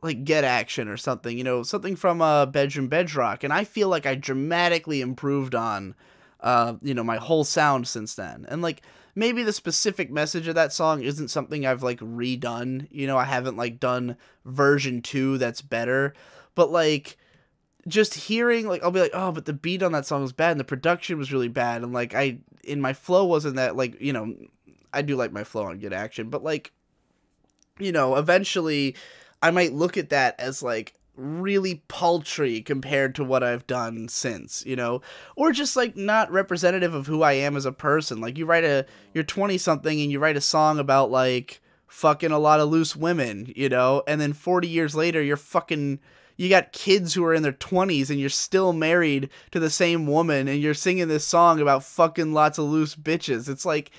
like Get Action or something, something from Bedroom Bedrock, and I feel like I dramatically improved on, my whole sound since then. And like maybe the specific message of that song isn't something I've like redone. I haven't like done version 2 that's better, but like just hearing, like, I'll be like, oh, but the beat on that song was bad and the production was really bad, and like in my flow wasn't that, like, I do like my flow on Get Action, but like, eventually I might look at that as like really paltry compared to what I've done since, or just like not representative of who I am as a person. Like you're 20 something and you write a song about like fucking a lot of loose women, and then 40 years later you got kids who are in their 20s and you're still married to the same woman and you're singing this song about fucking lots of loose bitches. It's like,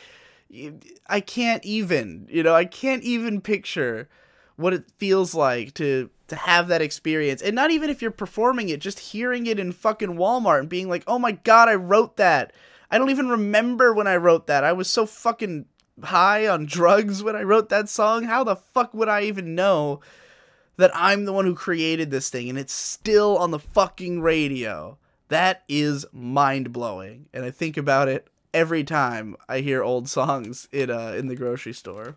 I can't even, I can't even picture what it feels like to have that experience. And not even if you're performing it, just hearing it in fucking Walmart and being like, oh my God, I wrote that. I don't even remember when I wrote that. I was so fucking high on drugs when I wrote that song. How the fuck would I even know that I'm the one who created this thing and it's still on the fucking radio? That is mind-blowing. And I think about it every time I hear old songs in the grocery store.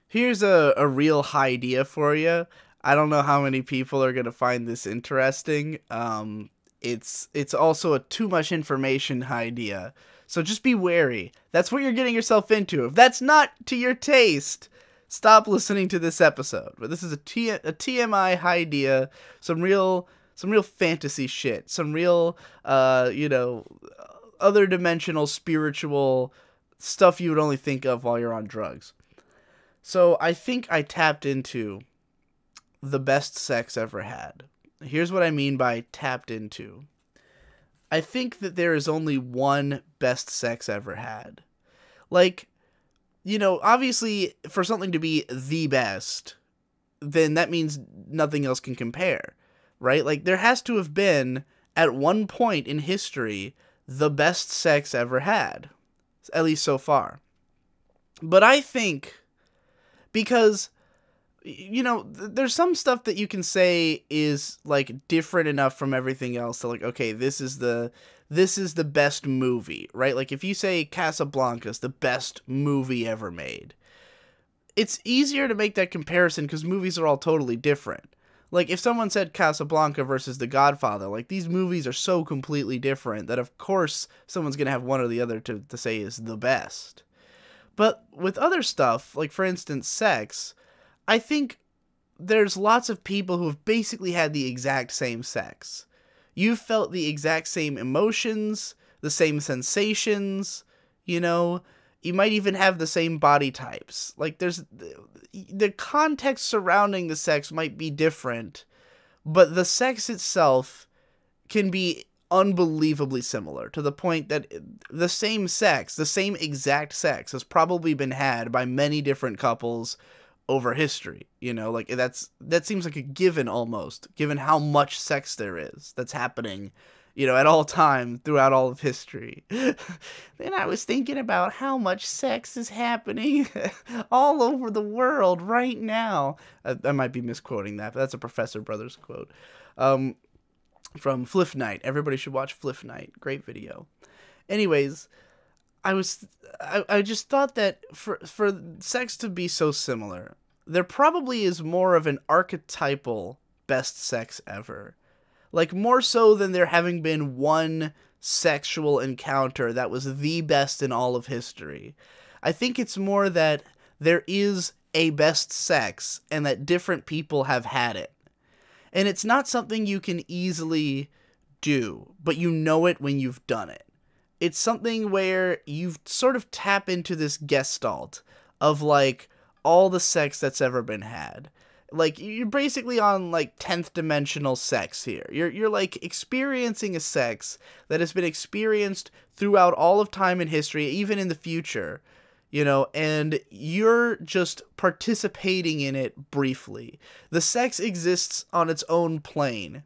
Here's a real idea for you. I don't know how many people are going to find this interesting. It's also a too much information idea. So just be wary. That's what you're getting yourself into. If that's not to your taste, stop listening to this episode. But this is a TMI idea, some real fantasy shit, some real other dimensional spiritual stuff you would only think of while you're on drugs. So I think I tapped into the best sex ever had. Here's what I mean by tapped into. I think that there is only one best sex ever had. Like, obviously, for something to be the best, then that means nothing else can compare, right? Like, there has to have been, at one point in history, the best sex ever had. At least so far. But I think, because, there's some stuff that you can say is, like, different enough from everything else to, like, okay, this is the best movie, right? Like, if you say Casablanca's the best movie ever made, it's easier to make that comparison because movies are all totally different. Like, if someone said Casablanca versus The Godfather, like, these movies are so completely different that, of course, someone's going to have one or the other to say is the best. But with other stuff, like, for instance, sex, I think there's lots of people who have basically had the exact same sex. You've felt the exact same emotions, the same sensations, you might even have the same body types. Like, there's the context surrounding the sex might be different, but the sex itself can be unbelievably similar, to the point that the same sex, the same exact sex, has probably been had by many different couples over history. Like, that seems like a given almost, given how much sex there is that's happening, at all time throughout all of history. Then I was thinking about how much sex is happening all over the world right now. I might be misquoting that, but that's a Professor Brothers quote. From Fliff Night. Everybody should watch Fliff Night. Great video. Anyways, I just thought that for sex to be so similar, there probably is more of an archetypal best sex ever. Like, more so than there having been one sexual encounter that was the best in all of history. I think it's more that there is a best sex and that different people have had it. And it's not something you can easily do, but you know it when you've done it. It's something where you sort of tap into this gestalt of, like, all the sex that's ever been had. Like, you're basically on, like, 10th dimensional sex here. You're like experiencing a sex that has been experienced throughout all of time and history, even in the future, and you're just participating in it briefly. The sex exists on its own plane,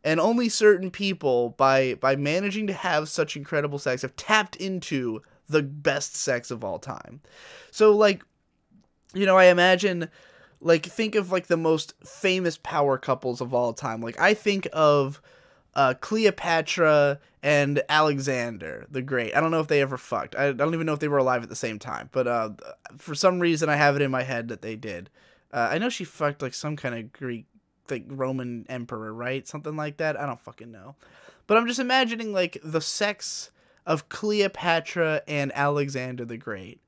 and only certain people, by managing to have such incredible sex, have tapped into the best sex of all time. So, like, I imagine, Like, think of, like, the most famous power couples of all time. Like, I think of Cleopatra and Alexander the Great. I don't know if they ever fucked. I don't even know if they were alive at the same time. But for some reason, I have it in my head that they did. I know she fucked, like, some kind of Greek, like, Roman emperor, right? Something like that. I don't fucking know. But I'm just imagining, like, the sex of Cleopatra and Alexander the Great.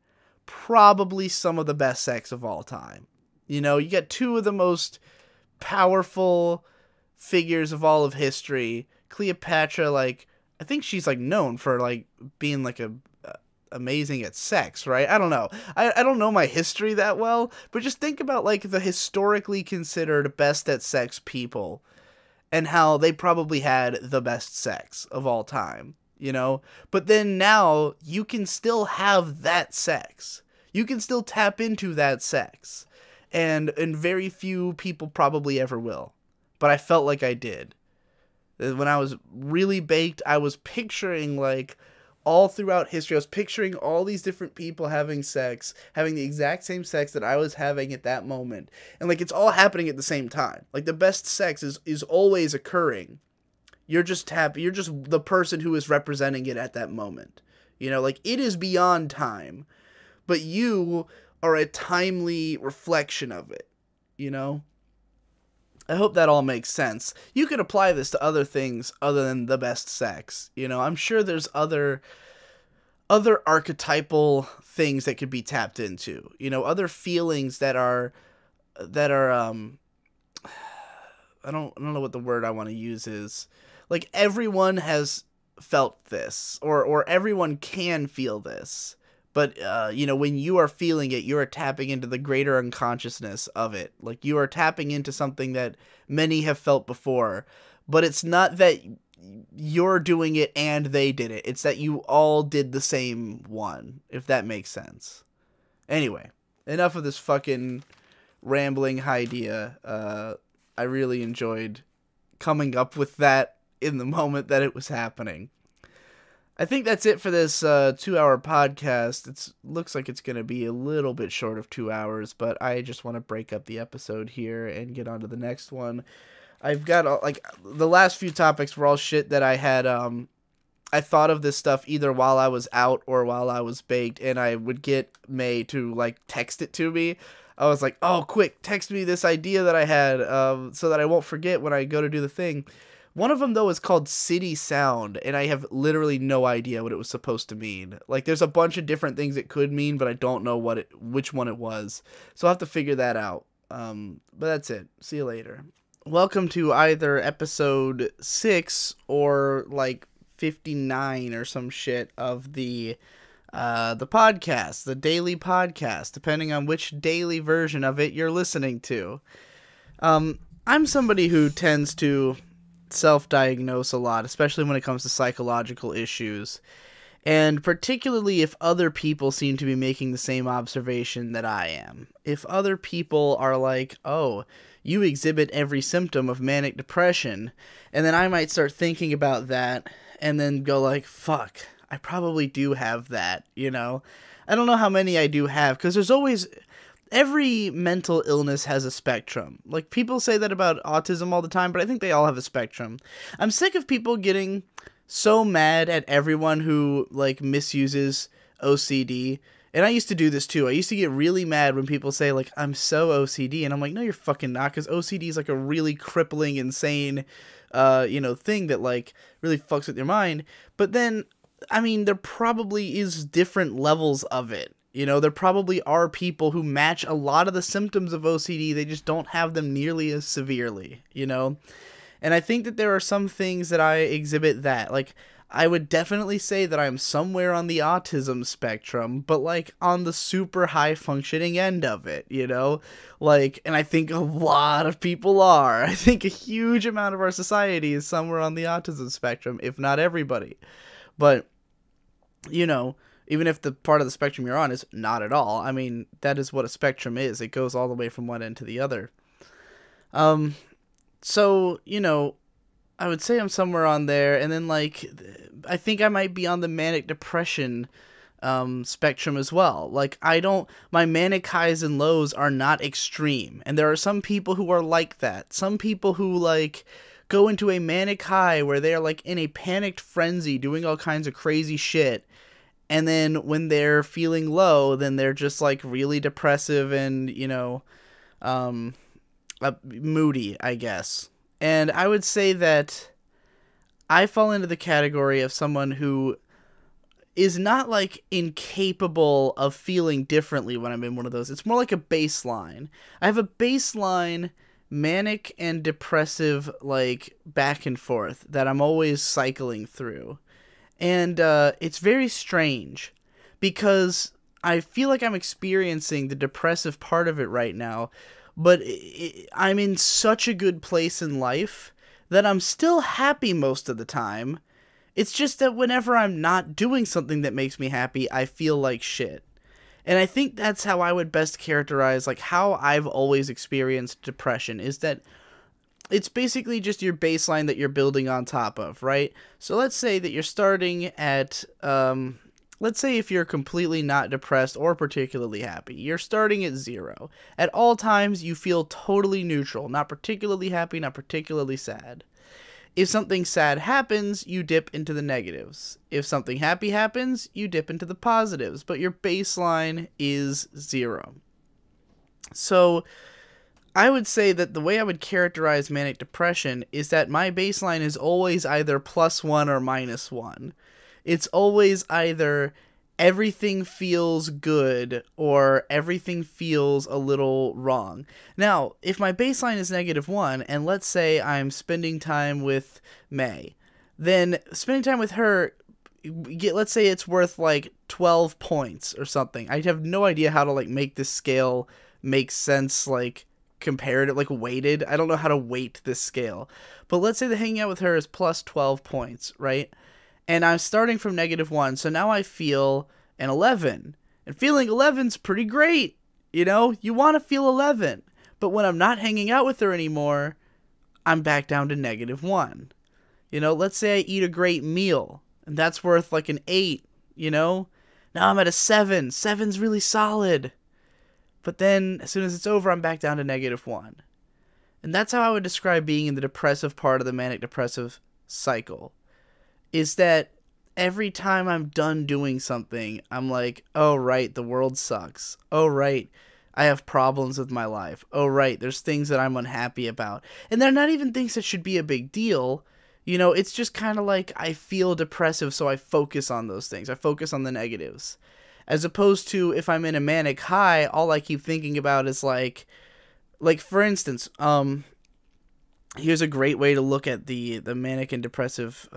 Probably some of the best sex of all time. You know, you get two of the most powerful figures of all of history. Cleopatra, like, I think she's, like, known for, like, being, like, amazing at sex, right? I don't know. I don't know my history that well, but just think about, like, the historically considered best at sex people and how they probably had the best sex of all time, you know? But then now you can still have that sex. You can still tap into that sex. And very few people probably ever will. But I felt like I did. When I was really baked, I was picturing, like, all throughout history, I was picturing all these different people having sex, having the exact same sex that I was having at that moment. And, like, it's all happening at the same time. Like, the best sex is always occurring. You're just happy. You're just the person who is representing it at that moment. You know, like, it is beyond time. But you are a timely reflection of it, you know? I hope that all makes sense. You could apply this to other things other than the best sex, you know? I'm sure there's other archetypal things that could be tapped into, you know, other feelings that are I don't know what the word I want to use is. Like, everyone has felt this, or everyone can feel this. But, you know, when you are feeling it, you are tapping into the greater unconsciousness of it. Like, you are tapping into something that many have felt before. But it's not that you're doing it and they did it. It's that you all did the same one, if that makes sense. Anyway, enough of this fucking rambling idea. I really enjoyed coming up with that in the moment that it was happening. I think that's it for this 2-hour podcast. It looks like it's going to be a little bit short of 2 hours, but I just want to break up the episode here and get on to the next one. I've got, like, the last few topics were all shit that I had, I thought of this stuff either while I was out or while I was baked, and I would get May to, like, text it to me. I was like, oh, quick, text me this idea that I had, so that I won't forget when I go to do the thing. One of them, though, is called City Sound, and I have literally no idea what it was supposed to mean. Like, there's a bunch of different things it could mean, but I don't know which one it was. So I'll have to figure that out. But that's it. See you later. Welcome to either episode 6 or, like, 59 or some shit of the podcast, the daily podcast, depending on which daily version of it you're listening to. I'm somebody who tends to self-diagnose a lot, especially when it comes to psychological issues, and particularly if other people seem to be making the same observation that I am. If other people are like, oh, you exhibit every symptom of manic depression, and then I might start thinking about that and then go like, fuck, I probably do have that, you know? I don't know how many I do have, because there's always... Every mental illness has a spectrum. Like, people say that about autism all the time, but I think they all have a spectrum. I'm sick of people getting so mad at everyone who, like, misuses OCD. And I used to do this too. I used to get really mad when people say, like, I'm so OCD. And I'm like, no, you're fucking not, because OCD is, like, a really crippling, insane, thing that, like, really fucks with your mind. But then, I mean, there probably is different levels of it. You know, there probably are people who match a lot of the symptoms of OCD, they just don't have them nearly as severely, you know? And I think that there are some things that I exhibit that, like, I would definitely say that I'm somewhere on the autism spectrum, but, like, on the super high functioning end of it, you know? Like, and I think a lot of people are. I think a huge amount of our society is somewhere on the autism spectrum, if not everybody. But, you know... Even if the part of the spectrum you're on is not at all. I mean, that is what a spectrum is. It goes all the way from one end to the other. So, you know, I would say I'm somewhere on there. And then, like, I think I might be on the manic depression spectrum as well. Like, my manic highs and lows are not extreme. And there are some people who are like that. Some people who, like, go into a manic high where they are, like, in a panicked frenzy doing all kinds of crazy shit. And then when they're feeling low, then they're just, like, really depressive and, moody, I guess. And I would say that I fall into the category of someone who is not, like, incapable of feeling differently when I'm in one of those. It's more like a baseline. I have a baseline manic and depressive, like, back and forth that I'm always cycling through. And it's very strange because I feel like I'm experiencing the depressive part of it right now, but I'm in such a good place in life that I'm still happy most of the time. It's just that whenever I'm not doing something that makes me happy, I feel like shit. And I think that's how I would best characterize, like, how I've always experienced depression, is that it's basically just your baseline that you're building on top of, right? So let's say that you're starting at, let's say if you're completely not depressed or particularly happy, you're starting at 0. At all times, you feel totally neutral, not particularly happy, not particularly sad. If something sad happens, you dip into the negatives. If something happy happens, you dip into the positives, but your baseline is 0. So I would say that the way I would characterize manic depression is that my baseline is always either +1 or -1. It's always either everything feels good or everything feels a little wrong. Now, if my baseline is -1, and let's say I'm spending time with May, then spending time with her, let's say it's worth like 12 points or something. I have no idea how to, like, make this scale make sense, like, comparative, like, weighted. I don't know how to weight this scale. But let's say that hanging out with her is plus 12 points, right? And I'm starting from -1, so now I feel an 11. And feeling 11's pretty great, you know? You want to feel 11. But when I'm not hanging out with her anymore, I'm back down to -1. You know, let's say I eat a great meal, and that's worth like an 8, you know? Now I'm at a 7. 7's really solid. But then, as soon as it's over, I'm back down to -1. And that's how I would describe being in the depressive part of the manic-depressive cycle. Is that every time I'm done doing something, I'm like, oh, right, the world sucks. Oh, right, I have problems with my life. Oh, right, there's things that I'm unhappy about. And they're not even things that should be a big deal. You know, it's just kind of like I feel depressive, so I focus on those things. I focus on the negatives. As opposed to if I'm in a manic high, all I keep thinking about is like for instance, here's a great way to look at the manic and depressive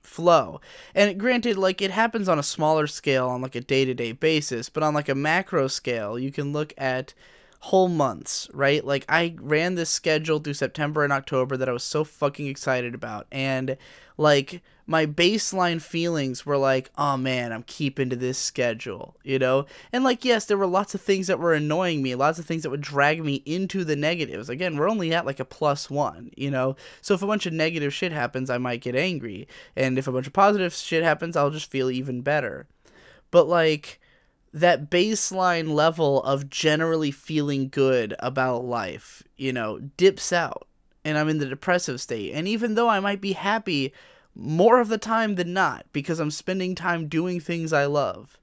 flow. And granted, like, it happens on a smaller scale on like a day-to-day basis, but on like a macro scale, you can look at whole months, right? Like, I ran this schedule through September and October that I was so fucking excited about, and like my baseline feelings were like, oh man, I'm keeping to this schedule, you know? And like, yes, there were lots of things that were annoying me, lots of things that would drag me into the negatives. Again, we're only at like a +1, you know? So if a bunch of negative shit happens, I might get angry. And if a bunch of positive shit happens, I'll just feel even better. But like, that baseline level of generally feeling good about life, you know, dips out, and I'm in the depressive state. And even though I might be happy more of the time than not, because I'm spending time doing things I love,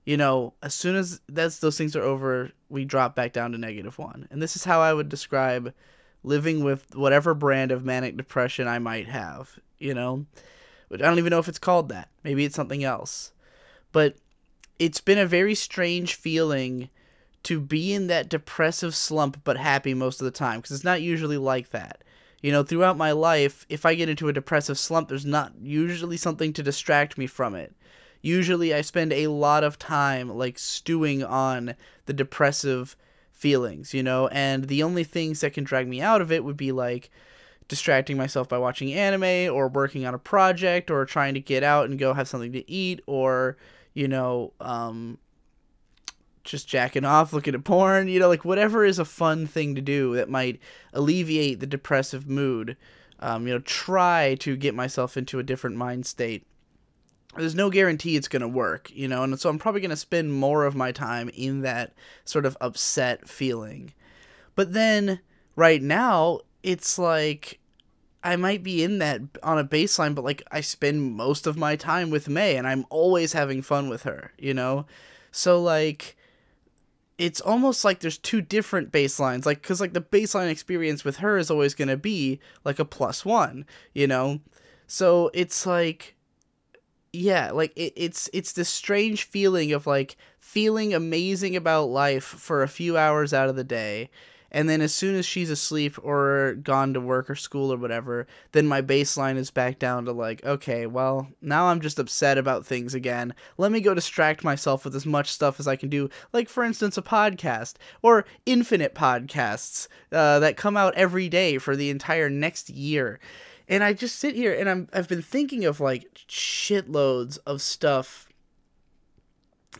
you know, as soon as those things are over, we drop back down to -1. And this is how I would describe living with whatever brand of manic depression I might have, you know? But I don't even know if it's called that. Maybe it's something else. But it's been a very strange feeling to be in that depressive slump but happy most of the time, because it's not usually like that. You know, throughout my life, if I get into a depressive slump, there's not usually something to distract me from it. Usually I spend a lot of time, like, stewing on the depressive feelings, you know, and the only things that can drag me out of it would be, like, distracting myself by watching anime, or working on a project, or trying to get out and go have something to eat, or, you know, just jacking off, looking at porn, you know, like, whatever is a fun thing to do that might alleviate the depressive mood, you know, try to get myself into a different mind state. there's no guarantee it's going to work, you know, and so I'm probably going to spend more of my time in that sort of upset feeling. But then right now, it's like I might be in that on a baseline, but like I spend most of my time with May and I'm always having fun with her, you know? So like it's almost like there's two different baselines, like cuz like the baseline experience with her is always going to be like a +1, you know? So it's like yeah, like it's this strange feeling of like feeling amazing about life for a few hours out of the day, and then as soon as she's asleep or gone to work or school or whatever, then my baseline is back down to like, okay, well, now I'm just upset about things again. Let me go distract myself with as much stuff as I can do, like for instance a podcast or infinite podcasts that come out every day for the entire next year. And I just sit here and I've been thinking of like shitloads of stuff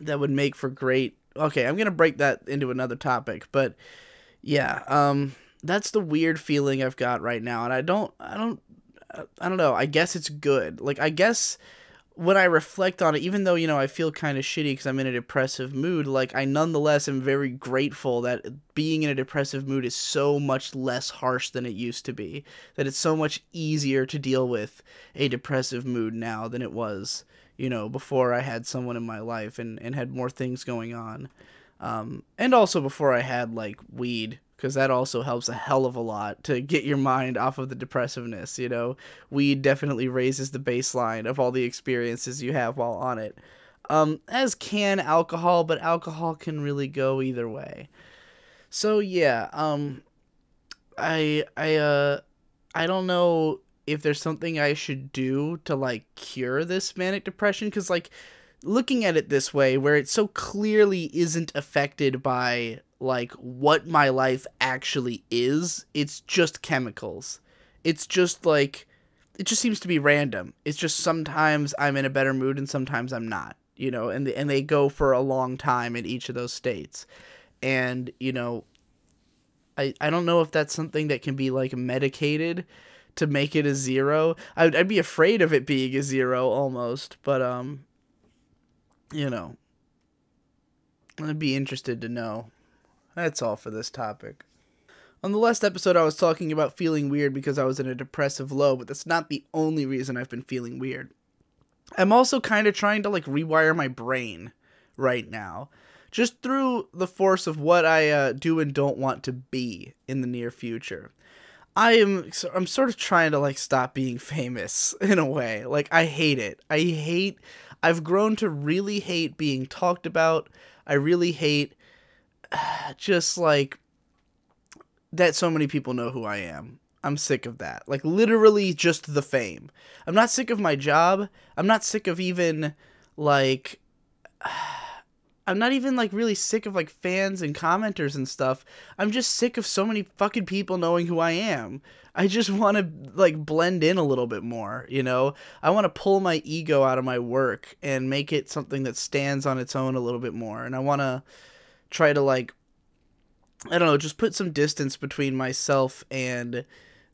that would make for great. Okay, I'm gonna break that into another topic, but yeah, that's the weird feeling I've got right now, and I don't know. I guess it's good. Like I guess when I reflect on it, even though, you know, I feel kind of shitty because I'm in a depressive mood, like, I nonetheless am very grateful that being in a depressive mood is so much less harsh than it used to be. That it's so much easier to deal with a depressive mood now than it was, you know, before I had someone in my life and had more things going on. And also before I had, like, weed, because that also helps a hell of a lot to get your mind off of the depressiveness, you know? Weed definitely raises the baseline of all the experiences you have while on it. As can alcohol, but alcohol can really go either way. So, yeah, I don't know if there's something I should do to, like, cure this manic depression, because, like, looking at it this way, where it so clearly isn't affected by like what my life actually is, it's just chemicals. It's just like it just seems to be random. It's just sometimes I'm in a better mood and sometimes I'm not, you know, and they go for a long time in each of those states. And, you know, I don't know if that's something that can be like medicated to make it a 0. I'd be afraid of it being a 0 almost, but you know, I'd be interested to know. That's all for this topic. On the last episode, I was talking about feeling weird because I was in a depressive low, but that's not the only reason I've been feeling weird. I'm also kind of trying to, like, rewire my brain right now, just through the force of what I do and don't want to be in the near future. I'm sort of trying to, like, stop being famous, in a way. Like, I hate it. I've grown to really hate being talked about. I really hate just like that so many people know who I am. I'm sick of that. Like literally just the fame. I'm not sick of my job. I'm not sick of even like I'm not even like really sick of like fans and commenters and stuff. I'm just sick of so many fucking people knowing who I am. I just want to like blend in a little bit more, you know? I want to pull my ego out of my work and make it something that stands on its own a little bit more. And I want to try to like, I don't know, just put some distance between myself and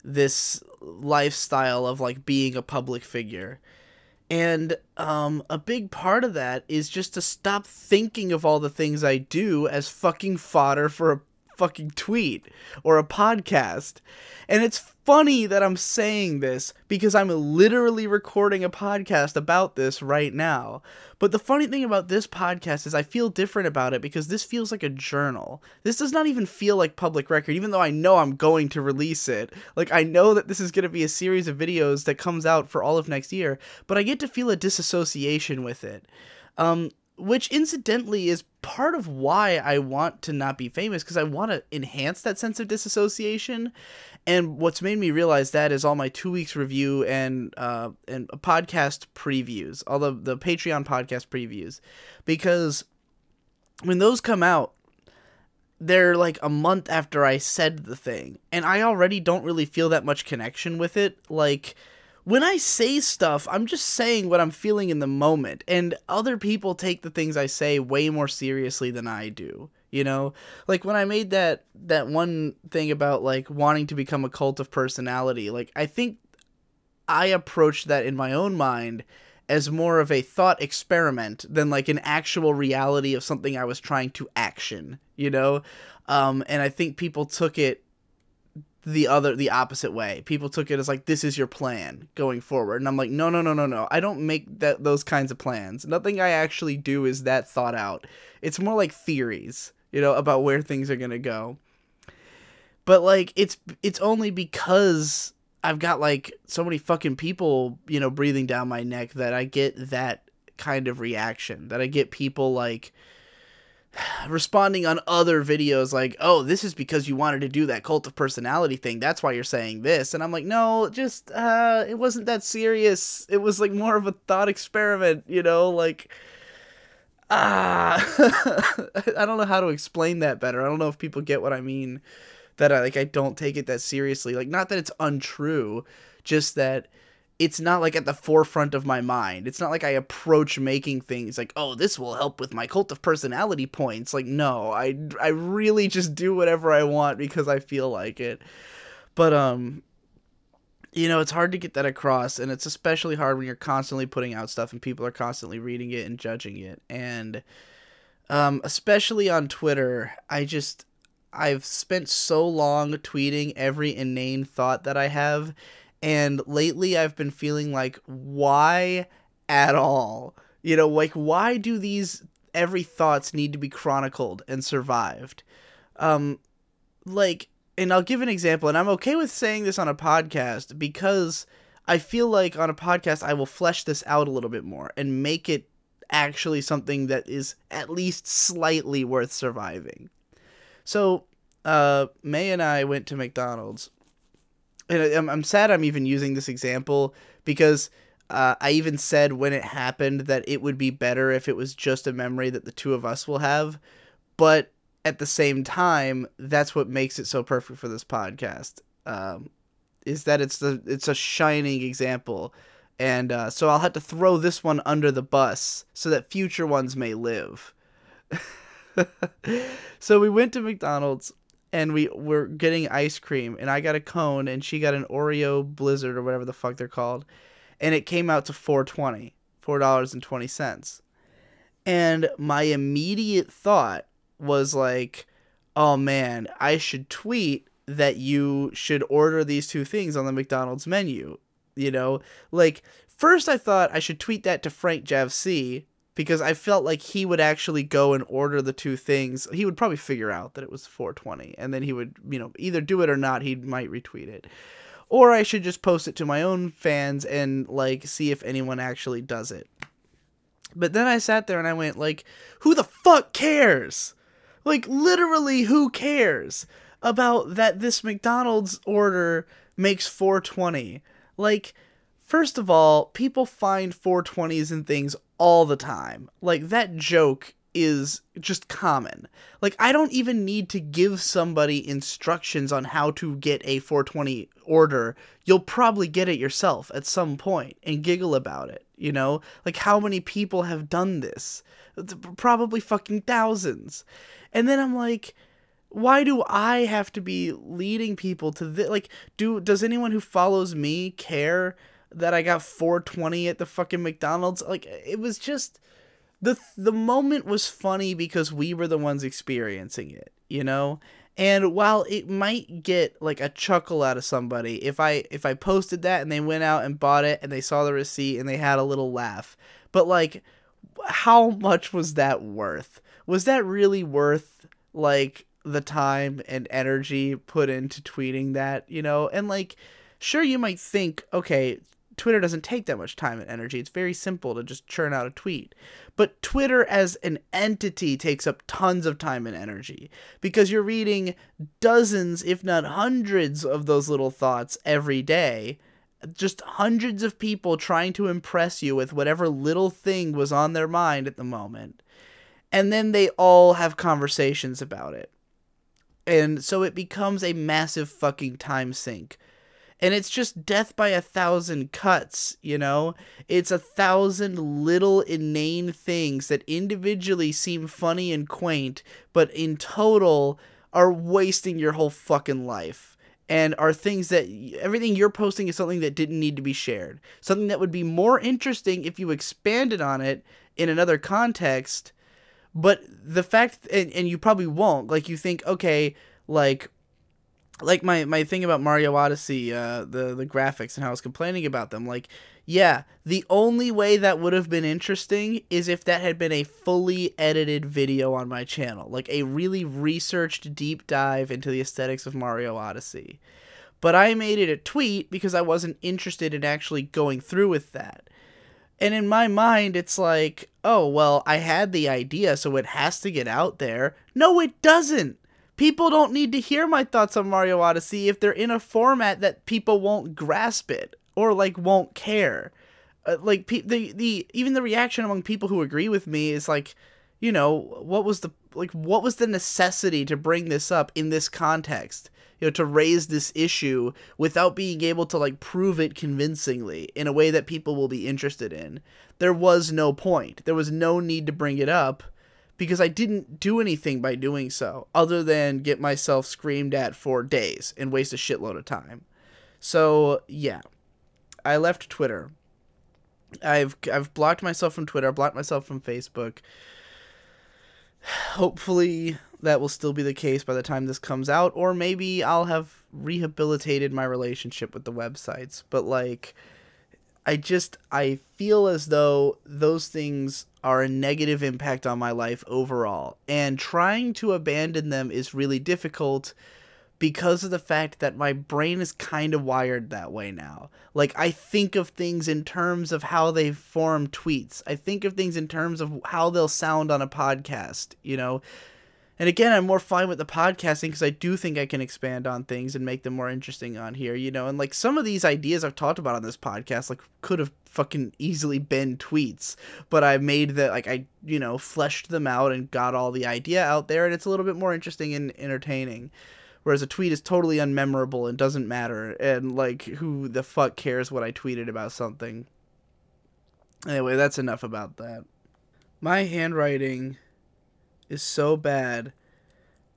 this lifestyle of like being a public figure. And a big part of that is just to stop thinking of all the things I do as fucking fodder for a fucking tweet or a podcast. And it's funny that I'm saying this because I'm literally recording a podcast about this right now. But the funny thing about this podcast is I feel different about it because this feels like a journal. This does not even feel like public record, even though I know I'm going to release it. Like, I know that this is going to be a series of videos that comes out for all of next year, but I get to feel a disassociation with it. Which incidentally is part of why I want to not be famous, because I want to enhance that sense of disassociation. And what's made me realize that is all my 2 weeks review and podcast previews, all the Patreon podcast previews, because when those come out, they're like a month after I said the thing, and I already don't really feel that much connection with it. Like, when I say stuff, I'm just saying what I'm feeling in the moment, and other people take the things I say way more seriously than I do, you know? Like, when I made that one thing about, like, wanting to become a cult of personality, like, I think I approached that in my own mind as more of a thought experiment than like an actual reality of something I was trying to action, you know? And I think people took it the opposite way. People took it as like, this is your plan going forward. And I'm like, no, no, no, no, no. I don't make those kinds of plans. Nothing I actually do is that thought out. It's more like theories, you know, about where things are going to go. But like, it's only because I've got like so many fucking people, you know, breathing down my neck that I get that kind of reaction, that I get people like responding on other videos like, oh, this is because you wanted to do that cult of personality thing, that's why you're saying this. And I'm like, no, just it wasn't that serious. It was like more of a thought experiment, you know, like I don't know how to explain that better. I don't know if people get what I mean, that I don't take it that seriously. Like, not that it's untrue, just that it's not like at the forefront of my mind. It's not like I approach making things like, oh, this will help with my cult of personality points. Like, no, I really just do whatever I want because I feel like it. But, you know, it's hard to get that across, and it's especially hard when you're constantly putting out stuff and people are constantly reading it and judging it. And, especially on Twitter, I've spent so long tweeting every inane thought that I have. And lately I've been feeling like, why at all? You know, like, why do these every thoughts need to be chronicled and survived? Like, and I'll give an example, and I'm okay with saying this on a podcast because I feel like on a podcast I will flesh this out a little bit more and make it actually something that is at least slightly worth surviving. So, May and I went to McDonald's. And I'm sad I'm even using this example because I even said when it happened that it would be better if it was just a memory that the two of us will have. But at the same time, that's what makes it so perfect for this podcast, is that it's a shining example. And so I'll have to throw this one under the bus so that future ones may live. So we went to McDonald's. And we were getting ice cream, and I got a cone, and she got an Oreo Blizzard, or whatever the fuck they're called, and it came out to $4.20. And my immediate thought was like, oh man, I should tweet that you should order these two things on the McDonald's menu, you know? Like, first I thought I should tweet that to Frank Javc, because I felt like he would actually go and order the two things. He would probably figure out that it was $4.20, and then he would, you know, either do it or not. He might retweet it. Or I should just post it to my own fans and, like, see if anyone actually does it. But then I sat there and I went, like, who the fuck cares? Like, literally, who cares about that this McDonald's order makes $4.20? Like, first of all, people find $4.20s and things all the time. Like, that joke is just common. Like, I don't even need to give somebody instructions on how to get a $4.20 order. You'll probably get it yourself at some point and giggle about it, you know? Like, how many people have done this? Probably fucking thousands. And then I'm like, why do I have to be leading people to this? Like, does anyone who follows me care that I got $4.20 at the fucking McDonald's? Like, it was just, the moment was funny because we were the ones experiencing it, you know? And while it might get like a chuckle out of somebody if I posted that and they went out and bought it and they saw the receipt and they had a little laugh, but like, how much was that worth? Was that really worth like the time and energy put into tweeting that, you know? And like, sure, you might think, okay, Twitter doesn't take that much time and energy. It's very simple to just churn out a tweet. But Twitter as an entity takes up tons of time and energy because you're reading dozens, if not hundreds, of those little thoughts every day. Just hundreds of people trying to impress you with whatever little thing was on their mind at the moment. And then they all have conversations about it. And so it becomes a massive fucking time sink. And it's just death by 1,000 cuts, you know? It's 1,000 little inane things that individually seem funny and quaint, but in total are wasting your whole fucking life. and are things that everything you're posting is something that didn't need to be shared. Something that would be more interesting if you expanded on it in another context. But the fact, and you probably won't, like, you think, okay, like my thing about Mario Odyssey, the graphics and how I was complaining about them, like, yeah, the only way that would have been interesting is if that had been a fully edited video on my channel, like a really researched deep dive into the aesthetics of Mario Odyssey. But I made it a tweet because I wasn't interested in actually going through with that. And in my mind, it's like, oh, well, I had the idea, so it has to get out there. No, it doesn't. People don't need to hear my thoughts on Mario Odyssey if they're in a format that people won't grasp it or, like, won't care. Like, even the reaction among people who agree with me is like, you know, what was the necessity to bring this up in this context? You know, to raise this issue without being able to, like, prove it convincingly in a way that people will be interested in. There was no point. There was no need to bring it up because I didn't do anything by doing so other than get myself screamed at for days and waste a shitload of time. So, yeah. I left Twitter. I've blocked myself from Twitter, blocked myself from Facebook. Hopefully that will still be the case by the time this comes out, or maybe I'll have rehabilitated my relationship with the websites. But, like, I feel as though those things are a negative impact on my life overall, and trying to abandon them is really difficult because of the fact that my brain is kind of wired that way now. Like, I think of things in terms of how they form tweets. I think of things in terms of how they'll sound on a podcast, you know? And again, I'm more fine with the podcasting because I do think I can expand on things and make them more interesting on here, you know? And, like, some of these ideas I've talked about on this podcast, like, could have fucking easily been tweets. But I made the, like, I, you know, fleshed them out and got all the idea out there, and it's a little bit more interesting and entertaining. Whereas a tweet is totally unmemorable and doesn't matter. And, like, who the fuck cares what I tweeted about something? Anyway, that's enough about that. My handwriting is so bad.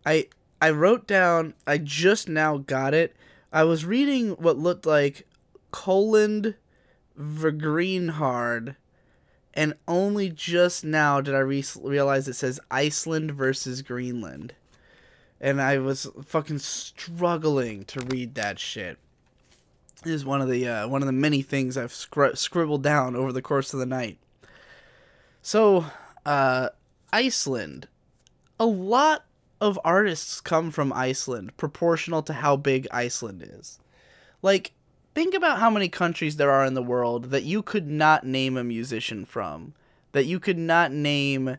I wrote down, I just now got it. I was reading what looked like Colland Vergreenhard, and only just now did I realize it says Iceland versus Greenland. And I was fucking struggling to read that shit. It is one of the many things I've scribbled down over the course of the night. So, Iceland. A lot of artists come from Iceland, proportional to how big Iceland is. Like, think about how many countries there are in the world that you could not name a musician from. That you could not name,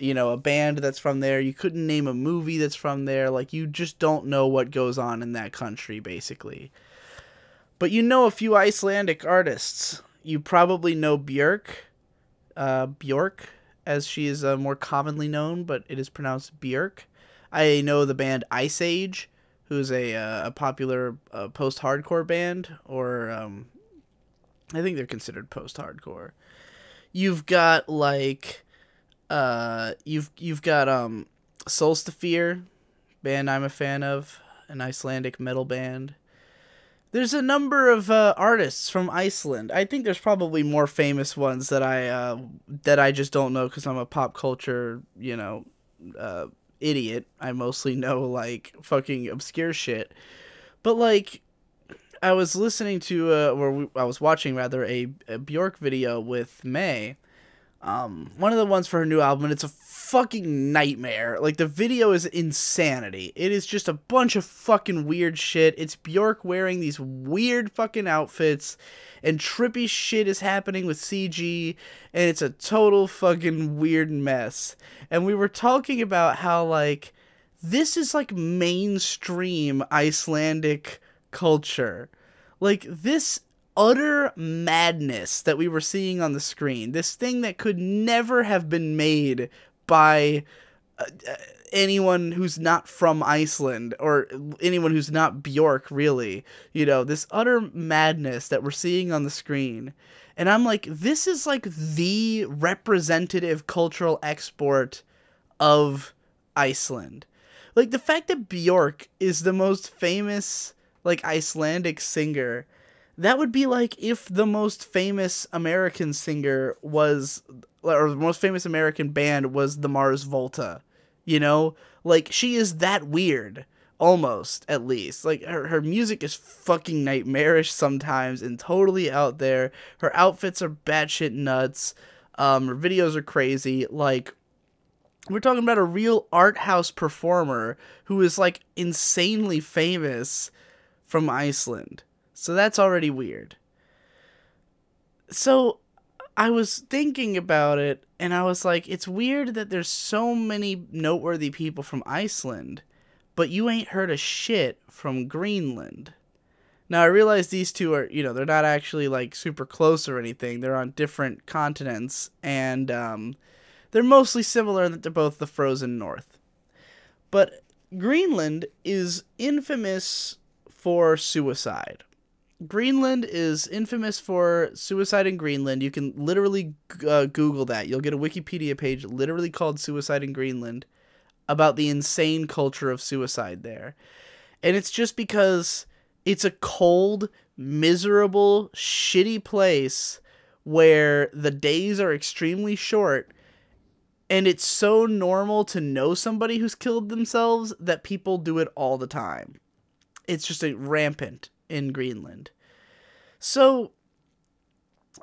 you know, a band that's from there. You couldn't name a movie that's from there. Like, you just don't know what goes on in that country, basically. But you know a few Icelandic artists. You probably know Björk, as she is more commonly known, but it is pronounced Björk. I know the band Ice Age, who's a popular post-hardcore band, or I think they're considered post-hardcore. You've got, like, you've got Solstafir, band I'm a fan of, an Icelandic metal band. There's a number of artists from Iceland. I think there's probably more famous ones that I just don't know because I'm a pop culture, you know, idiot. I mostly know, like, fucking obscure shit. But, like, I was listening to I was watching rather a Björk video with May. One of the ones for her new album, and it's a fucking nightmare. Like, the video is insanity. It is just a bunch of fucking weird shit. It's Björk wearing these weird fucking outfits, and trippy shit is happening with CG, and it's a total fucking weird mess. And we were talking about how, like, this is, like, mainstream Icelandic culture. Like, this utter madness that we were seeing on the screen, this thing that could never have been made by anyone who's not from Iceland, or anyone who's not Björk, really, you know, this utter madness that we're seeing on the screen. And I'm like, this is, like, the representative cultural export of Iceland. Like, the fact that Björk is the most famous like Icelandic singer, that would be like if the most famous American singer was, or the most famous American band was the Mars Volta. You know, like she is that weird, almost at least. Like her music is fucking nightmarish sometimes and totally out there. Her outfits are batshit nuts. Her videos are crazy. Like, we're talking about a real art house performer who is like insanely famous from Iceland. So that's already weird. So I was thinking about it and I was like, it's weird that there's so many noteworthy people from Iceland, but you ain't heard a shit from Greenland. Now I realize these two are, they're not actually like super close or anything. They're on different continents, and they're mostly similar in that they're both the frozen north. But Greenland is infamous for suicide. Greenland is infamous for suicide in Greenland. You can literally Google that. You'll get a Wikipedia page literally called Suicide in Greenland about the insane culture of suicide there. And it's just because it's a cold, miserable, shitty place where the days are extremely short, and it's so normal to know somebody who's killed themselves that people do it all the time. It's just rampant in Greenland. So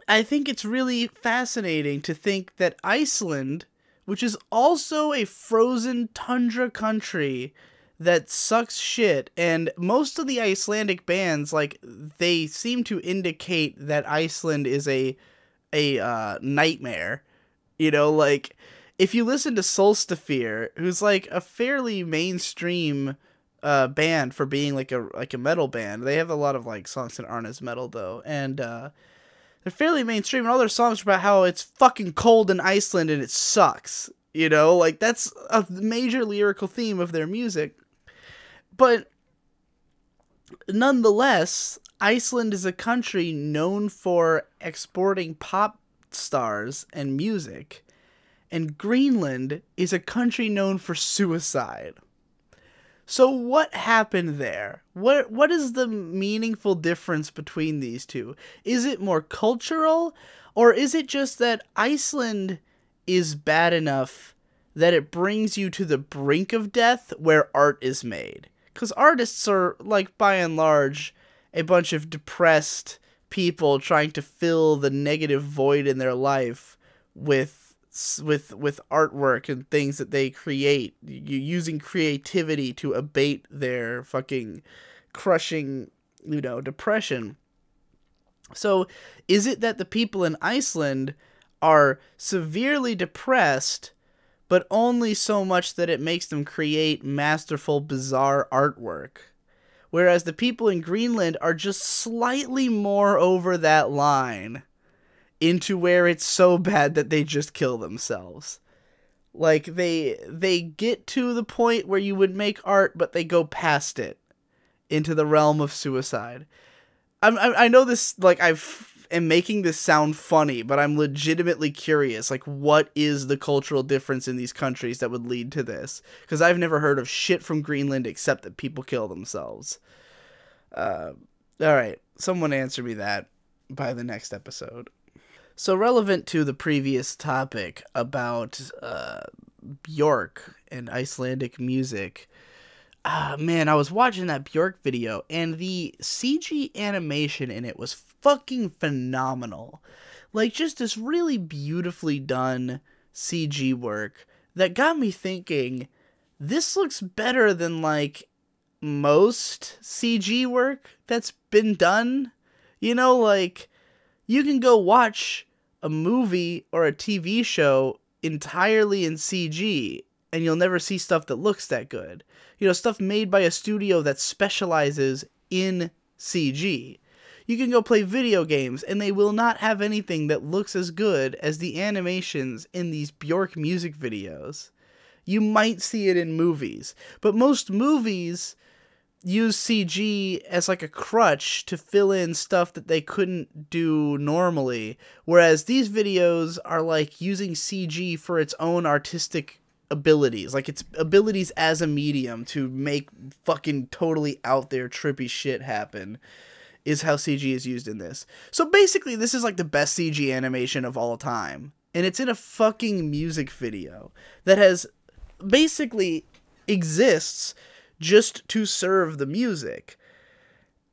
I think it's really fascinating to think that Iceland, which is also a frozen tundra country that sucks shit, and most of the Icelandic bands, like, they seem to indicate that Iceland is a nightmare. Like, if you listen to Solstafir, who's like a fairly mainstream band for being like a metal band, they have a lot of like songs that aren't as metal though, and they're fairly mainstream, and all their songs are about how it's fucking cold in Iceland and it sucks. Like, that's a major lyrical theme of their music. But nonetheless, Iceland is a country known for exporting pop stars and music, and Greenland is a country known for suicide. So what happened there? What is the meaningful difference between these two? Is it more cultural, or is it just that Iceland is bad enough that it brings you to the brink of death where art is made? Because artists are, like, by and large, a bunch of depressed people trying to fill the negative void in their life with artwork and things that they create, using creativity to abate their fucking crushing, depression. So is it that the people in Iceland are severely depressed, but only so much that it makes them create masterful, bizarre artwork, whereas the people in Greenland are just slightly more over that line into where it's so bad that they just kill themselves? Like, they get to the point where you would make art, but they go past it into the realm of suicide. I know this, like, am making this sound funny, but I'm legitimately curious, like, what is the cultural difference in these countries that would lead to this? Because I've never heard of shit from Greenland except that people kill themselves. Alright, someone answer me that by the next episode. So, relevant to the previous topic about Björk and Icelandic music, man, I was watching that Björk video, and the CG animation in it was fucking phenomenal. Like, just this really beautifully done CG work that got me thinking, this looks better than, like, most CG work that's been done. Like, you can go watch a movie or a TV show entirely in CG, and you'll never see stuff that looks that good. Stuff made by a studio that specializes in CG. You can go play video games, and they will not have anything that looks as good as the animations in these Björk music videos. You might see it in movies, but most movies use CG as like a crutch to fill in stuff that they couldn't do normally, whereas these videos are like using CG for its own artistic abilities, like its abilities as a medium to make fucking totally out there trippy shit happen, is how CG is used in this. So basically, this is like the best CG animation of all time. And it's in a fucking music video that has basically exists just to serve the music.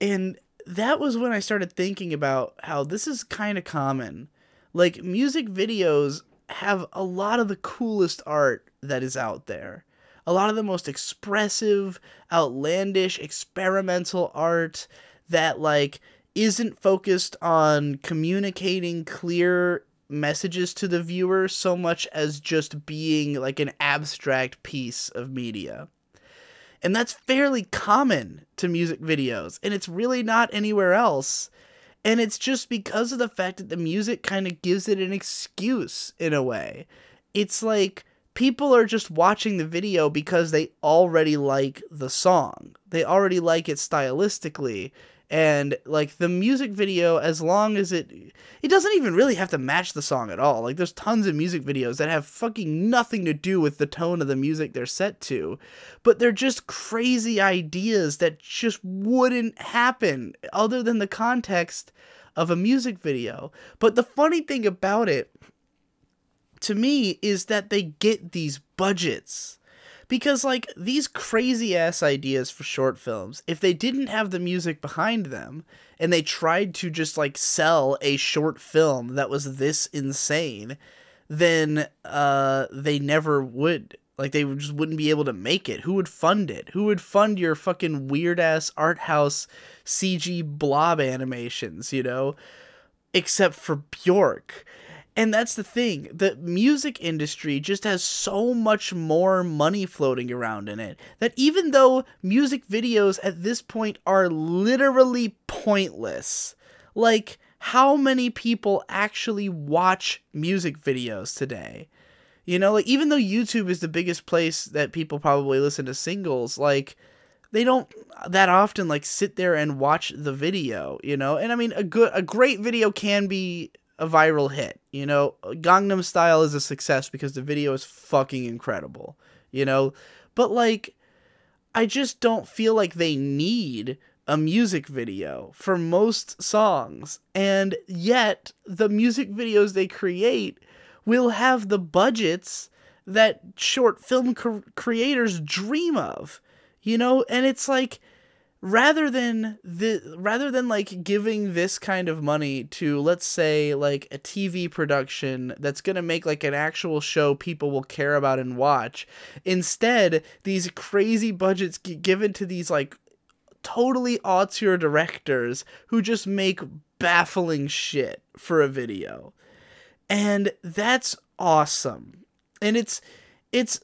And that was when I started thinking about how this is kind of common. Like, music videos have a lot of the coolest art that is out there. A lot of the most expressive, outlandish, experimental art that, like, isn't focused on communicating clear messages to the viewer so much as just being like an abstract piece of media. And that's fairly common to music videos, and it's really not anywhere else. And it's just because of the fact that the music kind of gives it an excuse in a way. It's like people are just watching the video because they already like the song. They already like it stylistically. And like the music video, as long as it doesn't even really have to match the song at all. Like, there's tons of music videos that have fucking nothing to do with the tone of the music they're set to, but they're just crazy ideas that just wouldn't happen other than the context of a music video. But the funny thing about it, to me, is that they get these budgets. Because, like, these crazy-ass ideas for short films, if they didn't have the music behind them, and they tried to just, like, sell a short film that was this insane, then they never would. Like, they just wouldn't be able to make it. Who would fund it? Who would fund your fucking weird-ass art house CG blob animations, you know? Except for Bjork. And that's the thing, the music industry just has so much more money floating around in it, that even though music videos at this point are literally pointless, like, how many people actually watch music videos today? You know, like, even though YouTube is the biggest place that people probably listen to singles, like, they don't that often, like, sit there and watch the video, you know? And I mean, a great video can be a viral hit, you know. Gangnam Style is a success because the video is fucking incredible, you know. But like, I just don't feel like they need a music video for most songs, and yet the music videos they create will have the budgets that short film creators dream of, you know. And it's like, rather than like giving this kind of money to, let's say, like a TV production that's going to make like an actual show people will care about and watch, instead these crazy budgets get given to these like totally auteur directors who just make baffling shit for a video. And that's awesome. And it's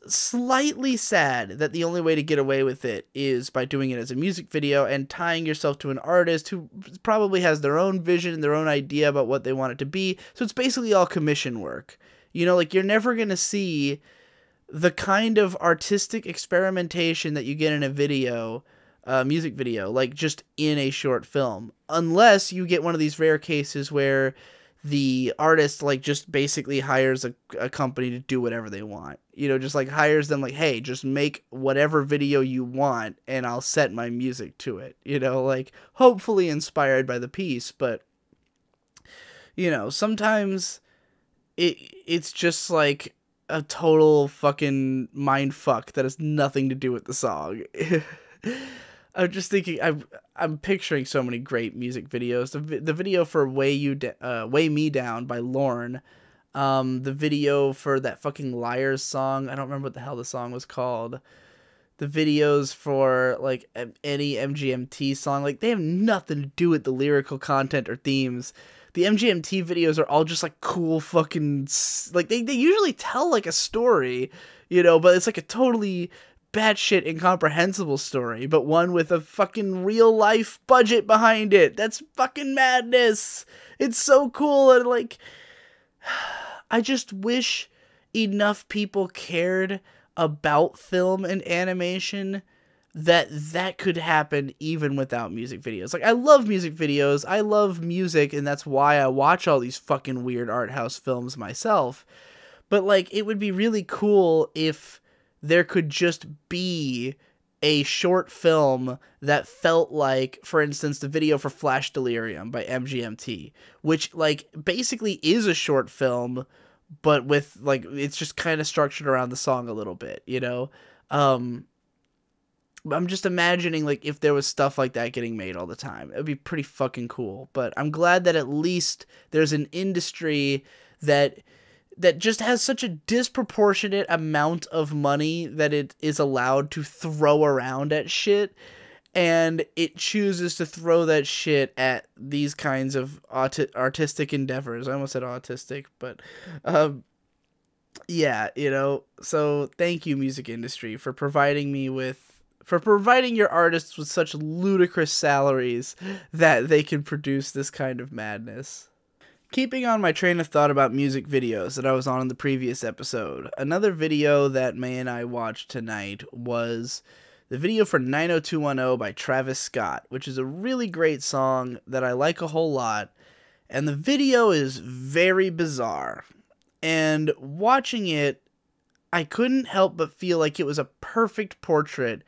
slightly sad that the only way to get away with it is by doing it as a music video and tying yourself to an artist who probably has their own vision and their own idea about what they want it to be. So it's basically all commission work. You know, like, you're never going to see the kind of artistic experimentation that you get in a video, music video, like just in a short film. Unless you get one of these rare cases where the artist like just basically hires a company to do whatever they want, you know, just like hires them like, hey, just make whatever video you want and I'll set my music to it, you know, like hopefully inspired by the piece. But you know, sometimes it's just like a total fucking mind fuck that has nothing to do with the song. I'm just thinking, I'm picturing so many great music videos. The video for Weigh Me Down by Lorne. The video for that fucking Liars song. I don't remember what the hell the song was called. The videos for like any MGMT song, like they have nothing to do with the lyrical content or themes. The MGMT videos are all just like cool fucking, like they usually tell like a story, you know, but it's like a totally batshit incomprehensible story, but one with a fucking real life budget behind it. That's fucking madness. It's so cool. And like, I just wish enough people cared about film and animation that could happen even without music videos. Like, I love music videos. I love music, and that's why I watch all these fucking weird art house films myself. But like, it would be really cool if there could just be a short film that felt like, for instance, the video for Flash Delirium by MGMT, which, like, basically is a short film, but with, like, it's just kind of structured around the song a little bit, you know? I'm just imagining, like, if there was stuff like that getting made all the time. It would be pretty fucking cool. But I'm glad that at least there's an industry that just has such a disproportionate amount of money that it is allowed to throw around at shit, and it chooses to throw that shit at these kinds of artistic endeavors. I almost said autistic, but yeah, you know. So thank you, music industry, for providing your artists with such ludicrous salaries that they can produce this kind of madness. Keeping on my train of thought about music videos that I was on in the previous episode, another video that May and I watched tonight was the video for 90210 by Travis Scott, which is a really great song that I like a whole lot, and the video is very bizarre. And watching it, I couldn't help but feel like it was a perfect portrait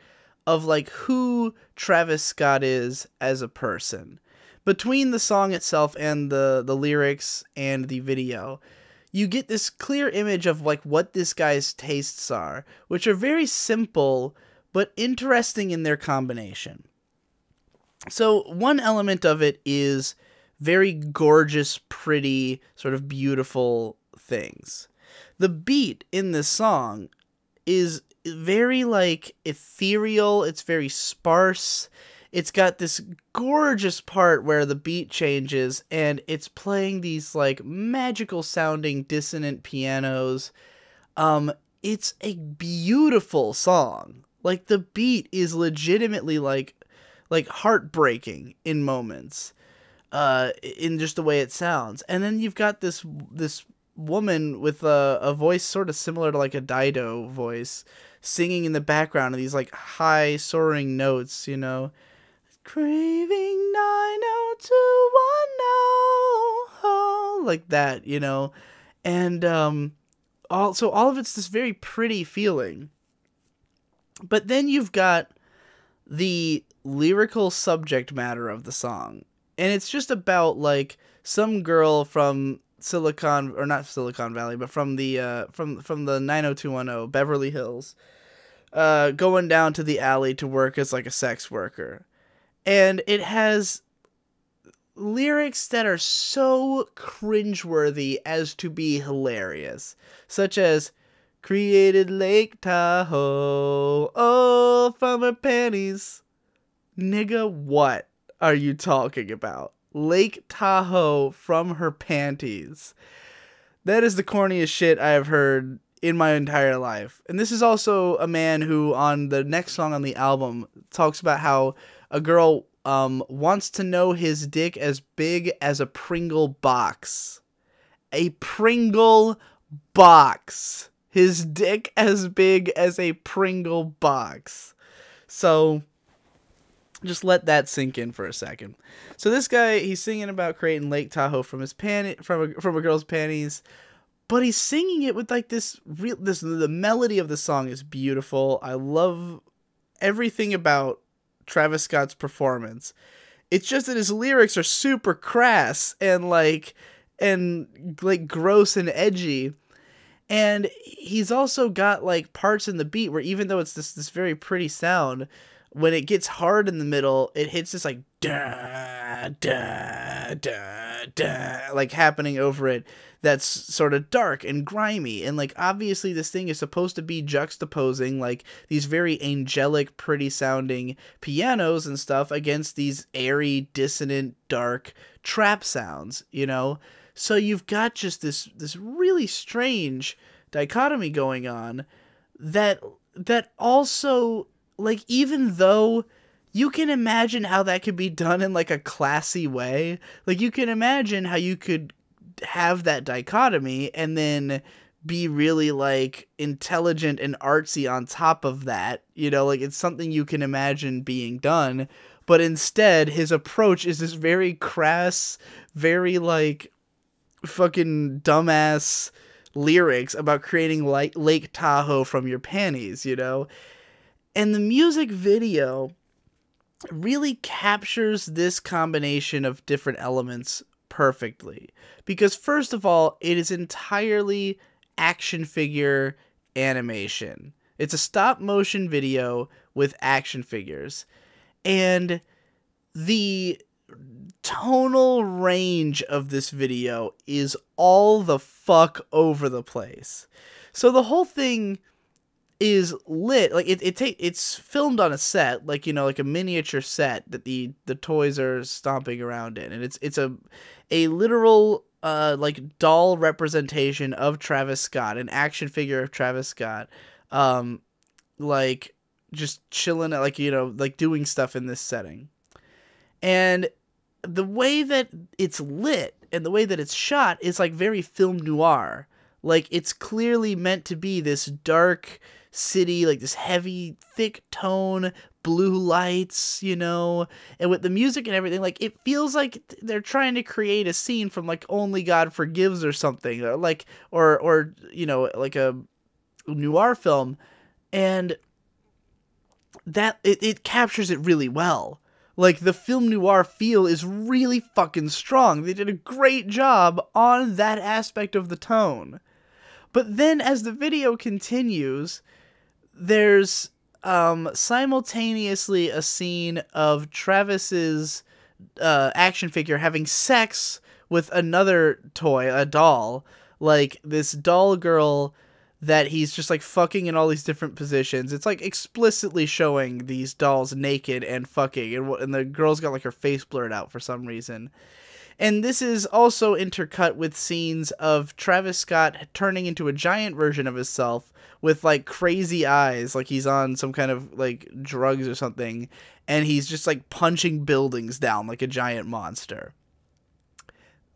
of, like, who Travis Scott is as a person. Between the song itself and the lyrics and the video, you get this clear image of, like, what this guy's tastes are, which are very simple but interesting in their combination. So one element of it is very gorgeous, pretty, sort of beautiful things. The beat in this song is very, like, ethereal. It's very sparse. It's got this gorgeous part where the beat changes and it's playing these, like, magical sounding dissonant pianos. It's a beautiful song. Like, the beat is legitimately like heartbreaking in moments, in just the way it sounds. And then you've got this woman with a voice sort of similar to, like, a Dido voice, singing in the background of these, like, high soaring notes, you know. Craving 90210, like that, you know. And all of it's this very pretty feeling. But then you've got the lyrical subject matter of the song, and it's just about, like, some girl from not Silicon Valley, but from the from the 90210 Beverly Hills, going down to the alley to work as, like, a sex worker. And it has lyrics that are so cringeworthy as to be hilarious, such as, created Lake Tahoe, oh, from her panties. Nigga, what are you talking about? Lake Tahoe from her panties. That is the corniest shit I have heard in my entire life. And this is also a man who, on the next song on the album, talks about how a girl wants to know his dick as big as a Pringle box. A Pringle box. His dick as big as a Pringle box. So, just let that sink in for a second. So this guy, he's singing about creating Lake Tahoe from his from a girl's panties, but he's singing it with, like, the melody of the song is beautiful. I love everything about Travis Scott's performance. It's just that his lyrics are super crass and gross and edgy. And he's also got, like, parts in the beat where, even though it's this very pretty sound, when it gets hard in the middle, it hits this, like, da da da da, like, happening over it. That's sort of dark and grimy, and, like, obviously this thing is supposed to be juxtaposing, like, these very angelic, pretty sounding pianos and stuff against these airy, dissonant, dark trap sounds, you know? So you've got just this really strange dichotomy going on that also, like, even though you can imagine how that could be done in, like, a classy way, like, you can imagine how you could have that dichotomy and then be really, like, intelligent and artsy on top of that, you know, like, it's something you can imagine being done, but instead his approach is this very crass, very, like, fucking dumbass, lyrics about creating Lake Tahoe from your panties, you know? And the music video really captures this combination of different elements perfectly. Because first of all, it is entirely action figure animation. It's a stop motion video with action figures. And the tonal range of this video is all the fuck over the place. So the whole thing is lit, like it's filmed on a set, like, you know, like a miniature set that the toys are stomping around in, and it's a literal like doll representation of Travis Scott, an action figure of Travis Scott, like just chilling, like, you know, like doing stuff in this setting. And the way that it's lit and the way that it's shot is like very film noir. Like, it's clearly meant to be this dark city, like this heavy, thick tone, blue lights, you know, and with the music and everything, like, it feels like they're trying to create a scene from, like, Only God Forgives or something, or like, or you know, like a noir film, and that, it captures it really well. Like, the film noir feel is really fucking strong. They did a great job on that aspect of the tone. But then as the video continues, there's simultaneously a scene of Travis's action figure having sex with another toy, a doll, like this doll girl that he's just like fucking in all these different positions. It's like explicitly showing these dolls naked and fucking, and the girl's got like her face blurred out for some reason. And this is also intercut with scenes of Travis Scott turning into a giant version of himself with like crazy eyes, like he's on some kind of like drugs or something, and he's just like punching buildings down like a giant monster.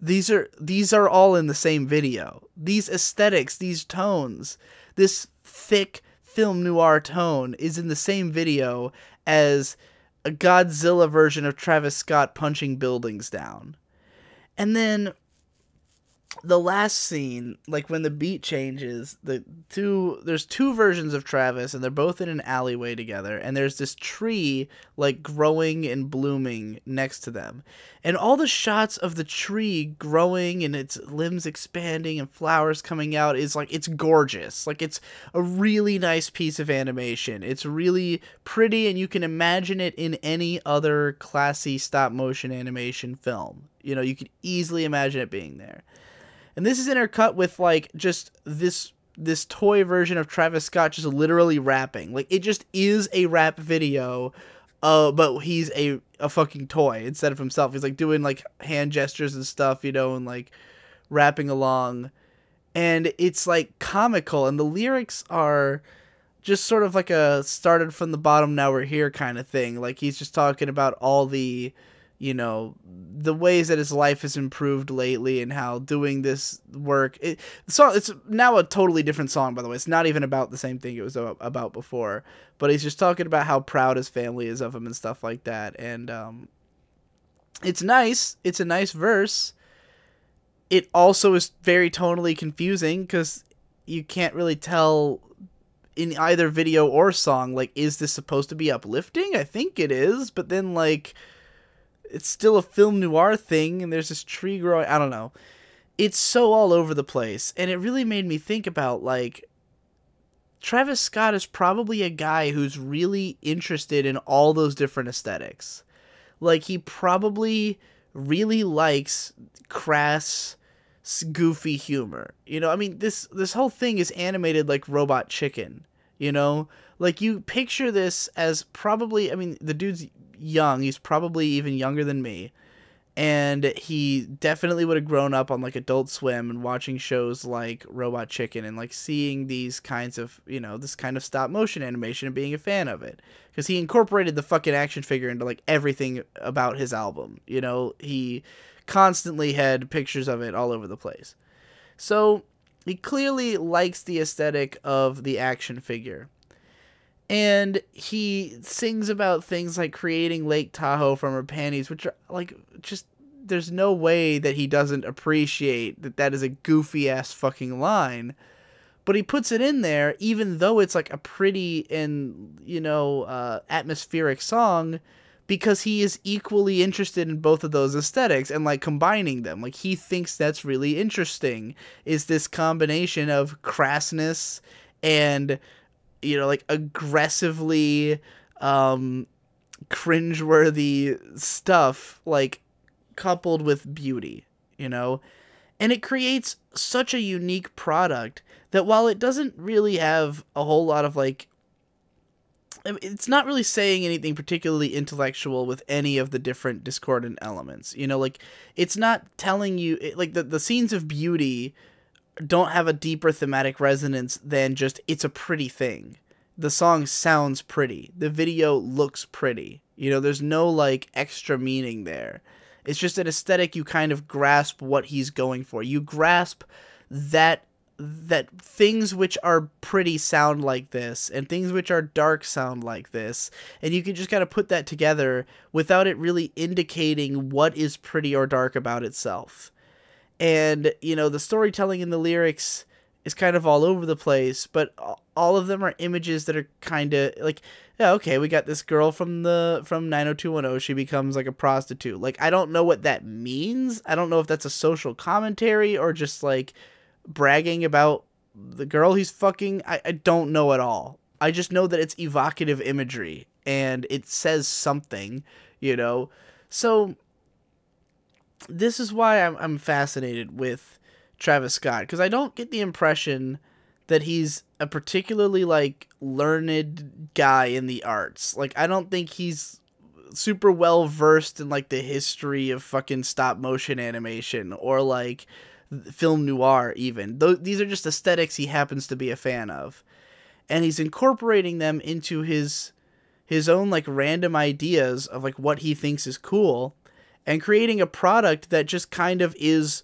These are all in the same video. These aesthetics, these tones, this thick film noir tone is in the same video as a Godzilla version of Travis Scott punching buildings down. And then the last scene, like when the beat changes, there's two versions of Travis, and they're both in an alleyway together, and there's this tree like growing and blooming next to them. And all the shots of the tree growing and its limbs expanding and flowers coming out is like, it's gorgeous. Like, it's a really nice piece of animation. It's really pretty, and you can imagine it in any other classy stop motion animation film. You know, you could easily imagine it being there. And this is intercut with, like, just this toy version of Travis Scott just literally rapping. Like, it just is a rap video, but he's a fucking toy instead of himself. He's, like, doing, like, hand gestures and stuff, you know, and, like, rapping along. And it's, like, comical. And the lyrics are just sort of like a started from the bottom, now we're here kind of thing. Like, he's just talking about all the, you know, the ways that his life has improved lately and how doing this work. It's now a totally different song, by the way. It's not even about the same thing it was about before. But he's just talking about how proud his family is of him and stuff like that. And it's nice. It's a nice verse. It also is very tonally confusing because you can't really tell in either video or song, like, is this supposed to be uplifting? I think it is. But then, like, it's still a film noir thing, and there's this tree growing. I don't know. It's so all over the place, and it really made me think about, like, Travis Scott is probably a guy who's really interested in all those different aesthetics. Like, he probably really likes crass, goofy humor. You know, I mean, this whole thing is animated like Robot Chicken, you know? Like, you picture this as probably, I mean, the dude's young. He's probably even younger than me. And he definitely would have grown up on, like, Adult Swim and watching shows like Robot Chicken and, like, seeing these kinds of, you know, this kind of stop motion animation and being a fan of it. Because he incorporated the fucking action figure into, like, everything about his album. You know, he constantly had pictures of it all over the place. So he clearly likes the aesthetic of the action figure. And he sings about things like creating Lake Tahoe from her panties, which are, like, just there's no way that he doesn't appreciate that that is a goofy ass fucking line. But he puts it in there, even though it's like a pretty and, atmospheric song, because he is equally interested in both of those aesthetics and like combining them. Like he thinks that's really interesting, is this combination of crassness and, like aggressively cringeworthy stuff, like coupled with beauty, and it creates such a unique product that while it doesn't really have a whole lot of like, it's not really saying anything particularly intellectual with any of the different discordant elements, like it's not telling you, like the scenes of beauty don't have a deeper thematic resonance than just it's a pretty thing. The song sounds pretty. The video looks pretty. There's no like extra meaning there. It's just an aesthetic. You kind of grasp what he's going for. You grasp that things which are pretty sound like this, and things which are dark sound like this, and you can just kind of put that together without it really indicating what is pretty or dark about itself. And, the storytelling in the lyrics is kind of all over the place, but all of them are images that are kind of like, yeah, okay, we got this girl from 90210, she becomes like a prostitute. Like, I don't know what that means. I don't know if that's a social commentary or just like bragging about the girl he's fucking. I don't know at all. I just know that it's evocative imagery and it says something, So this is why I'm fascinated with Travis Scott, because I don't get the impression that he's a particularly like learned guy in the arts. Like, I don't think he's super well versed in like the history of fucking stop motion animation or like film noir even. These are just aesthetics he happens to be a fan of, and he's incorporating them into his own like random ideas of like what he thinks is cool, and creating a product that just kind of is,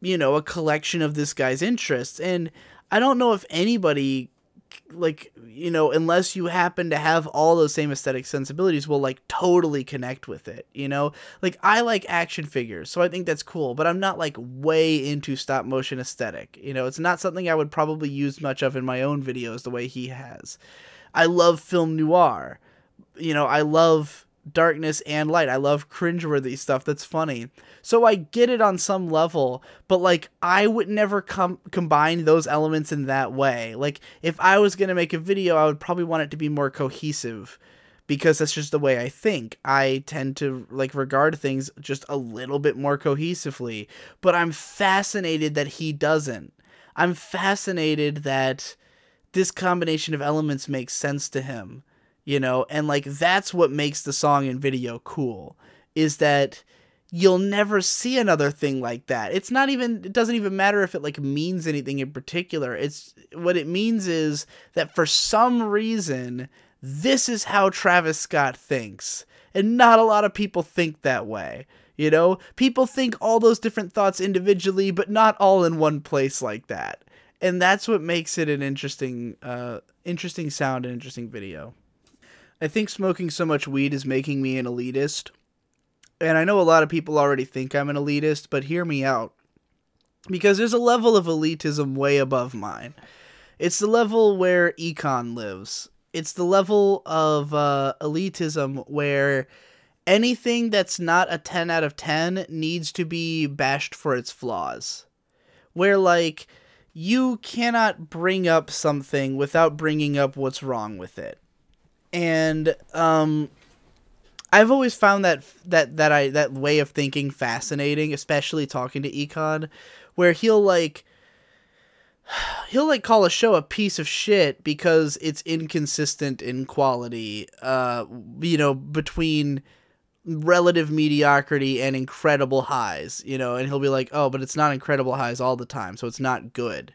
a collection of this guy's interests. And I don't know if anybody, like, unless you happen to have all those same aesthetic sensibilities, will like totally connect with it, Like, I like action figures, so I think that's cool, but I'm not like way into stop motion aesthetic, It's not something I would probably use much of in my own videos the way he has. I love film noir, I love darkness and light. I love cringeworthy stuff that's funny. So I get it on some level, but like I would never combine those elements in that way. Like if I was going to make a video, I would probably want it to be more cohesive, because that's just the way I think. I tend to like regard things just a little bit more cohesively, but I'm fascinated that he doesn't. I'm fascinated that this combination of elements makes sense to him. And like that's what makes the song and video cool, is that you'll never see another thing like that. It doesn't even matter if it like means anything in particular. It's what it means is that for some reason, this is how Travis Scott thinks. And not a lot of people think that way. People think all those different thoughts individually, but not all in one place like that. And that's what makes it an interesting sound and interesting video. I think smoking so much weed is making me an elitist. And I know a lot of people already think I'm an elitist, but hear me out. Because there's a level of elitism way above mine. It's the level where Econ lives. It's the level of elitism where anything that's not a 10 out of 10 needs to be bashed for its flaws. Where, like, you cannot bring up something without bringing up what's wrong with it. And I've always found that way of thinking fascinating, especially talking to Econ, where he'll call a show a piece of shit because it's inconsistent in quality, between relative mediocrity and incredible highs, and he'll be like, oh, but it's not incredible highs all the time, so it's not good,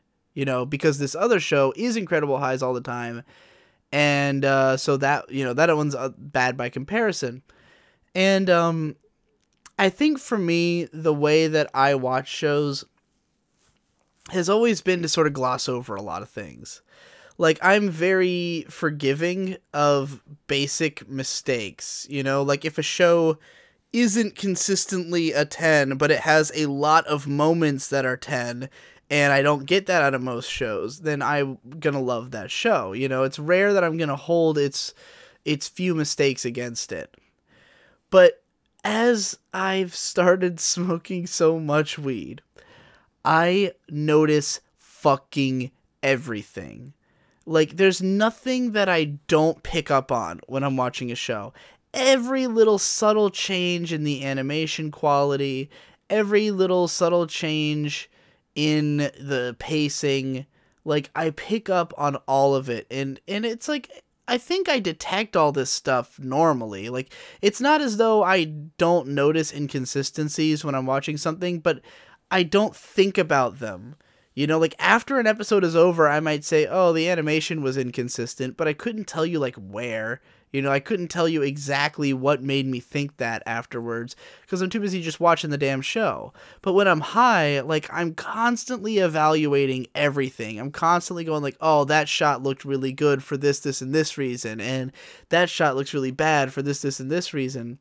because this other show is incredible highs all the time. And so that, that one's bad by comparison. And I think for me, the way that I watch shows has always been to sort of gloss over a lot of things. Like, I'm very forgiving of basic mistakes, like if a show isn't consistently a 10, but it has a lot of moments that are 10, and I don't get that out of most shows, then I'm gonna love that show. You know, it's rare that I'm gonna hold its few mistakes against it. But as I've started smoking so much weed, I notice fucking everything. Like, there's nothing that I don't pick up on when I'm watching a show. Every little subtle change in the animation quality, every little subtle change in the pacing, like, I pick up on all of it. And it's like, I think I detect all this stuff normally. Like, it's not as though I don't notice inconsistencies when I'm watching something, but I don't think about them. You know, like, after an episode is over, I might say, oh, the animation was inconsistent, but I couldn't tell you, like, where. You know, I couldn't tell you exactly what made me think that afterwards, because I'm too busy just watching the damn show. But when I'm high, like, I'm constantly evaluating everything. I'm constantly going, like, oh, that shot looked really good for this, this, and this reason, and that shot looks really bad for this, this, and this reason.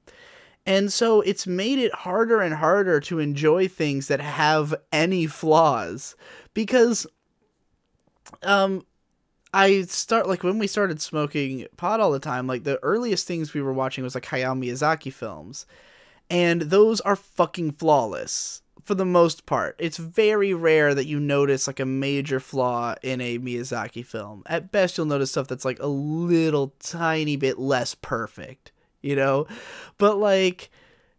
And so it's made it harder and harder to enjoy things that have any flaws. Because when we started smoking pot all the time, like, the earliest things we were watching was like Hayao Miyazaki films. And those are fucking flawless for the most part. It's very rare that you notice like a major flaw in a Miyazaki film. At best, you'll notice stuff that's like a little tiny bit less perfect, you know? But like,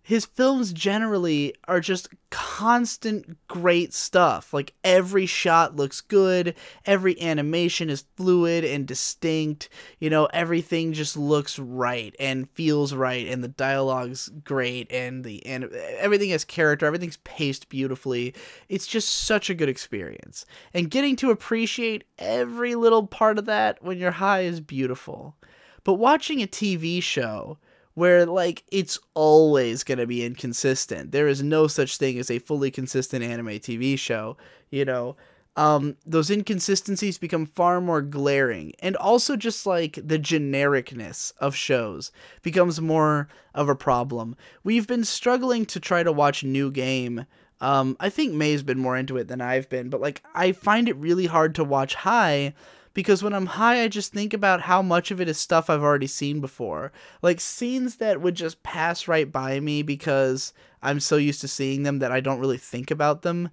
his films generally are just constant great stuff. Like, every shot looks good, every animation is fluid and distinct, you know, everything just looks right and feels right, and the dialogue's great, and everything has character, everything's paced beautifully. It's just such a good experience. And getting to appreciate every little part of that when you're high is beautiful. But watching a TV show where, like, it's always going to be inconsistent. There is no such thing as a fully consistent anime TV show, you know. Those inconsistencies become far more glaring. And also just, like, the genericness of shows becomes more of a problem. We've been struggling to try to watch New Game. I think May's been more into it than I've been, but, like, I find it really hard to watch high, because when I'm high, I just think about how much of it is stuff I've already seen before. Like, scenes that would just pass right by me because I'm so used to seeing them that I don't really think about them.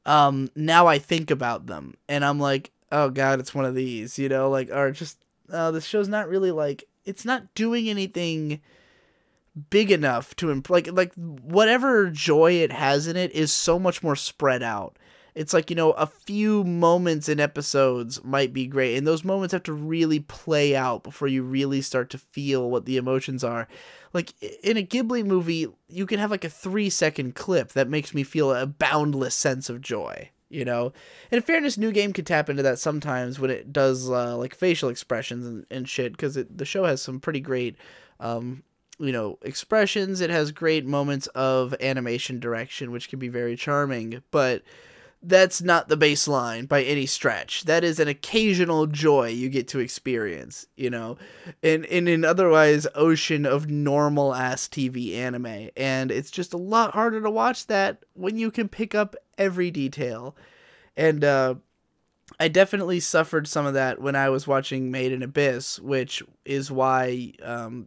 Now I think about them, and I'm like, oh god, it's one of these, you know? Like, or just, this show's not really, like, it's not doing anything big enough to, like, whatever joy it has in it is so much more spread out. It's like, you know, a few moments in episodes might be great, and those moments have to really play out before you really start to feel what the emotions are. Like, in a Ghibli movie, you can have like a 3-second clip that makes me feel a boundless sense of joy, you know? And in fairness, New Game can tap into that sometimes when it does, like, facial expressions and shit, because the show has some pretty great, you know, expressions. It has great moments of animation direction, which can be very charming, but that's not the baseline by any stretch. That is an occasional joy you get to experience, you know, in an otherwise ocean of normal-ass TV anime. And it's just a lot harder to watch that when you can pick up every detail. And I definitely suffered some of that when I was watching Made in Abyss, which is why,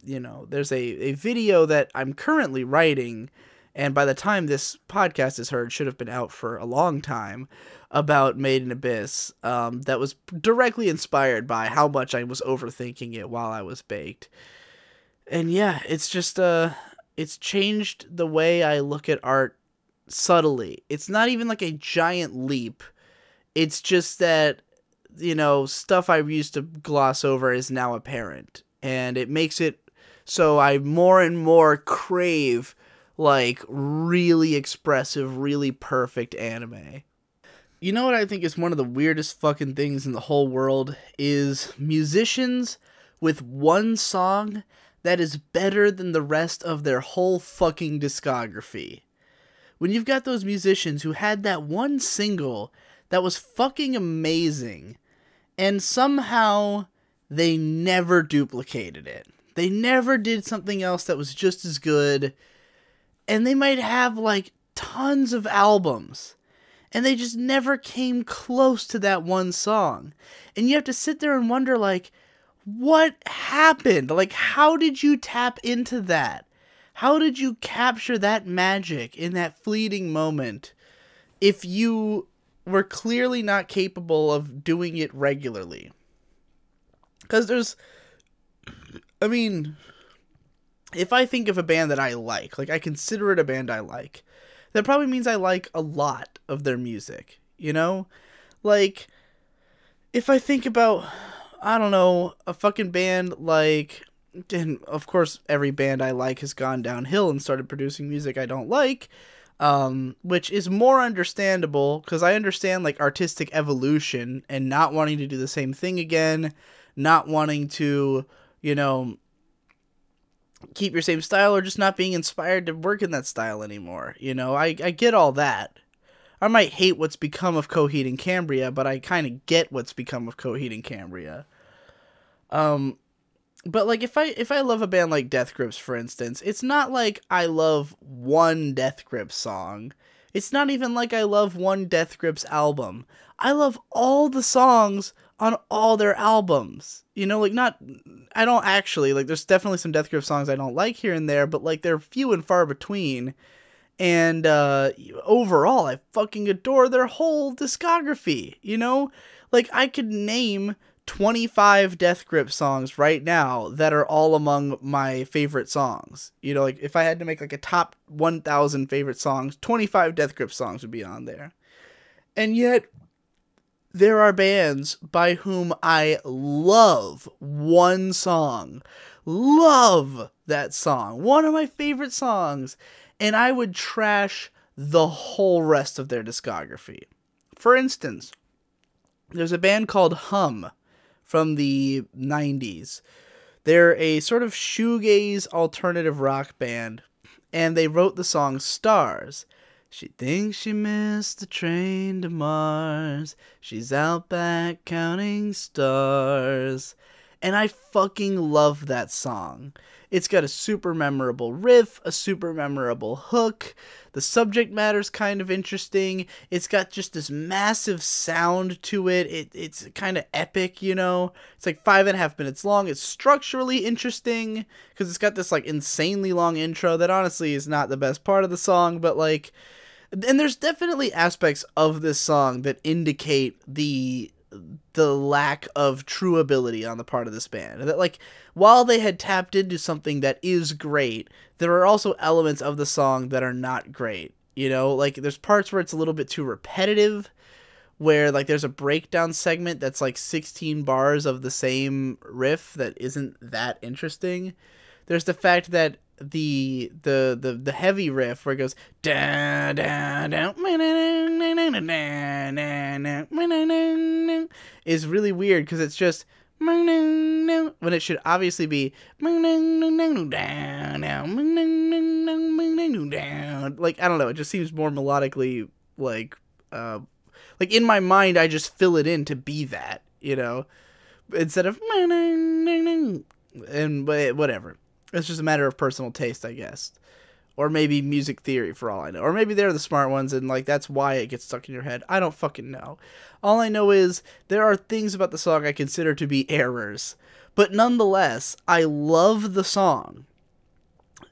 you know, there's a video that I'm currently writing, and by the time this podcast is heard, should have been out for a long time, about Made in Abyss, that was directly inspired by how much I was overthinking it while I was baked. And yeah, it's just, it's changed the way I look at art subtly. It's not even like a giant leap. It's just that, you know, stuff I used to gloss over is now apparent. And it makes it so I more and more crave, like, really expressive, really perfect anime. You know what I think is one of the weirdest fucking things in the whole world is musicians with one song that is better than the rest of their whole fucking discography. When you've got those musicians who had that one single that was fucking amazing, and somehow they never duplicated it. They never did something else that was just as good. And they might have like tons of albums, and they just never came close to that one song. And you have to sit there and wonder, like, what happened? Like, how did you tap into that? How did you capture that magic in that fleeting moment if you were clearly not capable of doing it regularly? Because I mean, if I think of a band that I like I consider it a band I like, that probably means I like a lot of their music, you know? Like, if I think about, I don't know, a fucking band like, and of course every band I like has gone downhill and started producing music I don't like, which is more understandable, because I understand, like, artistic evolution and not wanting to do the same thing again, not wanting to, you know, keep your same style, or just not being inspired to work in that style anymore. You know, I get all that. I might hate what's become of Coheed and Cambria, but I kind of get what's become of Coheed and Cambria. But like, if I love a band like Death Grips, for instance, it's not like I love one Death Grips song. It's not even like I love one Death Grips album. I love all the songs on all their albums. You know, like, not, I don't actually, like, there's definitely some Death Grips songs I don't like here and there, but like, they're few and far between. And overall, I fucking adore their whole discography, you know? Like, I could name 25 Death Grip songs right now that are all among my favorite songs. You know, like, if I had to make like a top 1,000 favorite songs, 25 Death Grip songs would be on there. And yet, there are bands by whom I love one song. Love that song. One of my favorite songs. And I would trash the whole rest of their discography. For instance, there's a band called Hum from the 90s. They're a sort of shoegaze alternative rock band, and they wrote the song Stars. She thinks she missed the train to Mars. She's out back counting stars. And I fucking love that song. It's got a super memorable riff, a super memorable hook. The subject matter's kind of interesting. It's got just this massive sound to it. It's kind of epic, you know? It's like 5.5 minutes long. It's structurally interesting because it's got this like insanely long intro that honestly is not the best part of the song, but like, and there's definitely aspects of this song that indicate the lack of true ability on the part of this band. That, like, while they had tapped into something that is great, there are also elements of the song that are not great. You know, like, there's parts where it's a little bit too repetitive, where, like, there's a breakdown segment that's, like, 16 bars of the same riff that isn't that interesting. There's the fact that the heavy riff where it goes da da da is really weird because it's just when it should obviously be like, I don't know, it just seems more melodically like in my mind I just fill it in to be that, you know, instead of and whatever. It's just a matter of personal taste, I guess. Or maybe music theory, for all I know. Or maybe they're the smart ones, and like that's why it gets stuck in your head. I don't fucking know. All I know is there are things about the song I consider to be errors. But nonetheless, I love the song.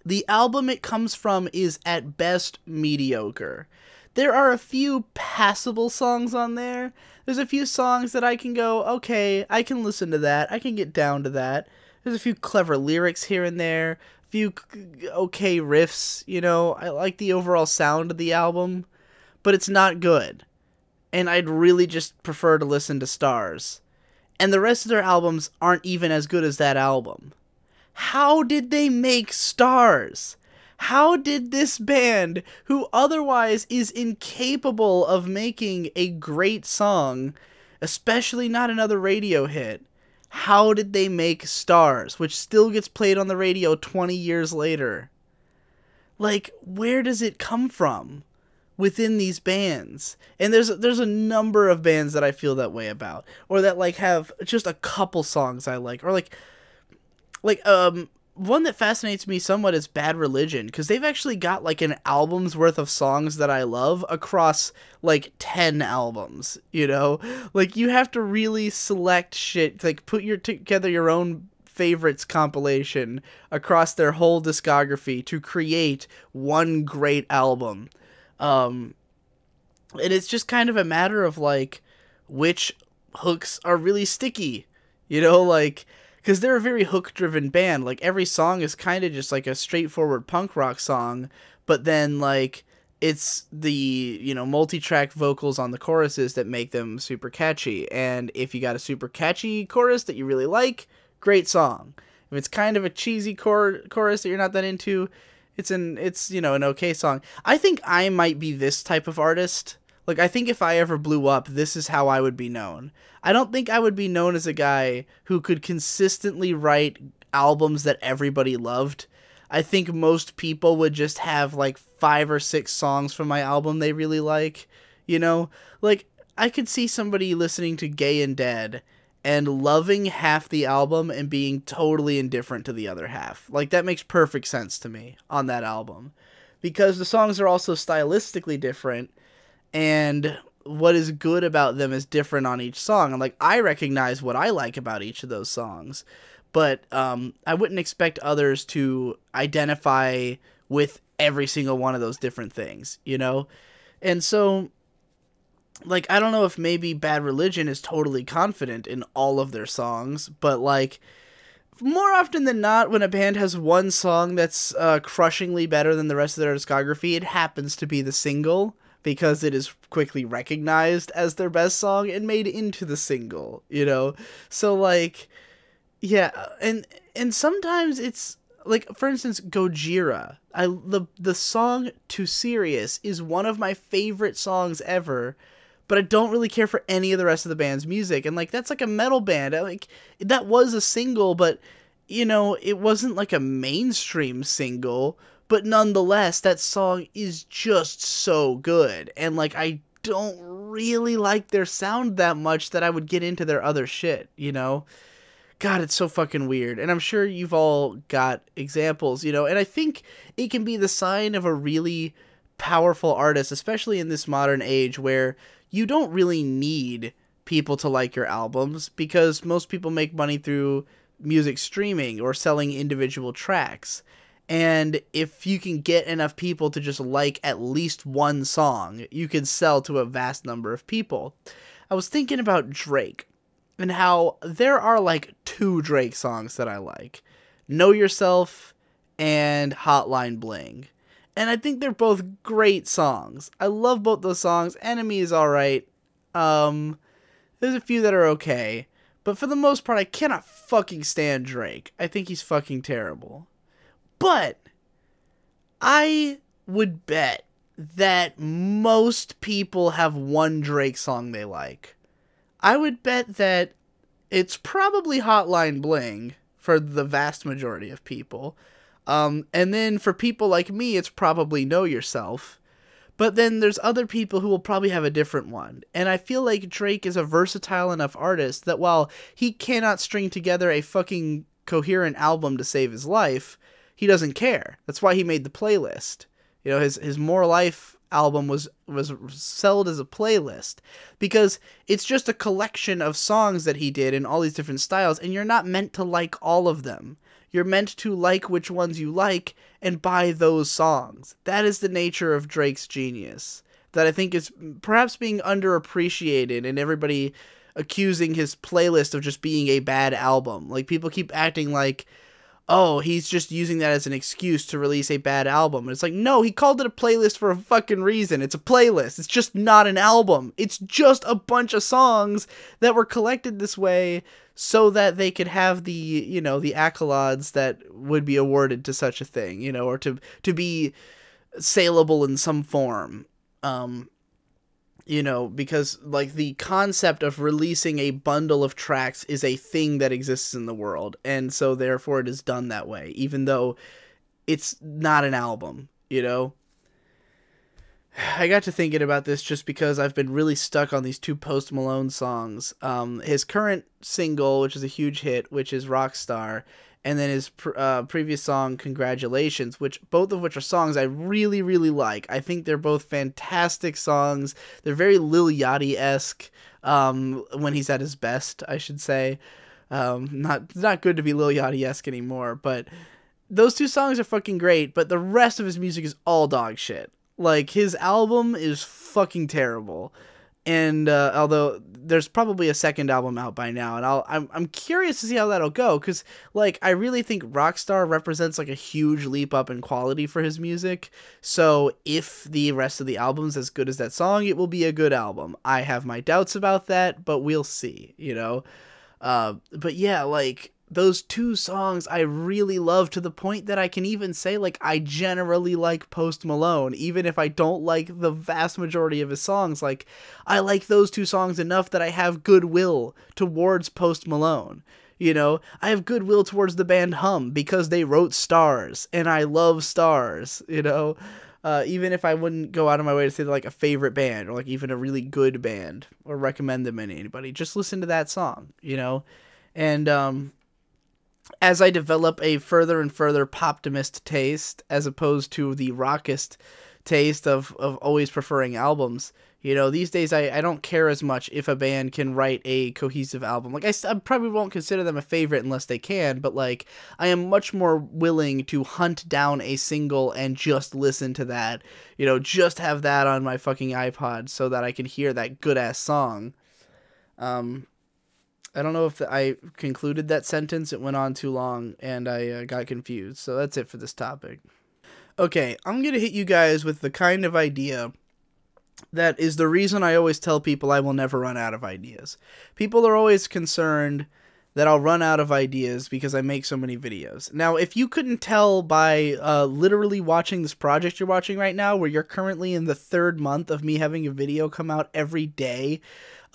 The album it comes from is at best mediocre. There are a few passable songs on there. There's a few songs that I can go, okay, I can listen to that. I can get down to that. There's a few clever lyrics here and there, a few okay riffs, you know. I like the overall sound of the album, but it's not good. And I'd really just prefer to listen to Stars. And the rest of their albums aren't even as good as that album. How did they make Stars? How did this band, who otherwise is incapable of making a great song, especially not another radio hit, how did they make Stars, which still gets played on the radio 20 years later? Like, where does it come from within these bands? And there's a number of bands that I feel that way about, or that like have just a couple songs I like, or like one that fascinates me somewhat is Bad Religion, because they've actually got like an album's worth of songs that I love across like 10 albums, you know? Like you have to really select shit, like put together your own favorites compilation across their whole discography to create one great album. Um, and it's just kind of a matter of like which hooks are really sticky, you know, like because they're a very hook driven band. Like every song is kind of just like a straightforward punk rock song, but then like it's the, you know, multi-track vocals on the choruses that make them super catchy. And if you got a super catchy chorus that you really like, great song. If it's kind of a cheesy chorus that you're not that into, it's you know, an okay song. I think I might be this type of artist. Like, I think if I ever blew up, this is how I would be known. I don't think I would be known as a guy who could consistently write albums that everybody loved. I think most people would just have, like, 5 or 6 songs from my album they really like, you know? Like, I could see somebody listening to Gay and Dead and loving half the album and being totally indifferent to the other half. Like, that makes perfect sense to me on that album. Because the songs are also stylistically different, and what is good about them is different on each song. And like, I recognize what I like about each of those songs, but I wouldn't expect others to identify with every single one of those different things, you know? And so, like, I don't know if maybe Bad Religion is totally confident in all of their songs, but like, more often than not, when a band has one song that's crushingly better than the rest of their discography, it happens to be the single, because it is quickly recognized as their best song and made into the single, you know? So, like, yeah, and sometimes it's, like, for instance, Gojira. The song Too Serious is one of my favorite songs ever, but I don't really care for any of the rest of the band's music, and, like, that's like a metal band. Like, that was a single, but, you know, it wasn't, like, a mainstream single. But nonetheless, that song is just so good. And, like, I don't really like their sound that much that I would get into their other shit, you know? God, it's so fucking weird. And I'm sure you've all got examples, you know? And I think it can be the sign of a really powerful artist, especially in this modern age where you don't really need people to like your albums, because most people make money through music streaming or selling individual tracks. And if you can get enough people to just like at least one song, you can sell to a vast number of people. I was thinking about Drake and how there are like 2 Drake songs that I like. Know Yourself and Hotline Bling. And I think they're both great songs. I love both those songs. Enemy is alright. There's a few that are okay. But for the most part, I cannot fucking stand Drake. I think he's fucking terrible. But I would bet that most people have one Drake song they like. I would bet that it's probably Hotline Bling for the vast majority of people. And then for people like me, it's probably Know Yourself. But then there's other people who will probably have a different one. And I feel like Drake is a versatile enough artist that while he cannot string together a fucking coherent album to save his life, he doesn't care. That's why he made the playlist. You know, his More Life album was sold as a playlist, because it's just a collection of songs that he did in all these different styles, and you're not meant to like all of them. You're meant to like which ones you like and buy those songs. That is the nature of Drake's genius, that I think is perhaps being underappreciated, and everybody accusing his playlist of just being a bad album. Like, people keep acting like, oh, he's just using that as an excuse to release a bad album. And it's like, no, he called it a playlist for a fucking reason. It's a playlist. It's just not an album. It's just a bunch of songs that were collected this way so that they could have the, you know, the accolades that would be awarded to such a thing, you know, or to be saleable in some form. You know, because, like, the concept of releasing a bundle of tracks is a thing that exists in the world, and so therefore it is done that way, even though it's not an album, you know? I got to thinking about this just because I've been really stuck on these 2 Post Malone songs. His current single, which is a huge hit, which is Rockstar, and then his previous song Congratulations, which both of which are songs I really, really like. I think they're both fantastic songs. They're very Lil Yachty-esque, when he's at his best, I should say. Not good to be Lil Yachty-esque anymore, but those two songs are fucking great, but the rest of his music is all dog shit. Like, his album is fucking terrible. And although there's probably a second album out by now, and I'm curious to see how that'll go, because like I really think Rockstar represents like a huge leap up in quality for his music. So if the rest of the album's as good as that song, it will be a good album. I have my doubts about that, but we'll see, you know. But yeah, like those two songs I really love, to the point that I can even say like I generally like Post Malone, even if I don't like the vast majority of his songs. Like, I like those two songs enough that I have goodwill towards Post Malone. You know, I have goodwill towards the band Hum because they wrote Stars, and I love Stars, you know. Even if I wouldn't go out of my way to say like a favorite band, or like even a really good band, or recommend them to anybody, just listen to that song, you know. And as I develop a further and further poptimist taste, as opposed to the rockist taste of always preferring albums, you know, these days I don't care as much if a band can write a cohesive album. Like, I probably won't consider them a favorite unless they can, but like, I am much more willing to hunt down a single and just listen to that, you know, just have that on my fucking iPod so that I can hear that good-ass song. I don't know if I concluded that sentence. It went on too long, and I got confused. So that's it for this topic. Okay, I'm going to hit you guys with the kind of idea that is the reason I always tell people I will never run out of ideas. People are always concerned that I'll run out of ideas because I make so many videos. Now, if you couldn't tell by literally watching this project you're watching right now, where you're currently in the 3rd month of me having a video come out every day,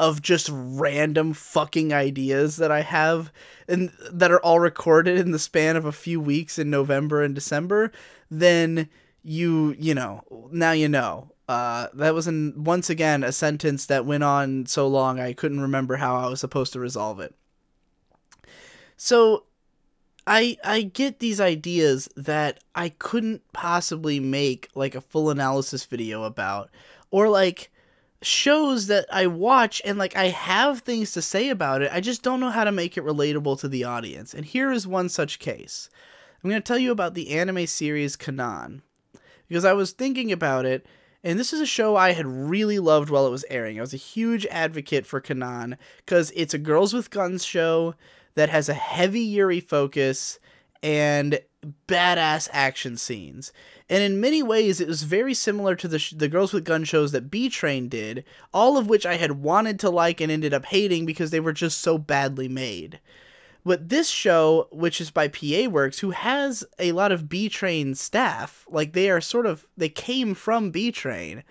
of just random fucking ideas that I have, and that are all recorded in the span of a few weeks in November and December, then you know, now you know. That was once again a sentence that went on so long I couldn't remember how I was supposed to resolve it. So I get these ideas that I couldn't possibly make like a full analysis video about, or like shows that I watch and like I have things to say about it, I just don't know how to make it relatable to the audience. And here is one such case. I'm going to tell you about the anime series Kanon, because I was thinking about it, and this is a show I had really loved while it was airing. I was a huge advocate for Kanon because it's a Girls with Guns show that has a heavy Yuri focus and badass action scenes. And in many ways, it was very similar to the Girls with Gun shows that B-Train did, all of which I had wanted to like and ended up hating because they were just so badly made. But this show, which is by PA Works, who has a lot of B-Train staff, like they came from B-Train,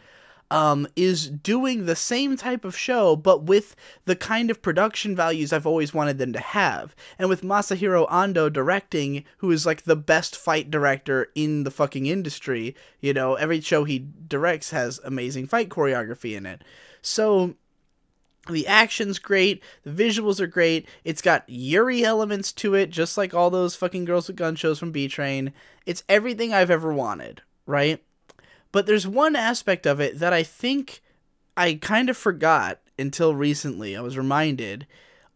is doing the same type of show, but with the kind of production values I've always wanted them to have. And with Masahiro Ando directing, who is like the best fight director in the fucking industry, you know, every show he directs has amazing fight choreography in it. So the action's great, the visuals are great, it's got Yuri elements to it, just like all those fucking Girls with Gun shows from B-Train. It's everything I've ever wanted, right? But there's one aspect of it that I think I kind of forgot until recently. I was reminded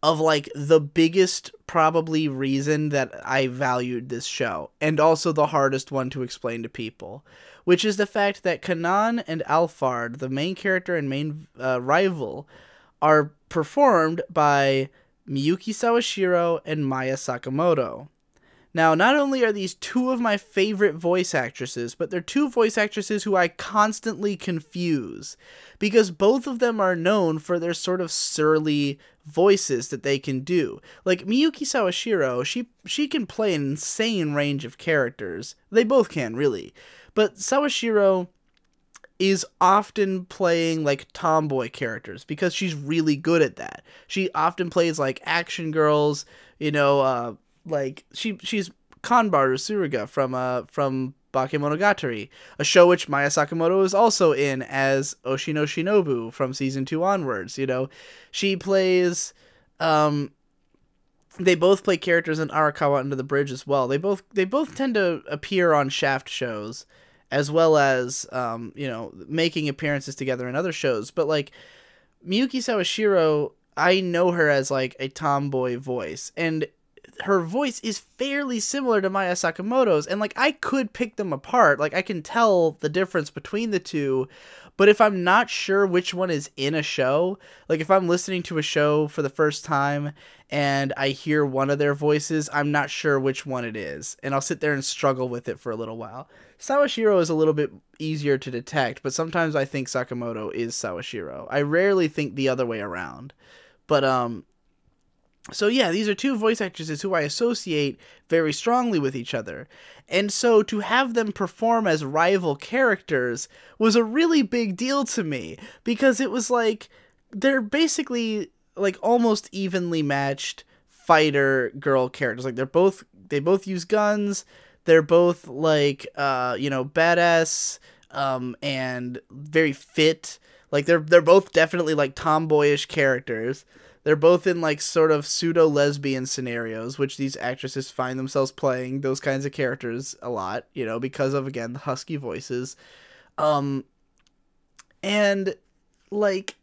of like the biggest probably reason that I valued this show, and also the hardest one to explain to people, which is the fact that Kanon and Alphard, the main character and main rival, are performed by Miyuki Sawashiro and Maya Sakamoto. Now, not only are these two of my favorite voice actresses, but they're two voice actresses who I constantly confuse, because both of them are known for their sort of surly voices that they can do. Like, Miyuki Sawashiro, she can play an insane range of characters. They both can, really. But Sawashiro is often playing, like, tomboy characters, because she's really good at that. She often plays, like, action girls, you know, like, she's Kanbaru Suruga from Bakemonogatari, a show which Maya Sakamoto is also in as Oshino Shinobu from season 2 onwards, you know. She plays, They both play characters in Arakawa Under the Bridge as well. They both tend to appear on Shaft shows, as well as making appearances together in other shows. But like Miyuki Sawashiro, I know her as like a tomboy voice, and her voice is fairly similar to Maya Sakamoto's, and like I could pick them apart. Like I can tell the difference between the two, but if I'm not sure which one is in a show, like if I'm listening to a show for the first time and I hear one of their voices, I'm not sure which one it is, and I'll sit there and struggle with it for a little while. Sawashiro is a little bit easier to detect, but sometimes I think Sakamoto is Sawashiro. I rarely think the other way around. But so yeah, these are two voice actresses who I associate very strongly with each other. And so to have them perform as rival characters was a really big deal to me, because it was like they're basically like almost evenly matched fighter girl characters. Like they both use guns. They're both like badass and very fit. Like they're both definitely like tomboyish characters. They're both in like sort of pseudo lesbian scenarios, which these actresses find themselves playing those kinds of characters a lot, because of, again, the husky voices. And like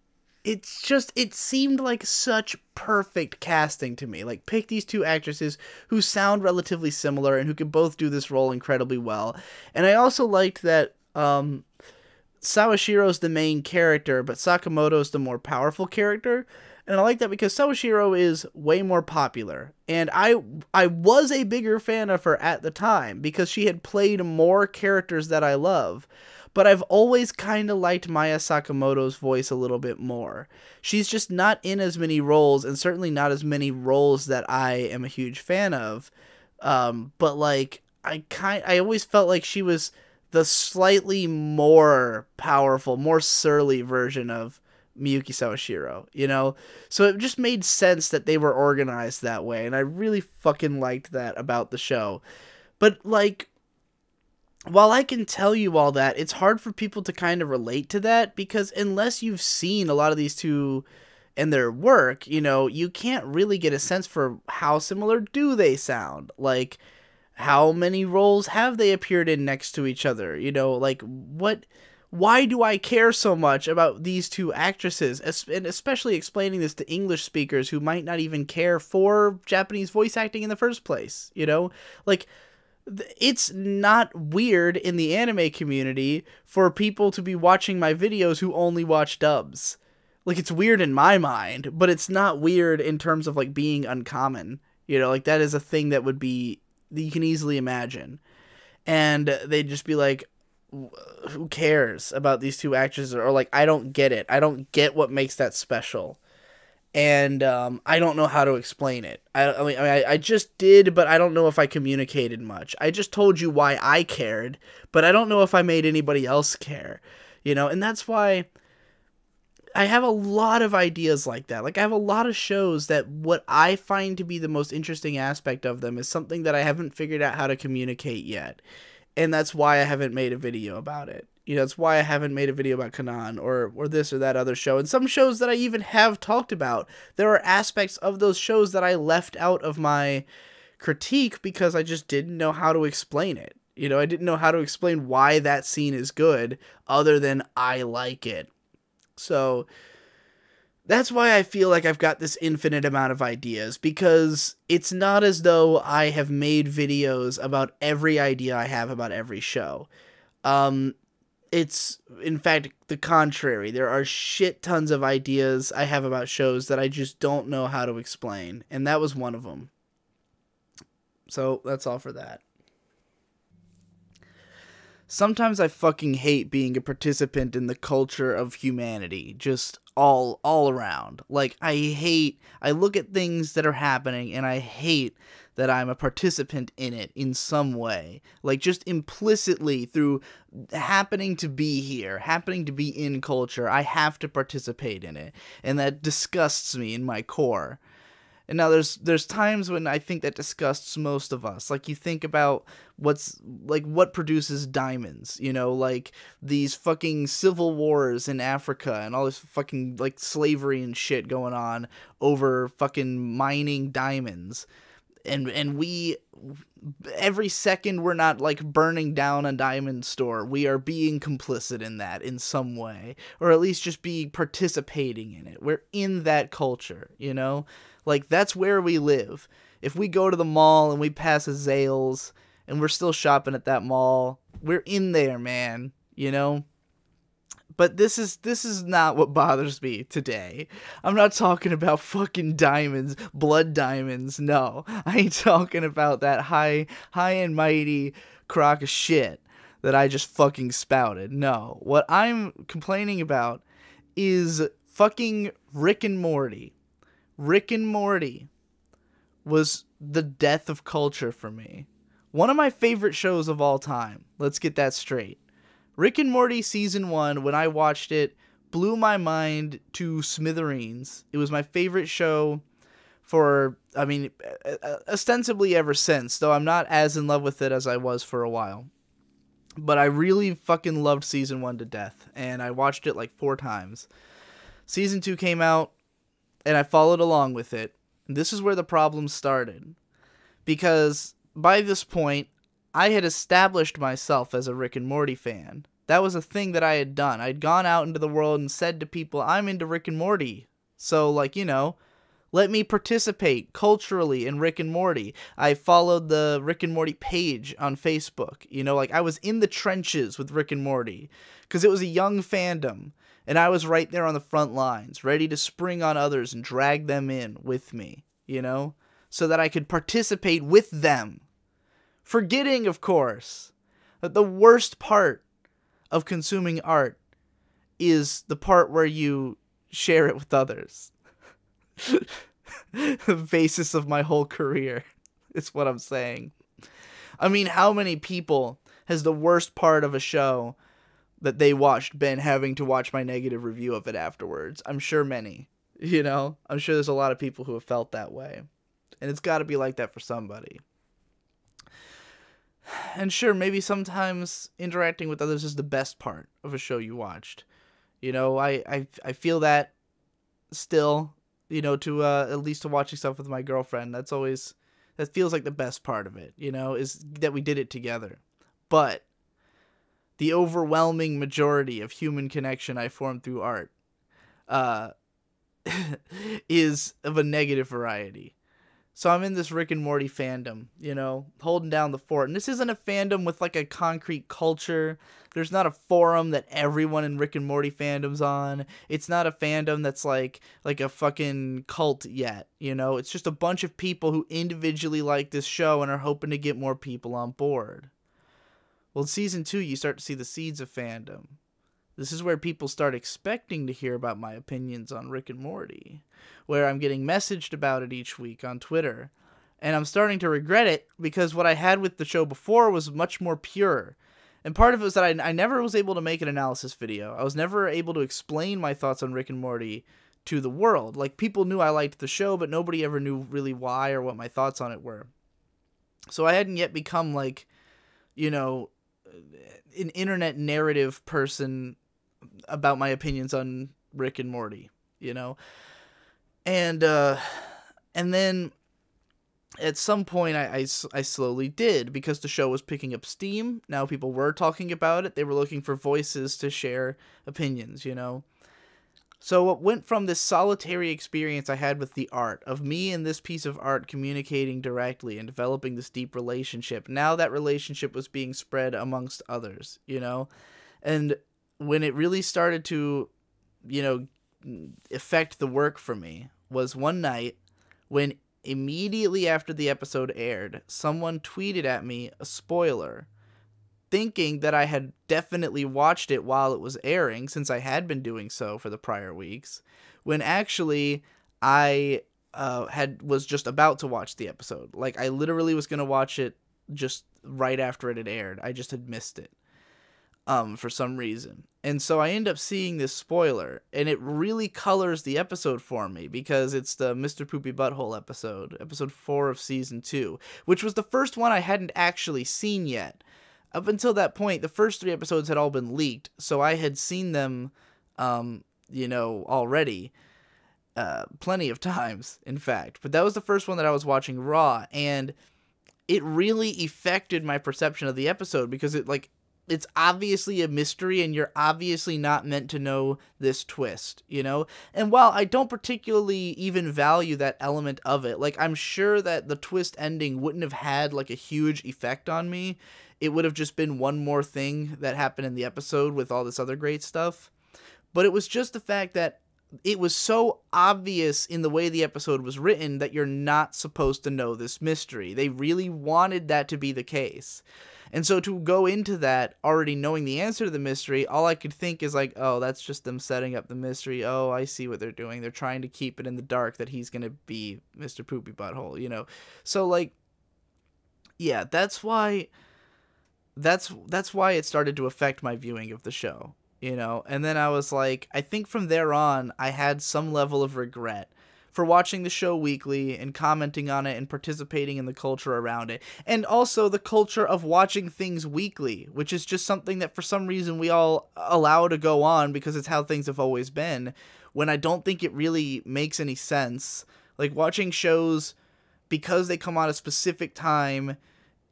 it seemed like such perfect casting to me. Like, pick these two actresses who sound relatively similar and who can both do this role incredibly well. And I also liked that Sawashiro's the main character, but Sakamoto's the more powerful character. And I like that because Sawashiro is way more popular. And I was a bigger fan of her at the time because she had played more characters that I love. But I've always kind of liked Maya Sakamoto's voice a little bit more. She's just not in as many roles, and certainly not as many roles that I am a huge fan of. But like I always felt like she was the slightly more powerful, more surly version of Miyuki Sawashiro, So it just made sense that they were organized that way, and I really fucking liked that about the show. But, like, while I can tell you all that, it's hard for people to kind of relate to that, because unless you've seen a lot of these two and their work, you can't really get a sense for how similar do they sound. Like, how many roles have they appeared in next to each other? Like, why do I care so much about these two actresses? And especially explaining this to English speakers who might not even care for Japanese voice acting in the first place, Like, it's not weird in the anime community for people to be watching my videos who only watch dubs. Like, it's weird in my mind, but it's not weird in terms of, like, being uncommon. Like, that is a thing that you can easily imagine. And they'd just be like, who cares about these two actresses? Or like, I don't get it. I don't get what makes that special. And I don't know how to explain it. I just did, but I don't know if I communicated much. I just told you why I cared, but I don't know if I made anybody else care. And that's why I have a lot of ideas like that. Like, I have a lot of shows that what I find to be the most interesting aspect of them is something that I haven't figured out how to communicate yet. And that's why I haven't made a video about it. That's why I haven't made a video about Kanan or this or that other show. And some shows that I even have talked about, there are aspects of those shows that I left out of my critique because I just didn't know how to explain it. I didn't know how to explain why that scene is good other than I like it. So that's why I feel like I've got this infinite amount of ideas, because it's not as though I have made videos about every idea I have about every show. It's, in fact, the contrary. There are shit tons of ideas I have about shows that I just don't know how to explain, and that was one of them. So that's all for that. Sometimes I fucking hate being a participant in the culture of humanity, just all around. Like, I look at things that are happening, and I hate that I'm a participant in it in some way. Like, just implicitly through happening to be here, happening to be in culture, I have to participate in it, and that disgusts me in my core. And now there's times when I think that disgusts most of us. Like, you think about what produces diamonds, like these fucking civil wars in Africa and all this fucking like slavery and shit going on over fucking mining diamonds. And we, every second we're not like burning down a diamond store, we are being complicit in that in some way, or at least just be participating in it. We're in that culture, like that's where we live. If we go to the mall and we pass a Zales and we're still shopping at that mall, we're in there, man, But this is not what bothers me today. I'm not talking about fucking diamonds, blood diamonds. No, I ain't talking about that high and mighty crock of shit that I just fucking spouted. No, what I'm complaining about is fucking Rick and Morty. Rick and Morty was the death of culture for me. One of my favorite shows of all time. Let's get that straight. Rick and Morty Season 1, when I watched it, blew my mind to smithereens. It was my favorite show ostensibly ever since, though I'm not as in love with it as I was for a while. But I really fucking loved Season 1 to death, and I watched it like 4 times. Season 2 came out, and I followed along with it. And this is where the problem started. Because by this point, I had established myself as a Rick and Morty fan. That was a thing that I had done. I'd gone out into the world and said to people, I'm into Rick and Morty. So, let me participate culturally in Rick and Morty. I followed the Rick and Morty page on Facebook. I was in the trenches with Rick and Morty. Because it was a young fandom. And I was right there on the front lines, ready to spring on others and drag them in with me, so that I could participate with them. Forgetting, of course, that the worst part of consuming art is the part where you share it with others. The basis of my whole career is what I'm saying. I mean, how many people has the worst part of a show that they watched been having to watch my negative review of it afterwards? I'm sure many, I'm sure there's a lot of people who have felt that way. And it's got to be like that for somebody. And sure, maybe sometimes interacting with others is the best part of a show you watched. I feel that still, to at least to watching stuff with my girlfriend. That feels like the best part of it, is that we did it together. But the overwhelming majority of human connection I formed through art is of a negative variety. So I'm in this Rick and Morty fandom, holding down the fort. And this isn't a fandom with like a concrete culture. There's not a forum that everyone in Rick and Morty fandom's on. It's not a fandom that's like a fucking cult yet, It's just a bunch of people who individually like this show and are hoping to get more people on board. Well, in Season 2, you start to see the seeds of fandom. This is where people start expecting to hear about my opinions on Rick and Morty, where I'm getting messaged about it each week on Twitter. And I'm starting to regret it because what I had with the show before was much more pure. And part of it was that I never was able to make an analysis video. I was never able to explain my thoughts on Rick and Morty to the world. Like, people knew I liked the show, but nobody ever knew really why or what my thoughts on it were. So I hadn't yet become like, an internet narrative person about my opinions on Rick and Morty, and then at some point I slowly did, because the show was picking up steam. Now people were talking about it. They were looking for voices to share opinions, So what went from this solitary experience I had with the art, of me and this piece of art communicating directly and developing this deep relationship, now that relationship was being spread amongst others, And when it really started to, affect the work for me was one night when immediately after the episode aired, someone tweeted at me a spoiler, thinking that I had definitely watched it while it was airing, since I had been doing so for the prior weeks, when actually I was just about to watch the episode. Like, I literally was going to watch it just right after it had aired. I just had missed it. for some reason. And so I end up seeing this spoiler, and it really colors the episode for me because it's the Mr. Poopy Butthole episode 4 of season 2, which was the first one I hadn't actually seen yet. Up until that point, the first 3 episodes had all been leaked, so I had seen them, already. Plenty of times, in fact. But that was the first one that I was watching raw, and it really affected my perception of the episode because it's obviously a mystery and you're obviously not meant to know this twist, you know? And while I don't particularly even value that element of it, like, I'm sure that the twist ending wouldn't have had, like, a huge effect on me. It would have just been one more thing that happened in the episode with all this other great stuff. But it was just the fact that it was so obvious in the way the episode was written that you're not supposed to know this mystery. They really wanted that to be the case. And so to go into that already knowing the answer to the mystery, all I could think is like, oh, that's just them setting up the mystery. Oh, I see what they're doing. They're trying to keep it in the dark that he's going to be Mr. Poopy Butthole, you know? So, like, yeah, that's why it started to affect my viewing of the show, you know? And then I was like, I think from there on, I had some level of regret for watching the show weekly and commenting on it and participating in the culture around it. And also the culture of watching things weekly, which is just something that for some reason we all allow to go on because it's how things have always been, when I don't think it really makes any sense. Like, watching shows because they come on a specific time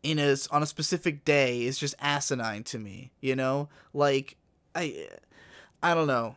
on a specific day is just asinine to me, you know? Like, I don't know.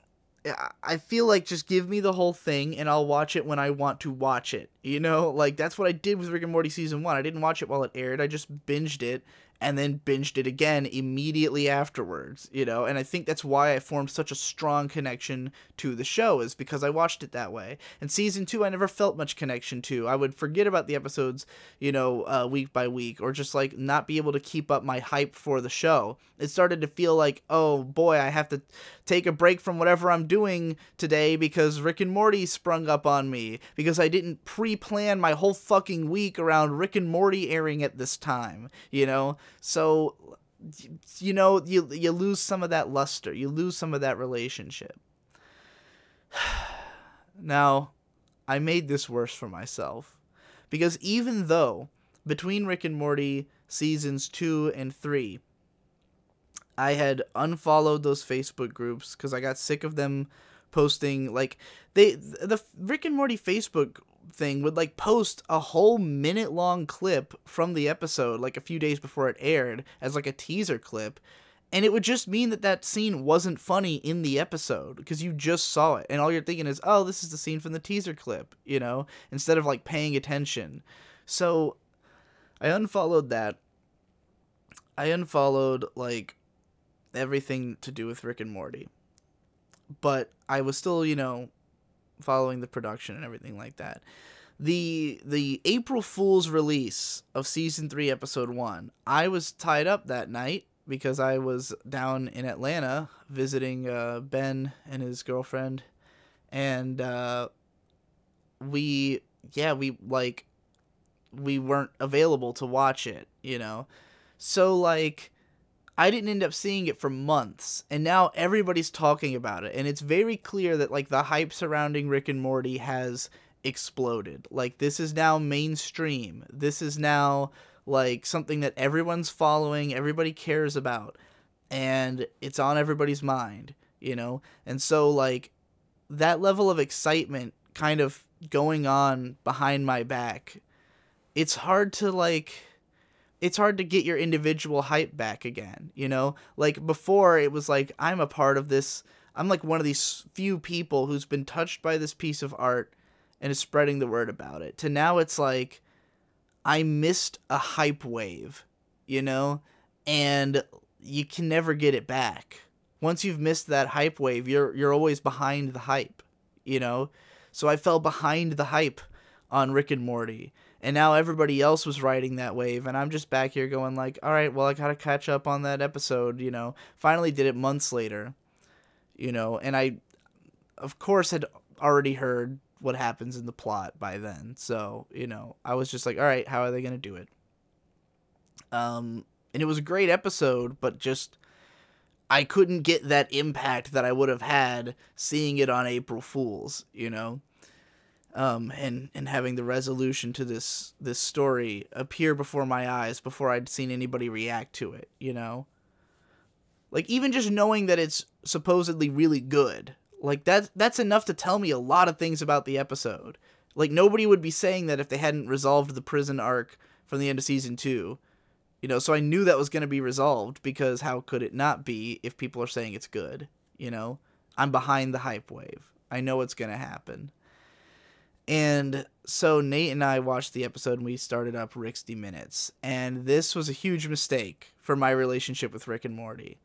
I feel like just give me the whole thing and I'll watch it when I want to watch it, you know? Like, that's what I did with Rick and Morty season 1. I didn't watch it while it aired. I just binged it and then binged it again immediately afterwards, you know? And I think that's why I formed such a strong connection to the show, is because I watched it that way. And season 2, I never felt much connection to. I would forget about the episodes, week by week, or just, like, not be able to keep up my hype for the show. It started to feel like, oh boy, I have to take a break from whatever I'm doing today because Rick and Morty sprung up on me, because I didn't pre-plan my whole fucking week around Rick and Morty airing at this time, you know? So, you lose some of that luster. You lose some of that relationship. Now, I made this worse for myself, because even though between Rick and Morty seasons 2 and 3, I had unfollowed those Facebook groups because I got sick of them posting, like, the Rick and Morty Facebook thing would, like, post a whole minute-long clip from the episode, like, a few days before it aired, as, like, a teaser clip, and it would just mean that scene wasn't funny in the episode, because you just saw it, and all you're thinking is, oh, this is the scene from the teaser clip, you know, instead of, like, paying attention. So, I unfollowed that. I unfollowed, like, everything to do with Rick and Morty. But I was still, following the production and everything like that. The April Fool's release of season 3 episode 1, I was tied up that night because I was down in Atlanta visiting Ben and his girlfriend, and we weren't available to watch it, so, like, I didn't end up seeing it for months, and now everybody's talking about it, and it's very clear that, like, the hype surrounding Rick and Morty has exploded. Like, this is now mainstream. This is now, like, something that everyone's following, everybody cares about, and it's on everybody's mind, And so, like, that level of excitement kind of going on behind my back, it's hard to get your individual hype back again, Like, before, it was like, I'm a part of this. I'm, like, one of these few people who's been touched by this piece of art and is spreading the word about it. To now, it's like, I missed a hype wave, And you can never get it back. Once you've missed that hype wave, you're always behind the hype, So I fell behind the hype on Rick and Morty. And now everybody else was riding that wave, and I'm just back here going like, all right, well, I gotta catch up on that episode, Finally did it months later, and I, of course, had already heard what happens in the plot by then. So, I was just like, all right, how are they gonna do it? And it was a great episode, but just, I couldn't get that impact that I would have had seeing it on April Fools, you know? And having the resolution to this story appear before my eyes before I'd seen anybody react to it, you know? Like, even just knowing that it's supposedly really good, like, that's enough to tell me a lot of things about the episode. Like, nobody would be saying that if they hadn't resolved the prison arc from the end of season 2. You know, so I knew that was going to be resolved, because how could it not be if people are saying it's good, you know? I'm behind the hype wave. I know what's going to happen. And so Nate and I watched the episode and we started up Rick's Minutes. And this was a huge mistake for my relationship with Rick and Morty.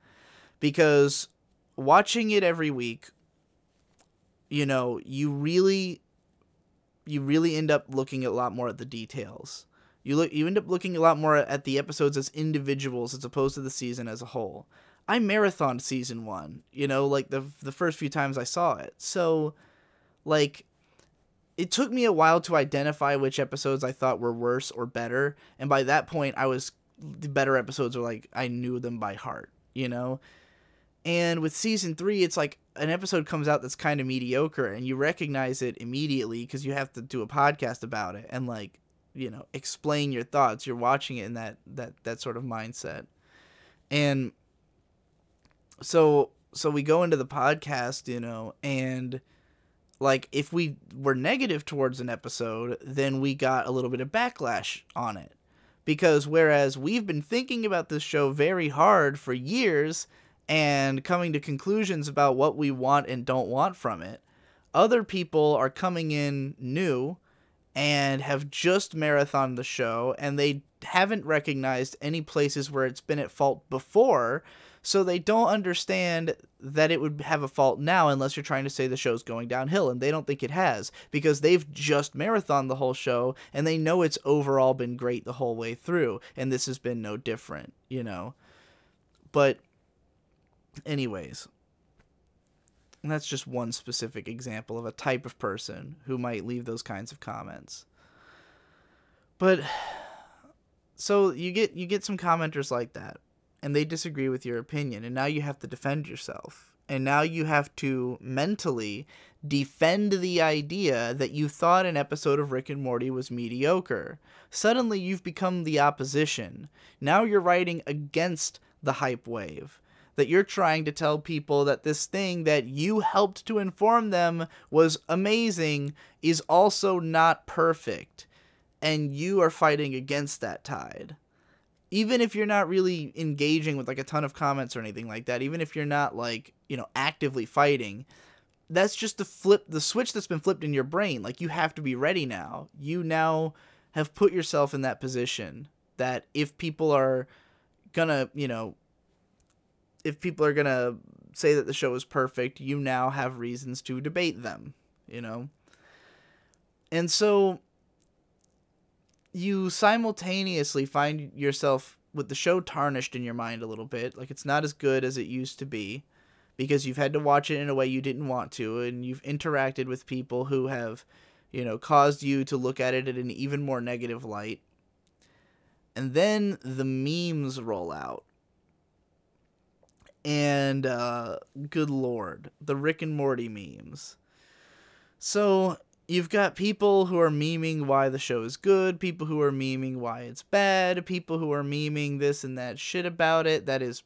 Because watching it every week, you know, you really end up looking a lot more at the details. You end up looking a lot more at the episodes as individuals as opposed to the season as a whole. I marathoned season 1, you know, like the first few times I saw it. So, like, it took me a while to identify which episodes I thought were worse or better. And by that point, the better episodes were like, I knew them by heart, you know? And with season 3, it's like an episode comes out that's kind of mediocre and you recognize it immediately because you have to do a podcast about it and, like, you know, explain your thoughts. You're watching it in that sort of mindset. And so we go into the podcast, you know, and, like, if we were negative towards an episode, then we got a little bit of backlash on it. Because whereas we've been thinking about this show very hard for years and coming to conclusions about what we want and don't want from it, other people are coming in new and have just marathoned the show, and they haven't recognized any places where it's been at fault before, so they don't understand that it would have a fault now unless you're trying to say the show's going downhill, and they don't think it has, because they've just marathoned the whole show, and they know it's overall been great the whole way through, and this has been no different, you know? But, anyways, and that's just one specific example of a type of person who might leave those kinds of comments. But so you get some commenters like that, and they disagree with your opinion, and now you have to defend yourself. And now you have to mentally defend the idea that you thought an episode of Rick and Morty was mediocre. Suddenly you've become the opposition. Now you're writing against the hype wave. That you're trying to tell people that this thing that you helped to inform them was amazing is also not perfect. And you are fighting against that tide. Even if you're not really engaging with, like, a ton of comments or anything like that, even if you're not, like, you know, actively fighting, that's just the switch that's been flipped in your brain. Like, you have to be ready now. You now have put yourself in that position that if people are gonna, you know, if people are going to say that the show is perfect, you now have reasons to debate them, you know? And so you simultaneously find yourself with the show tarnished in your mind a little bit. Like, it's not as good as it used to be because you've had to watch it in a way you didn't want to, and you've interacted with people who have, you know, caused you to look at it in an even more negative light. And then the memes roll out. And, good lord, the Rick and Morty memes. So, you've got people who are memeing why the show is good, people who are memeing why it's bad, people who are memeing this and that shit about it that is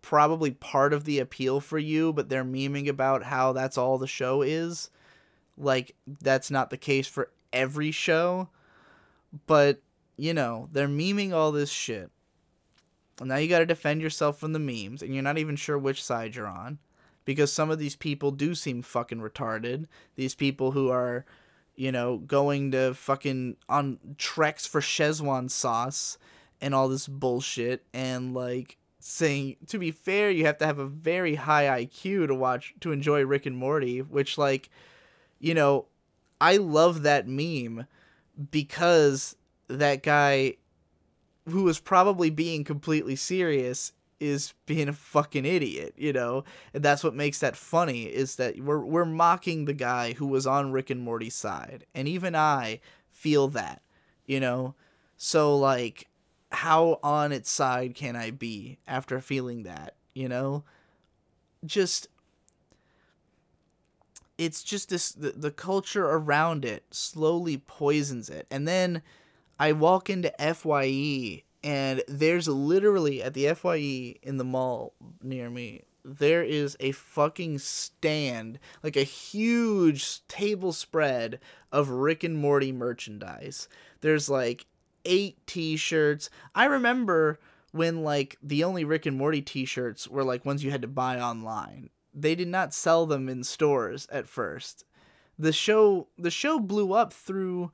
probably part of the appeal for you, but they're memeing about how that's all the show is. Like, that's not the case for every show. But, you know, they're memeing all this shit. And now you gotta defend yourself from the memes, and you're not even sure which side you're on. Because some of these people do seem fucking retarded. These people who are, you know, going to fucking on treks for Szechuan sauce and all this bullshit. And, like, saying, to be fair, you have to have a very high IQ to enjoy Rick and Morty. Which, like, you know, I love that meme because that guy who was probably being completely serious is being a fucking idiot, you know? And that's what makes that funny, is that we're mocking the guy who was on Rick and Morty's side. And even I feel that, you know? So, like, how on its side can I be after feeling that, you know? just it's just this the culture around it slowly poisons it. And then I walk into FYE, and there's literally at the FYE in the mall near me, there is a fucking stand, like a huge table spread of Rick and Morty merchandise. There's like 8 t-shirts. I remember when like the only Rick and Morty t-shirts were like ones you had to buy online. They did not sell them in stores at first. The show blew up through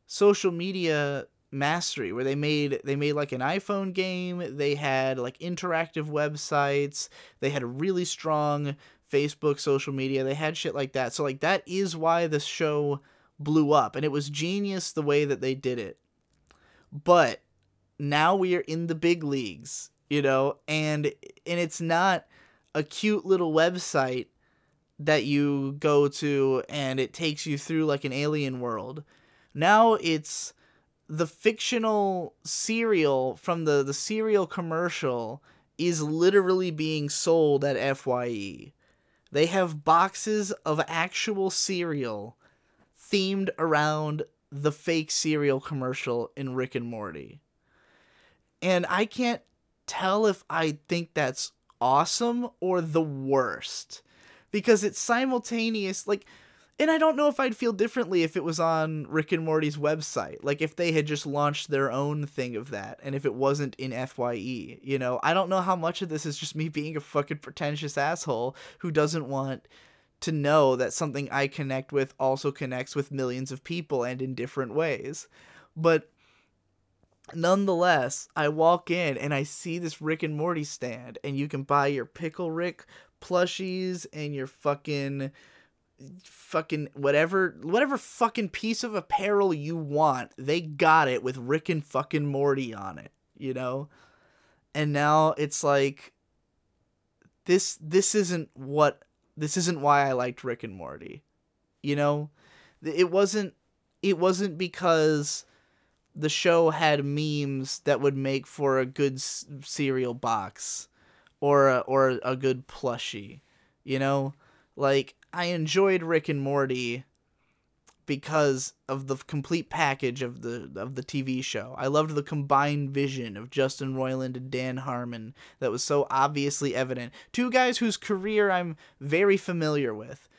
social media mastery, where they made like an iPhone game, they had like interactive websites, they had a really strong Facebook social media, they had shit like that. So like that is why the show blew up, and it was genius the way that they did it. But now we are in the big leagues, and it's not a cute little website that you go to and it takes you through like an alien world. Now it's the fictional cereal from the cereal commercial is literally being sold at FYE. They have boxes of actual cereal themed around the fake cereal commercial in Rick and Morty. And I can't tell if I think that's awesome or the worst, because it's simultaneous, like, and I don't know if I'd feel differently if it was on Rick and Morty's website, like if they had just launched their own thing of that and if it wasn't in FYE. I don't know how much of this is just me being a fucking pretentious asshole who doesn't want to know that something I connect with also connects with millions of people and in different ways. But nonetheless, I walk in and I see this Rick and Morty stand, and you can buy your Pickle Rick plushies and your fucking whatever fucking piece of apparel you want. They got it with Rick and fucking Morty on it, And now it's like this isn't why I liked Rick and Morty. It wasn't because the show had memes that would make for a good cereal box or a good plushie, Like, I enjoyed Rick and Morty because of the complete package of the TV show. I loved the combined vision of Justin Roiland and Dan Harmon that was so obviously evident. Two guys whose career I'm very familiar with,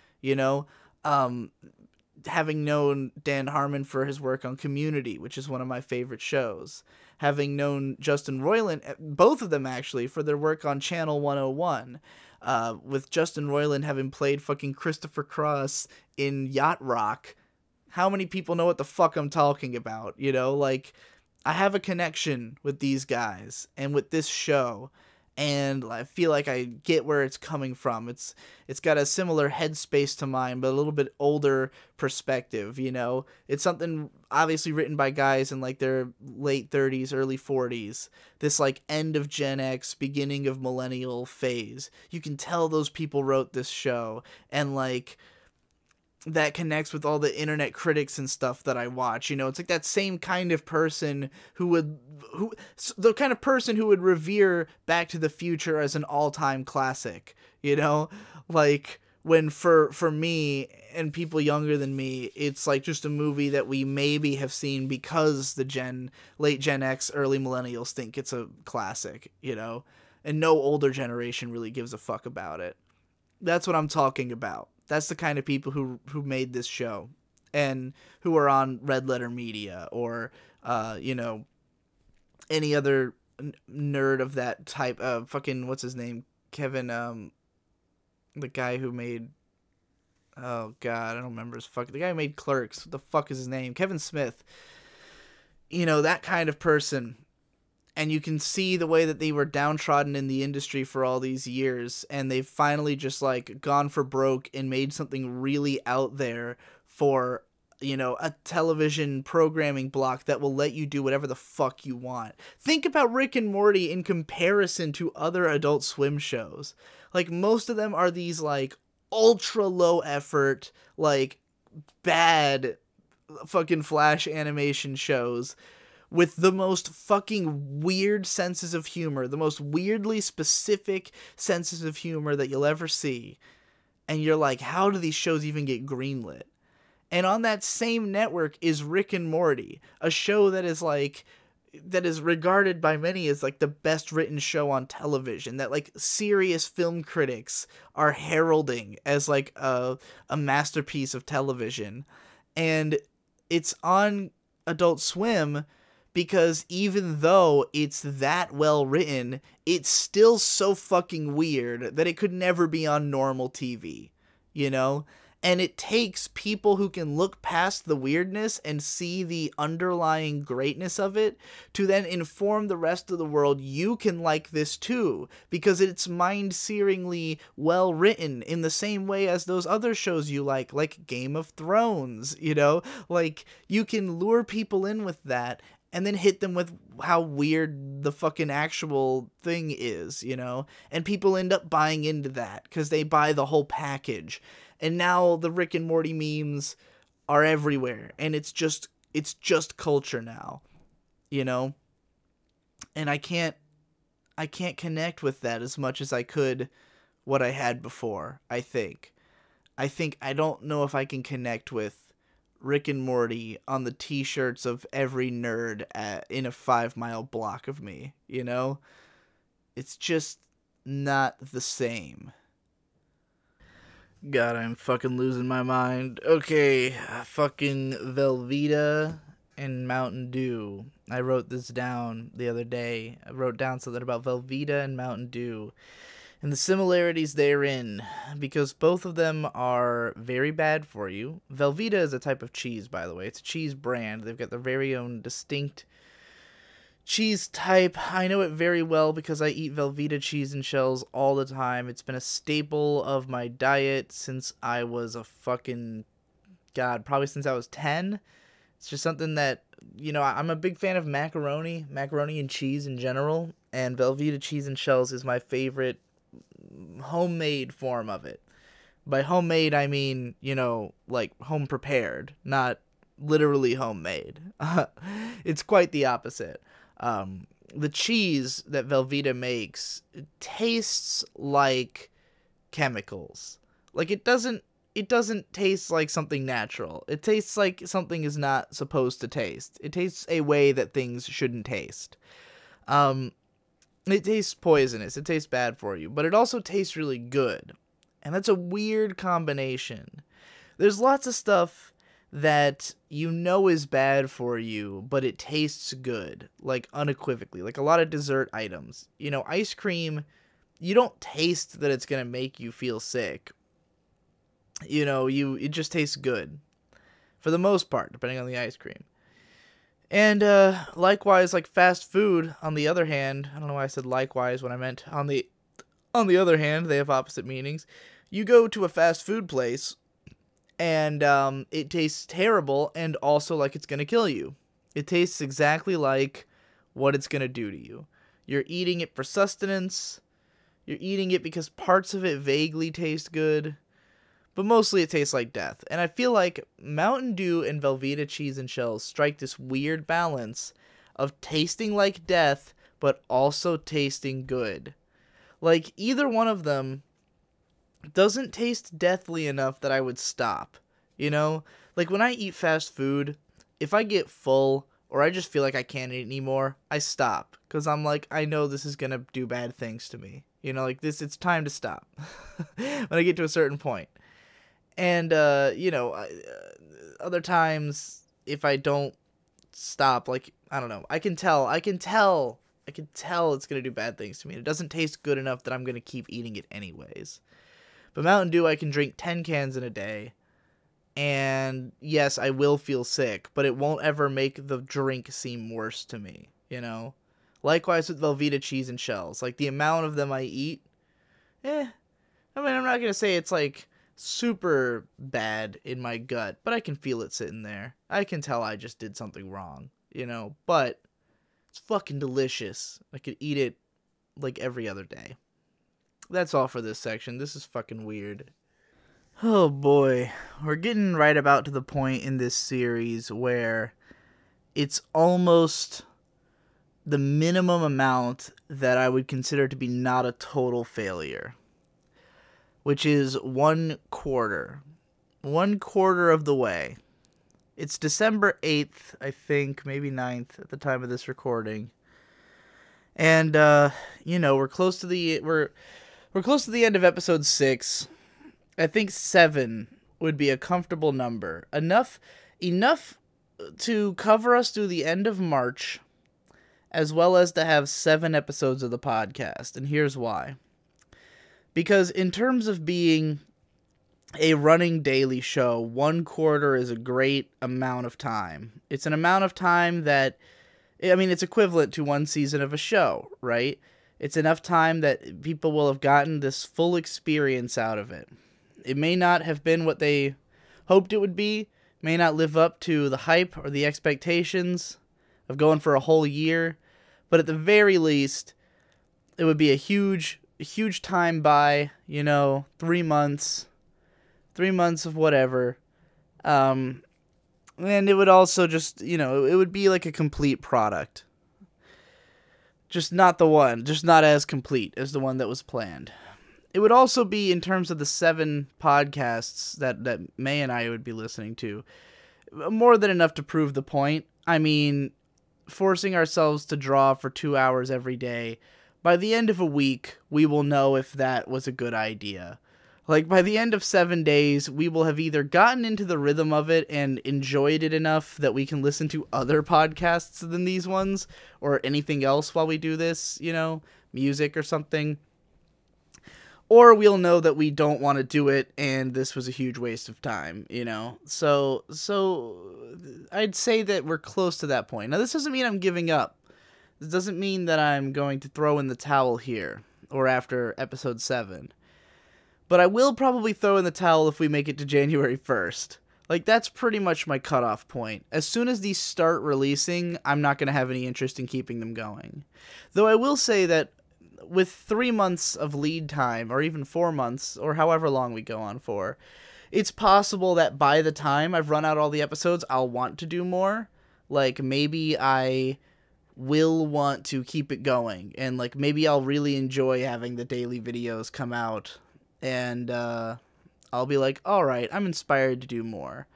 having known Dan Harmon for his work on Community, which is one of my favorite shows. Having known Justin Roiland, both of them actually, for their work on Channel 101. With Justin Roiland having played fucking Christopher Cross in Yacht Rock. How many people know what the fuck I'm talking about? Like, I have a connection with these guys and with this show, and I feel like I get where it's coming from. It's got a similar headspace to mine, but a little bit older perspective, It's something obviously written by guys in like their late 30s, early 40s. This like end of Gen X, beginning of millennial phase. You can tell those people wrote this show, and like that connects with all the internet critics and stuff that I watch. It's like that same kind of person the kind of person who would revere Back to the Future as an all-time classic, Like, when for me and people younger than me, it's like just a movie that we maybe have seen because the late Gen X, early millennials think it's a classic, and no older generation really gives a fuck about it. That's what I'm talking about. That's the kind of people who made this show, and who are on Red Letter Media or, any other nerd of that type. Fucking, what's his name? Kevin, the guy who made, oh god, I don't remember the guy who made Clerks. What the fuck is his name? Kevin Smith. That kind of person. And you can see the way that they were downtrodden in the industry for all these years, and they've finally just like gone for broke and made something really out there for, a television programming block that will let you do whatever the fuck you want. Think about Rick and Morty in comparison to other Adult Swim shows. Like, most of them are these like ultra low effort, like bad fucking Flash animation shows with the most fucking weird senses of humor, the most weirdly specific senses of humor that you'll ever see. And you're like, how do these shows even get greenlit? And on that same network is Rick and Morty, a show that is regarded by many as like the best written show on television, that like serious film critics are heralding as like a masterpiece of television. And it's on Adult Swim because even though it's that well written, it's still so fucking weird that it could never be on normal TV, you know? And it takes people who can look past the weirdness and see the underlying greatness of it to then inform the rest of the world, you can like this too, because it's mind-searingly well written in the same way as those other shows you like Game of Thrones, you know? Like, you can lure people in with that and then hit them with how weird the fucking actual thing is, you know? And people end up buying into that because they buy the whole package. And now the Rick and Morty memes are everywhere, and it's just culture now, you know? And I can't connect with that as much as I could what I had before, I think. I don't know if I can connect with Rick and Morty on the t-shirts of every nerd in a 5-mile block of me, you know? It's just not the same. God, I'm fucking losing my mind. Okay, fucking Velveeta and Mountain Dew. I wrote this down the other day. I wrote down something about Velveeta and Mountain Dew and the similarities therein, because both of them are very bad for you. Velveeta is a type of cheese, by the way. It's a cheese brand. They've got their very own distinct cheese type. I know it very well because I eat Velveeta cheese and shells all the time. It's been a staple of my diet since I was probably since I was 10. It's just something that, you know, I'm a big fan of macaroni and cheese in general, and Velveeta cheese and shells is my favorite homemade form of it. By homemade, I mean, you know, like home prepared, not literally homemade. It's quite the opposite. The cheese that Velveeta makes tastes like chemicals. Like, it doesn't taste like something natural. It tastes like something is not supposed to taste. It tastes a way that things shouldn't taste. It tastes poisonous. It tastes bad for you, but it also tastes really good. And that's a weird combination. There's lots of stuff that you know is bad for you, but it tastes good, like unequivocally, like a lot of dessert items. You know, ice cream, you don't taste that it's gonna make you feel sick. You know, it just tastes good, for the most part, depending on the ice cream. And likewise, like fast food, on the other hand, I don't know why I said likewise when I meant on the other hand, they have opposite meanings. You go to a fast food place, and it tastes terrible and also like it's going to kill you. It tastes exactly like what it's going to do to you. You're eating it for sustenance. You're eating it because parts of it vaguely taste good, but mostly it tastes like death. And I feel like Mountain Dew and Velveeta cheese and shells strike this weird balance of tasting like death, but also tasting good. Like, either one of them doesn't taste deathly enough that I would stop, you know? Like, when I eat fast food, if I get full or I just feel like I can't eat anymore, I stop, because I'm like, I know this is gonna do bad things to me, you know? Like, it's time to stop when I get to a certain point. And you know, other times, if I don't stop, like, I don't know, I can tell it's gonna do bad things to me. It doesn't taste good enough that I'm gonna keep eating it anyways. But Mountain Dew, I can drink 10 cans in a day, and yes, I will feel sick, but it won't ever make the drink seem worse to me, you know? Likewise with Velveeta cheese and shells. Like, the amount of them I eat, I mean, I'm not gonna say it's, like, super bad in my gut, but I can feel it sitting there. I can tell I just did something wrong, you know? But it's fucking delicious. I could eat it, like, every other day. That's all for this section. This is fucking weird. Oh boy. We're getting right about to the point in this series where it's almost the minimum amount that I would consider to be not a total failure, which is 1/4. 1/4 of the way. It's December 8th, I think, maybe 9th at the time of this recording. And we're close to the end of episode 6. I think 7 would be a comfortable number. Enough to cover us through the end of March, as well as to have 7 episodes of the podcast. And here's why. Because in terms of being a running daily show, 1/4 is a great amount of time. It's an amount of time that, I mean, it's equivalent to one season of a show, right? It's enough time that people will have gotten this full experience out of it. It may not have been what they hoped it would be, may not live up to the hype or the expectations of going for a whole year, but at the very least, it would be a huge time by, 3 months. 3 months of whatever. And it would also just, it would be like a complete product. Just not as complete as the one that was planned. It would also be, in terms of the 7 podcasts that May and I would be listening to, more than enough to prove the point. I mean, forcing ourselves to draw for 2 hours every day, by the end of a week, we will know if that was a good idea. Like, by the end of 7 days, we will have either gotten into the rhythm of it and enjoyed it enough that we can listen to other podcasts than these ones, or anything else while we do this, music or something. Or we'll know that we don't want to do it, and this was a huge waste of time, So I'd say that we're close to that point. Now, this doesn't mean I'm giving up. This doesn't mean that I'm going to throw in the towel here, or after episode 7. But I will probably throw in the towel if we make it to January 1st. Like, that's pretty much my cutoff point. As soon as these start releasing, I'm not going to have any interest in keeping them going. Though I will say that with 3 months of lead time, or even 4 months, or however long we go on for, it's possible that by the time I've run out all the episodes, I'll want to do more. Like, maybe I will want to keep it going, and like maybe I'll really enjoy having the daily videos come out, and I'll be like, alright, I'm inspired to do more.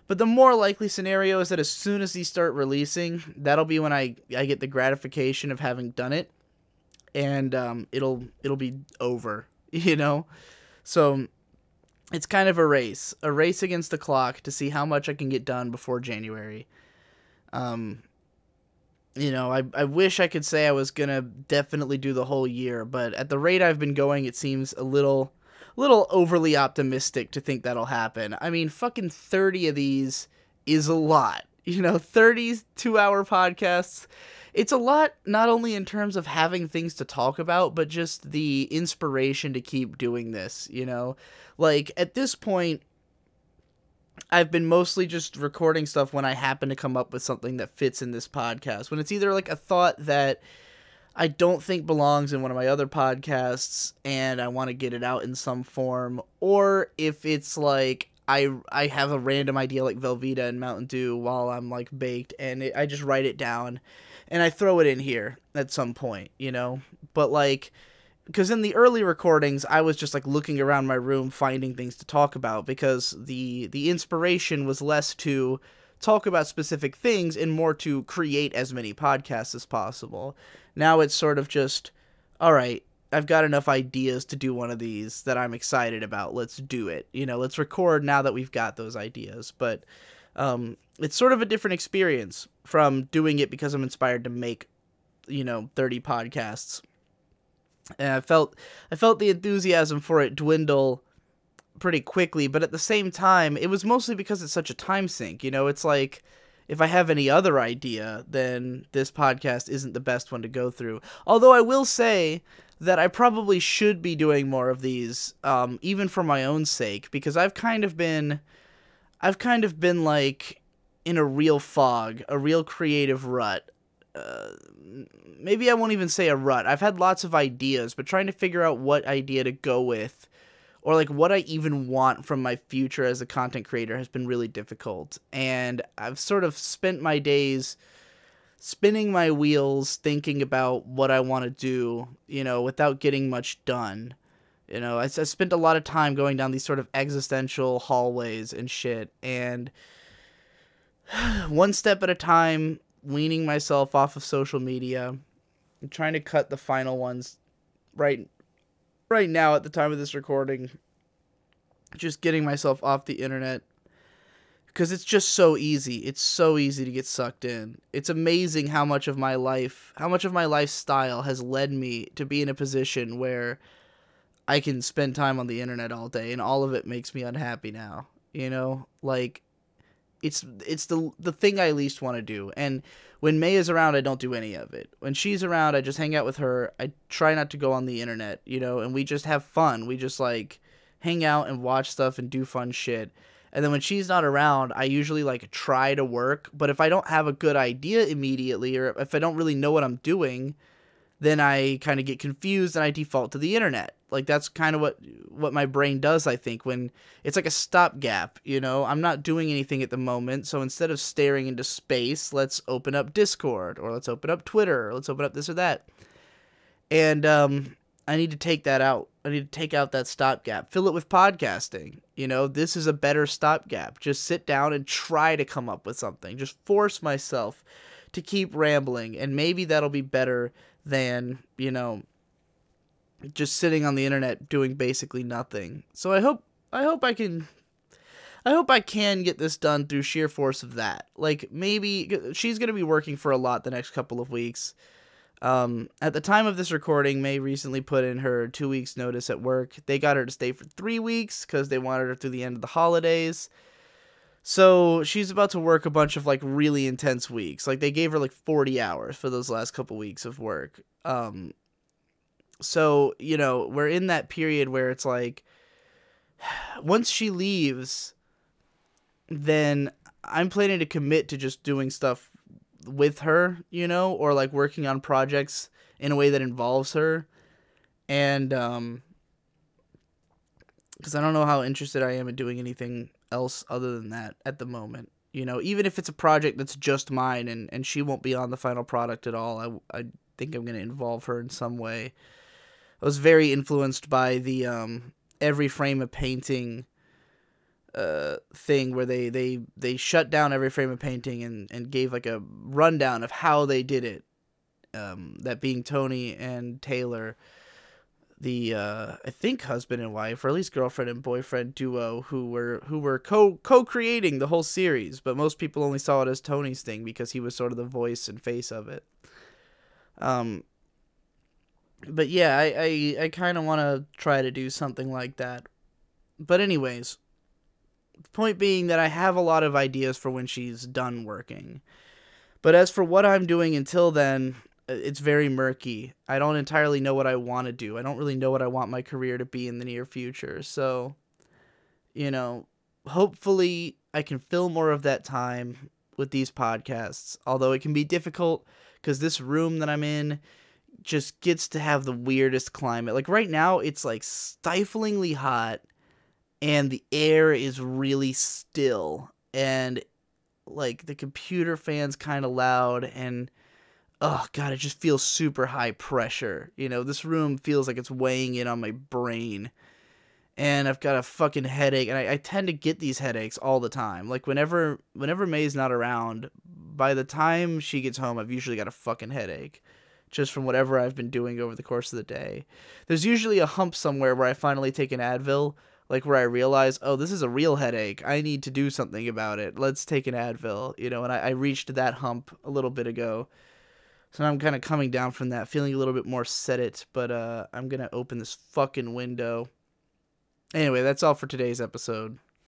But the more likely scenario is that as soon as these start releasing, that'll be when I get the gratification of having done it, and it'll be over, So it's kind of a race against the clock to see how much I can get done before January. I wish I could say I was gonna definitely do the whole year, but at the rate I've been going, it seems a little overly optimistic to think that'll happen. I mean, fucking 30 of these is a lot. 30 two-hour podcasts. It's a lot, not only in terms of having things to talk about, but just the inspiration to keep doing this, Like, at this point, I've been mostly just recording stuff when I happen to come up with something that fits in this podcast. When it's either like a thought that I don't think belongs in one of my other podcasts and I want to get it out in some form, or if it's like I have a random idea like Velveeta and Mountain Dew while I'm like baked, and I just write it down and I throw it in here at some point, But like, because in the early recordings, I was just like looking around my room finding things to talk about, because the inspiration was less to talk about specific things and more to create as many podcasts as possible. Now it's sort of just, all right, I've got enough ideas to do one of these that I'm excited about. Let's do it. Let's record now that we've got those ideas. But it's sort of a different experience from doing it because I'm inspired to make, 30 podcasts. And I felt the enthusiasm for it dwindle pretty quickly, but at the same time, it was mostly because it's such a time sink. It's like, if I have any other idea, then this podcast isn't the best one to go through. Although I will say that I probably should be doing more of these, even for my own sake, because I've kind of been like in a real fog, a real creative rut. Maybe I won't even say a rut. I've had lots of ideas, but trying to figure out what idea to go with, or like what I even want from my future as a content creator has been really difficult. And I've sort of spent my days spinning my wheels thinking about what I want to do, without getting much done. I spent a lot of time going down these sort of existential hallways and shit, and one step at a time, weaning myself off of social media, and trying to cut the final ones right now at the time of this recording, just getting myself off the internet, because it's just so easy. It's so easy to get sucked in. It's amazing how much of my lifestyle has led me to be in a position where I can spend time on the internet all day, and all of it makes me unhappy now. Like, it's the thing I least want to do. And when May is around, I don't do any of it. When she's around, I just hang out with her. I try not to go on the internet, and we just have fun. We just like hang out and watch stuff and do fun shit. And then when she's not around, I usually like try to work, but if I don't have a good idea immediately, or if I don't really know what I'm doing, then I kind of get confused and I default to the internet. Like, that's kind of what my brain does, I think, when it's like a stopgap, I'm not doing anything at the moment, so instead of staring into space, let's open up Discord, or let's open up Twitter, or let's open up this or that. And I need to take that out. I need to take out that stopgap. Fill it with podcasting. This is a better stopgap. Just sit down and try to come up with something. Just force myself to keep rambling, and maybe that'll be better than, just sitting on the internet doing basically nothing. So I hope I can get this done through sheer force of that. Like, maybe she's going to be working for a lot the next couple of weeks. At the time of this recording, May recently put in her 2 weeks notice at work. They got her to stay for 3 weeks because they wanted her through the end of the holidays. So she's about to work a bunch of like really intense weeks. Like, they gave her like 40 hours for those last couple weeks of work. So, we're in that period where it's like, once she leaves, then I'm planning to commit to just doing stuff with her, or like working on projects in a way that involves her. And, because I don't know how interested I am in doing anything else other than that at the moment. Even if it's a project that's just mine and she won't be on the final product at all, I think I'm going to involve her in some way. I was very influenced by the Every Frame of Painting thing, where they shut down Every Frame of Painting and gave like a rundown of how they did it. That being Tony and Taylor, the I think husband and wife, or at least girlfriend and boyfriend duo, who were co-creating the whole series, but most people only saw it as Tony's thing because he was sort of the voice and face of it. But yeah, I kind of want to try to do something like that. But anyways, the point being that I have a lot of ideas for when she's done working. But as for what I'm doing until then, it's very murky. I don't entirely know what I want to do. I don't really know what I want my career to be in the near future. So, hopefully I can fill more of that time with these podcasts. Although it can be difficult because this room that I'm in just gets to have the weirdest climate. Like right now, it's like stiflingly hot and the air is really still. And like the computer fan's kind of loud, and oh god, it just feels super high pressure. This room feels like it's weighing in on my brain, and I've got a fucking headache, and I tend to get these headaches all the time. Like whenever May's not around, by the time she gets home, I've usually got a fucking headache, just from whatever I've been doing over the course of the day. There's usually a hump somewhere where I finally take an Advil, like where I realize, oh, this is a real headache. I need to do something about it. Let's take an Advil, and I reached that hump a little bit ago. So now I'm kind of coming down from that, feeling a little bit more sedate, but I'm going to open this fucking window. Anyway, that's all for today's episode.